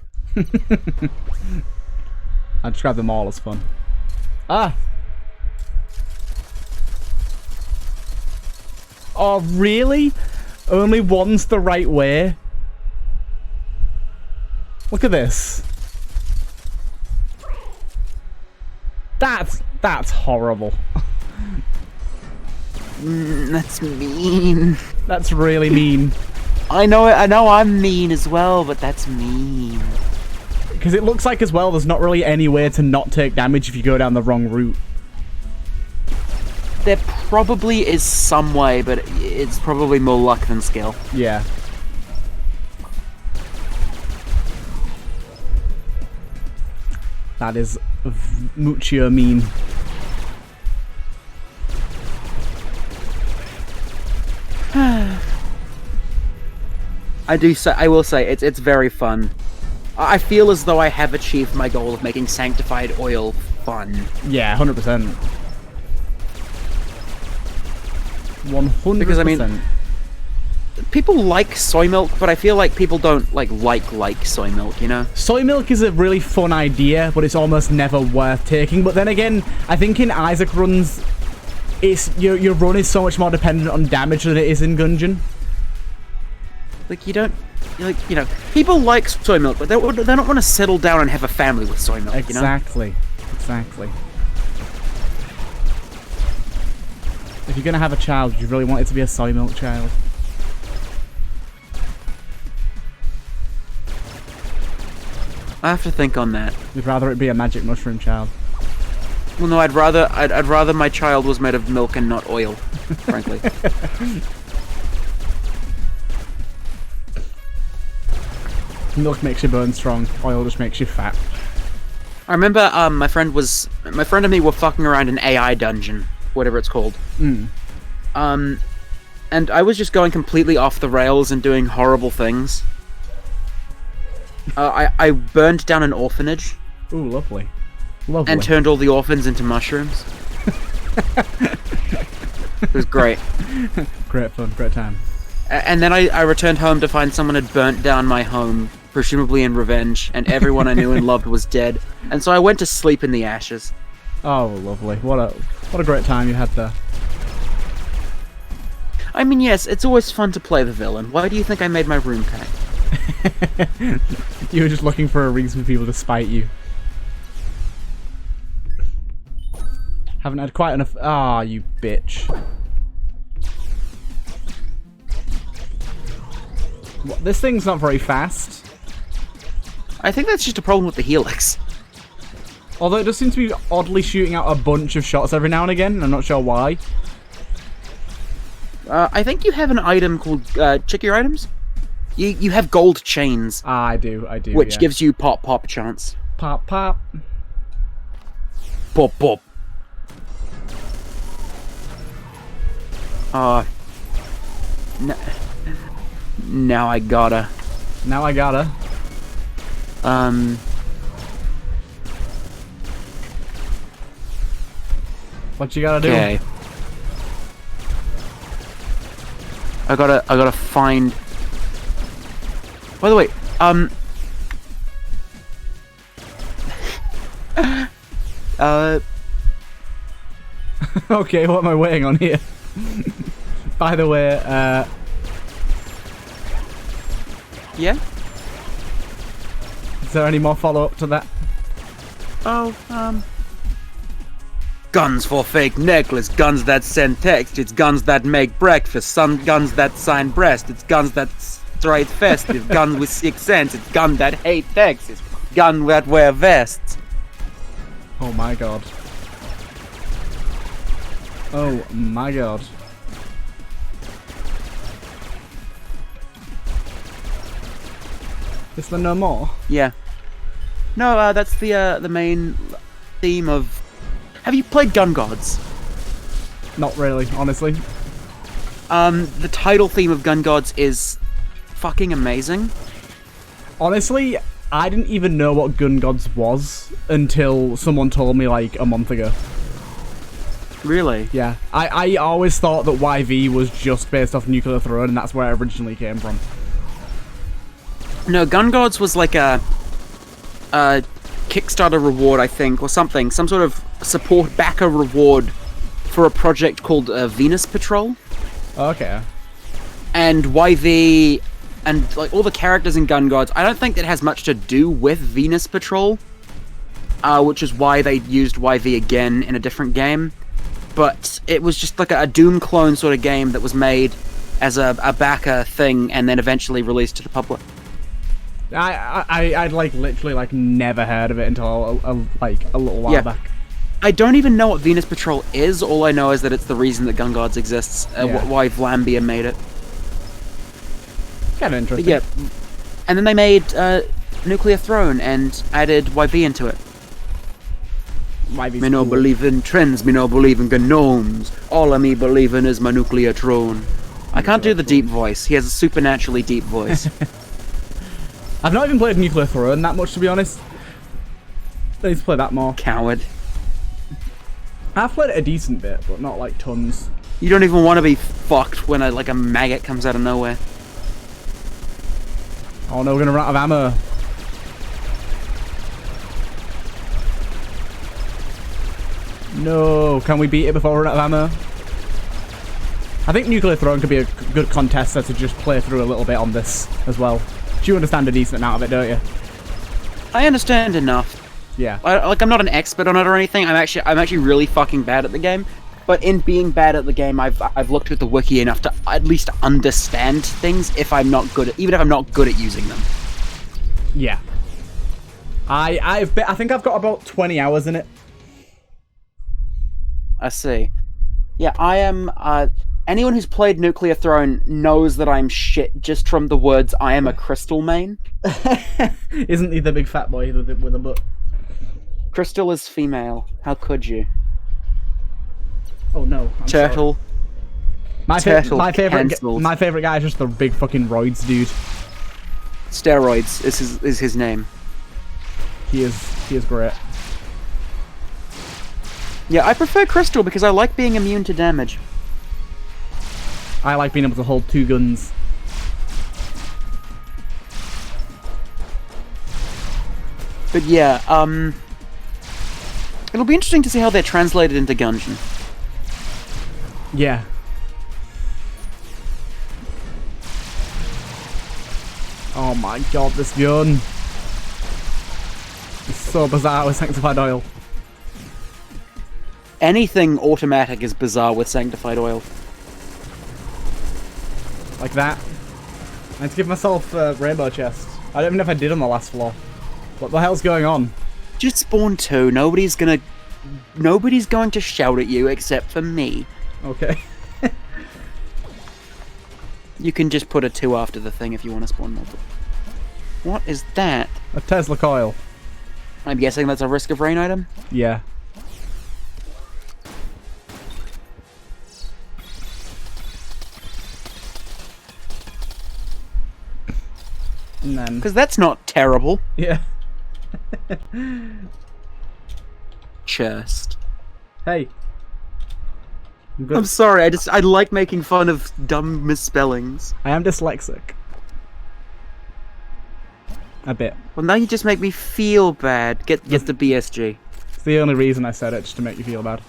I describe them all as fun. Ah! Oh, really? Only one's the right way? Look at this. That's horrible. That's mean. That's really mean. I know I'm mean as well, but that's mean. Because it looks like as well there's not really any way to not take damage if you go down the wrong route. There probably is some way, but it's probably more luck than skill. Yeah. That is mucho mean. I will say it's very fun. I feel as though I have achieved my goal of making sanctified oil fun. Yeah, 100%. 100%. Because I mean, people like soy milk, but I feel like people don't like soy milk, you know? Soy milk is a really fun idea, but it's almost never worth taking. But then again, I think in Isaac runs, your run is so much more dependent on damage than it is in Gungeon. Like people like soy milk, but they don't want to settle down and have a family with soy milk. Exactly. You know? Exactly. If you're gonna have a child, do you really want it to be a soy milk child? I have to think on that. You'd rather it be a magic mushroom child. Well, no, I'd rather my child was made of milk and not oil, frankly. Milk makes your bones strong. Oil just makes you fat. I remember my friend and me were fucking around an AI dungeon, whatever it's called. And I was just going completely off the rails and doing horrible things. I burned down an orphanage. Ooh, lovely. Lovely. And turned all the orphans into mushrooms. It was great. Great fun, great time. And then I returned home to find someone had burnt down my home, presumably in revenge, and everyone I knew and loved was dead. And so I went to sleep in the ashes. Oh, lovely. What a great time you had there. I mean, yes, it's always fun to play the villain. Why do you think I made my room pack? You were just looking for a reason for people to spite you. Haven't had quite enough. Ah, you bitch. What, this thing's not very fast. I think that's just a problem with the helix. Although it does seem to be oddly shooting out a bunch of shots every now and again, and I'm not sure why. I think you have an item called, check your items? You have gold chains. Ah, I do, which gives you pop chance. Pop, pop. Pop, pop. Now I gotta. Now I gotta. What you gotta do? Okay. I gotta find. By the way, Okay, what am I waiting on here? By the way, yeah? Is there any more follow-up to that? Oh, guns for fake necklace, guns that send text, it's guns that make breakfast, some guns that sign breast, it's guns that straight festive, guns with 6 cents, it's gun that hate Texas, gun that wear vests. Oh my god. Oh my god. Is there no more? Yeah. No, that's the main theme of... Have you played Gun Gods? Not really, honestly. The title theme of Gun Gods is fucking amazing. Honestly, I didn't even know what Gun Gods was until someone told me like a month ago. Really? Yeah. I always thought that YV was just based off Nuclear Throne, and that's where it originally came from. No, Gun Gods was like a Kickstarter reward, I think, or something. Some sort of support backer reward for a project called Venus Patrol. Okay. And YV and like all the characters in Gun Gods, I don't think it has much to do with Venus Patrol, which is why they used YV again in a different game. But it was just like a Doom clone sort of game that was made as a backer thing and then eventually released to the public. I'd like literally like never heard of it until a little while back. I don't even know what Venus Patrol is. All I know is that it's the reason that Gun Gods exists. Why Vlambeer made it. Kind of interesting. But yeah, and then they made Nuclear Throne and added YV into it. YV's Me no cool. believe in trends. Me no believe in gnomes. All of me believe in is my nuclear throne. I can't do the deep voice. He has a supernaturally deep voice. I've not even played Nuclear Throne that much, to be honest. I need to play that more. Coward. I've played it a decent bit, but not like tons. You don't even want to be fucked when a maggot comes out of nowhere. Oh no, we're gonna run out of ammo. No, can we beat it before we run out of ammo? I think Nuclear Throne could be a good contester to just play through a little bit on this as well. You understand a decent amount of it, don't you? I understand enough. Yeah. I'm not an expert on it or anything. I'm actually really fucking bad at the game. But in being bad at the game, I've looked at the wiki enough to at least understand things even if I'm not good at using them. Yeah. I think I've got about 20 hours in it. I see. Yeah, I am. Anyone who's played Nuclear Throne knows that I'm shit just from the words "I am a crystal main." Isn't he the big fat boy with a butt? Crystal is female. How could you? Oh no. I'm Turtle. Sorry. My Turtle. favorite guy is just the big fucking roids dude. Steroids is his name. He is great. Yeah, I prefer Crystal because I like being immune to damage. I like being able to hold 2 guns. But yeah, it'll be interesting to see how they're translated into Gungeon. Yeah. Oh my god, this gun. It's so bizarre with Sanctified Oil. Anything automatic is bizarre with Sanctified Oil. Like that. I had to give myself a rainbow chest. I don't even know if I did on the last floor. What the hell's going on? Just spawn 2. Nobody's going to shout at you except for me. Okay. You can just put a 2 after the thing if you want to spawn multiple. What is that? A Tesla coil. I'm guessing that's a Risk of Rain item? Yeah. And then... Because that's not terrible. Yeah. Chest. Hey. I'm sorry, I like making fun of dumb misspellings. I am dyslexic. A bit. Well, now you just make me feel bad. Get the BSG. It's the only reason I said it, just to make you feel bad.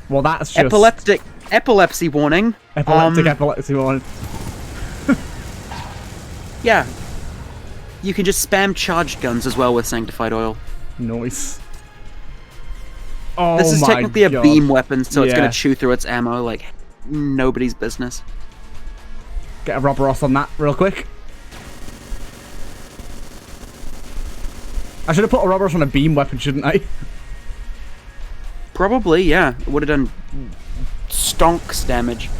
Well, that's just... Epilepsy warning. Epilepsy warning. Yeah. You can just spam charged guns as well with Sanctified Oil. Nice. Oh, this is my technically a God. beam weapon, so it's Yeah. going to chew through its ammo like nobody's business. Get a Rob Ross on that real quick. I should have put a Rob Ross on a beam weapon, shouldn't I? Probably, yeah. It would have done stonks damage.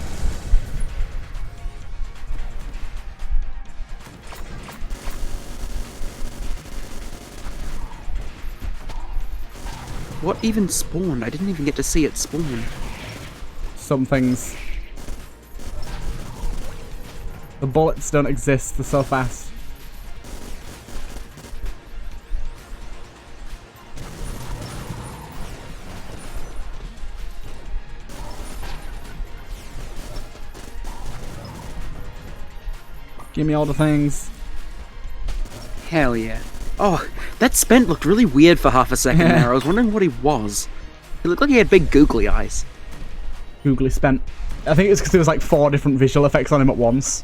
What even spawned? I didn't even get to see it spawn. Some things. The bullets don't exist, they're so fast. Give me all the things. Hell yeah. Oh, that Spent looked really weird for half a second there. I was wondering what he was. It looked like he had big googly eyes. Googly Spent. I think it's because there was like 4 different visual effects on him at once.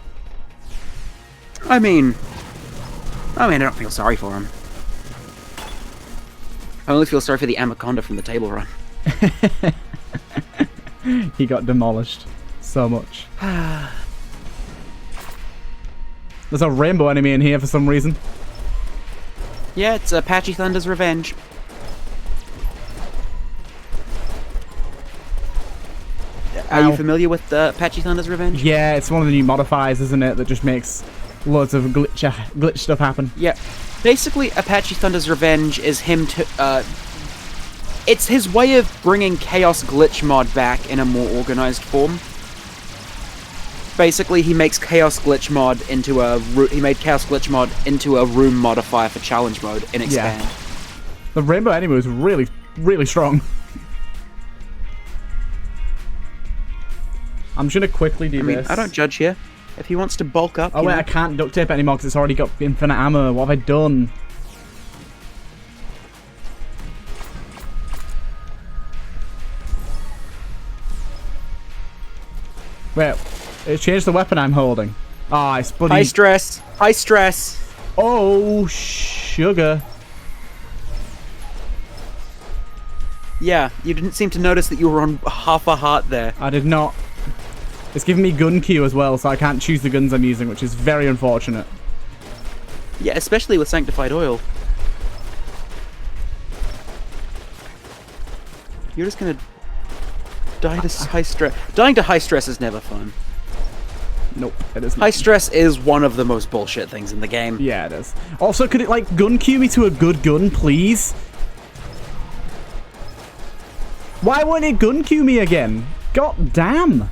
I mean, I don't feel sorry for him. I only feel sorry for the anaconda from the table run. He got demolished so much. There's a rainbow enemy in here for some reason. Yeah, it's Apache Thunder's Revenge. Are you familiar with Apache Thunder's Revenge? Yeah, it's one of the new modifiers, isn't it? That just makes loads of glitch stuff happen. Yeah. Basically, Apache Thunder's Revenge is him to... it's his way of bringing Chaos Glitch Mod back in a more organized form. Basically, he makes Chaos Glitch Mod into a... He made Chaos Glitch Mod into a room modifier for challenge mode in Expand. Yeah. The rainbow enemy was really, really strong. I'm just gonna quickly do this. I don't judge here. If he wants to bulk up... Oh wait, I can't duct tape anymore because it's already got infinite ammo. What have I done? Wait, it's changed the weapon I'm holding. Ah, it's bloody... High stress. High stress. Oh, sugar. Yeah, you didn't seem to notice that you were on half a heart there. I did not. It's giving me gun queue as well, so I can't choose the guns I'm using, which is very unfortunate. Yeah, especially with Sanctified Oil. You're just gonna die to high stress. Dying to high stress is never fun. Nope, it isn't. High stress is one of the most bullshit things in the game. Yeah, it is. Also, could it, like, gun queue me to a good gun, please? Why won't it gun queue me again? God damn.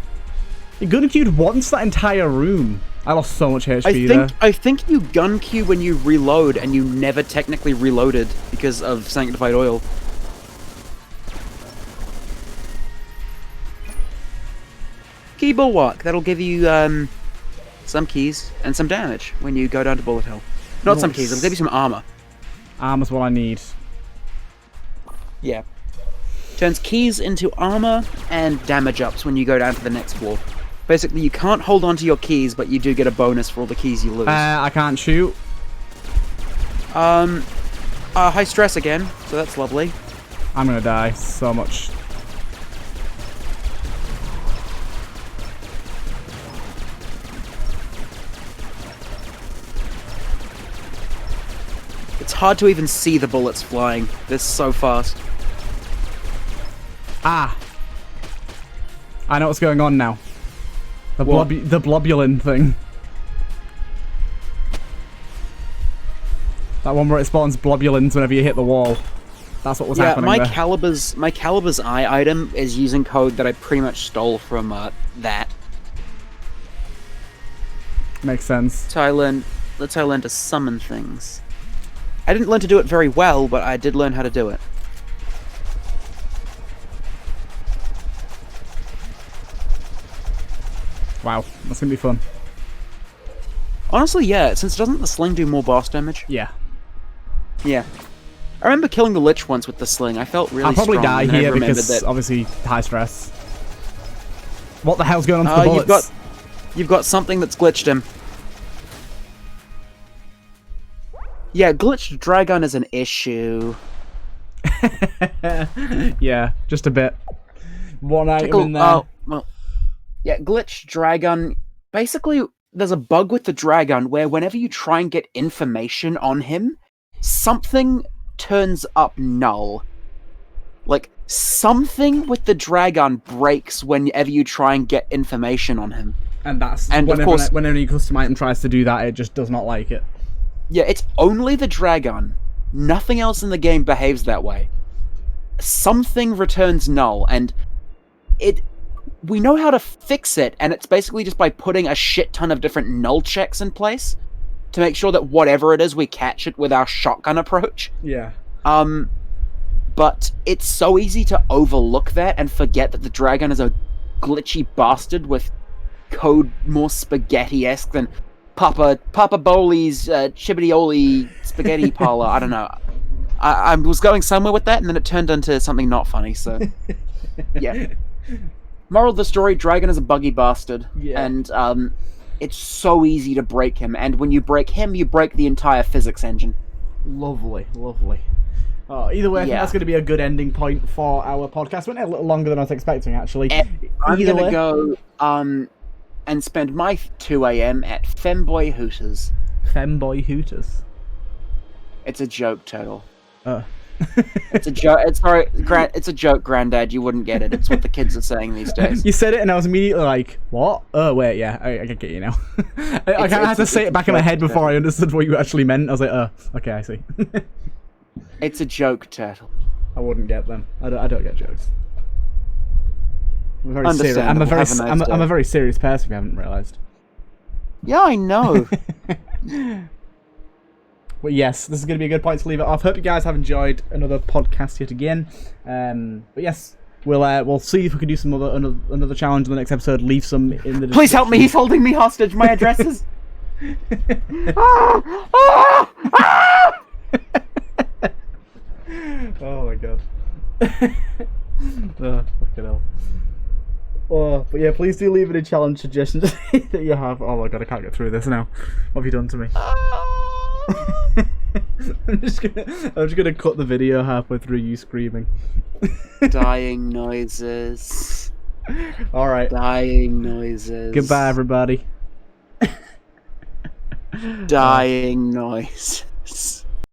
It gun queued once that entire room. I lost so much HP there. I think you gun Q when you reload, and you never technically reloaded because of Sanctified Oil. Key Bulwark. That'll give you some keys and some damage when you go down to bullet hell. Not some keys. It'll give you some armor. Armor's what I need. Yeah. Turns keys into armor and damage ups when you go down to the next floor. Basically, you can't hold on to your keys, but you do get a bonus for all the keys you lose. I can't shoot. High stress again, so that's lovely. I'm gonna die so much. It's hard to even see the bullets flying. They're so fast. Ah! I know what's going on now. The globulin thing. That one where it spawns globulins whenever you hit the wall. That's what was happening there. My Calibur's eye item is using code that I pretty much stole from that. Makes sense. That's how I learned to summon things. I didn't learn to do it very well, but I did learn how to do it. Wow, that's gonna be fun. Honestly, yeah, since doesn't the sling do more boss damage? Yeah. Yeah. I remember killing the Lich once with the sling. I felt really strong. I'll probably die here because, that... obviously, high stress. What the hell's going on to the bullets? You've got something that's glitched him. Yeah, glitched Dragon is an issue. Yeah, just a bit. One item in there. Oh, well, yeah, glitched Dragon. Basically, there's a bug with the Dragon where whenever you try and get information on him, something turns up null. Like, something with the Dragon breaks whenever you try and get information on him. And of course, whenever any custom item tries to do that, it just does not like it. Yeah, it's only the Dragon. Nothing else in the game behaves that way. Something returns null, and we know how to fix it, and it's basically just by putting a shit ton of different null checks in place to make sure that whatever it is, we catch it with our shotgun approach. Yeah. But it's so easy to overlook that and forget that the Dragon is a glitchy bastard with code more spaghetti-esque than Papa Bowley's Chibbity-Oli Spaghetti Parlor. I don't know. I was going somewhere with that, and then it turned into something not funny, so... Yeah. Moral of the story, Dragon is a buggy bastard. Yeah. And it's so easy to break him, and when you break him, you break the entire physics engine. Lovely, lovely. Oh, either way, I think that's going to be a good ending point for our podcast. Went a little longer than I was expecting, actually. I'm going to go and spend my 2 a.m. at Femboy Hooters. Femboy Hooters? It's a joke, Turtle. It's a joke. It's a joke, Granddad. You wouldn't get it. It's what the kids are saying these days. You said it, and I was immediately like, "What? Oh, wait, yeah, I can get you now." I kind of had to say it back in my head before I understood what you actually meant. I was like, "Oh, okay, I see." It's a joke, Turtle. I wouldn't get them. I don't get jokes. I'm very serious. I'm a very serious person. If you haven't realised. Yeah, I know. But yes, this is going to be a good point to leave it off. Hope you guys have enjoyed another podcast yet again. But yes, we'll see if we can do some another challenge in the next episode. Leave some in the description. Please help me! He's holding me hostage. My address is. Oh my god. Oh, fucking hell. Oh, but yeah, please do leave any challenge suggestions that you have. Oh my god, I can't get through this now. What have you done to me? I'm just gonna cut the video halfway through you screaming. Dying noises. Alright. Dying noises. Goodbye, everybody. Dying noises.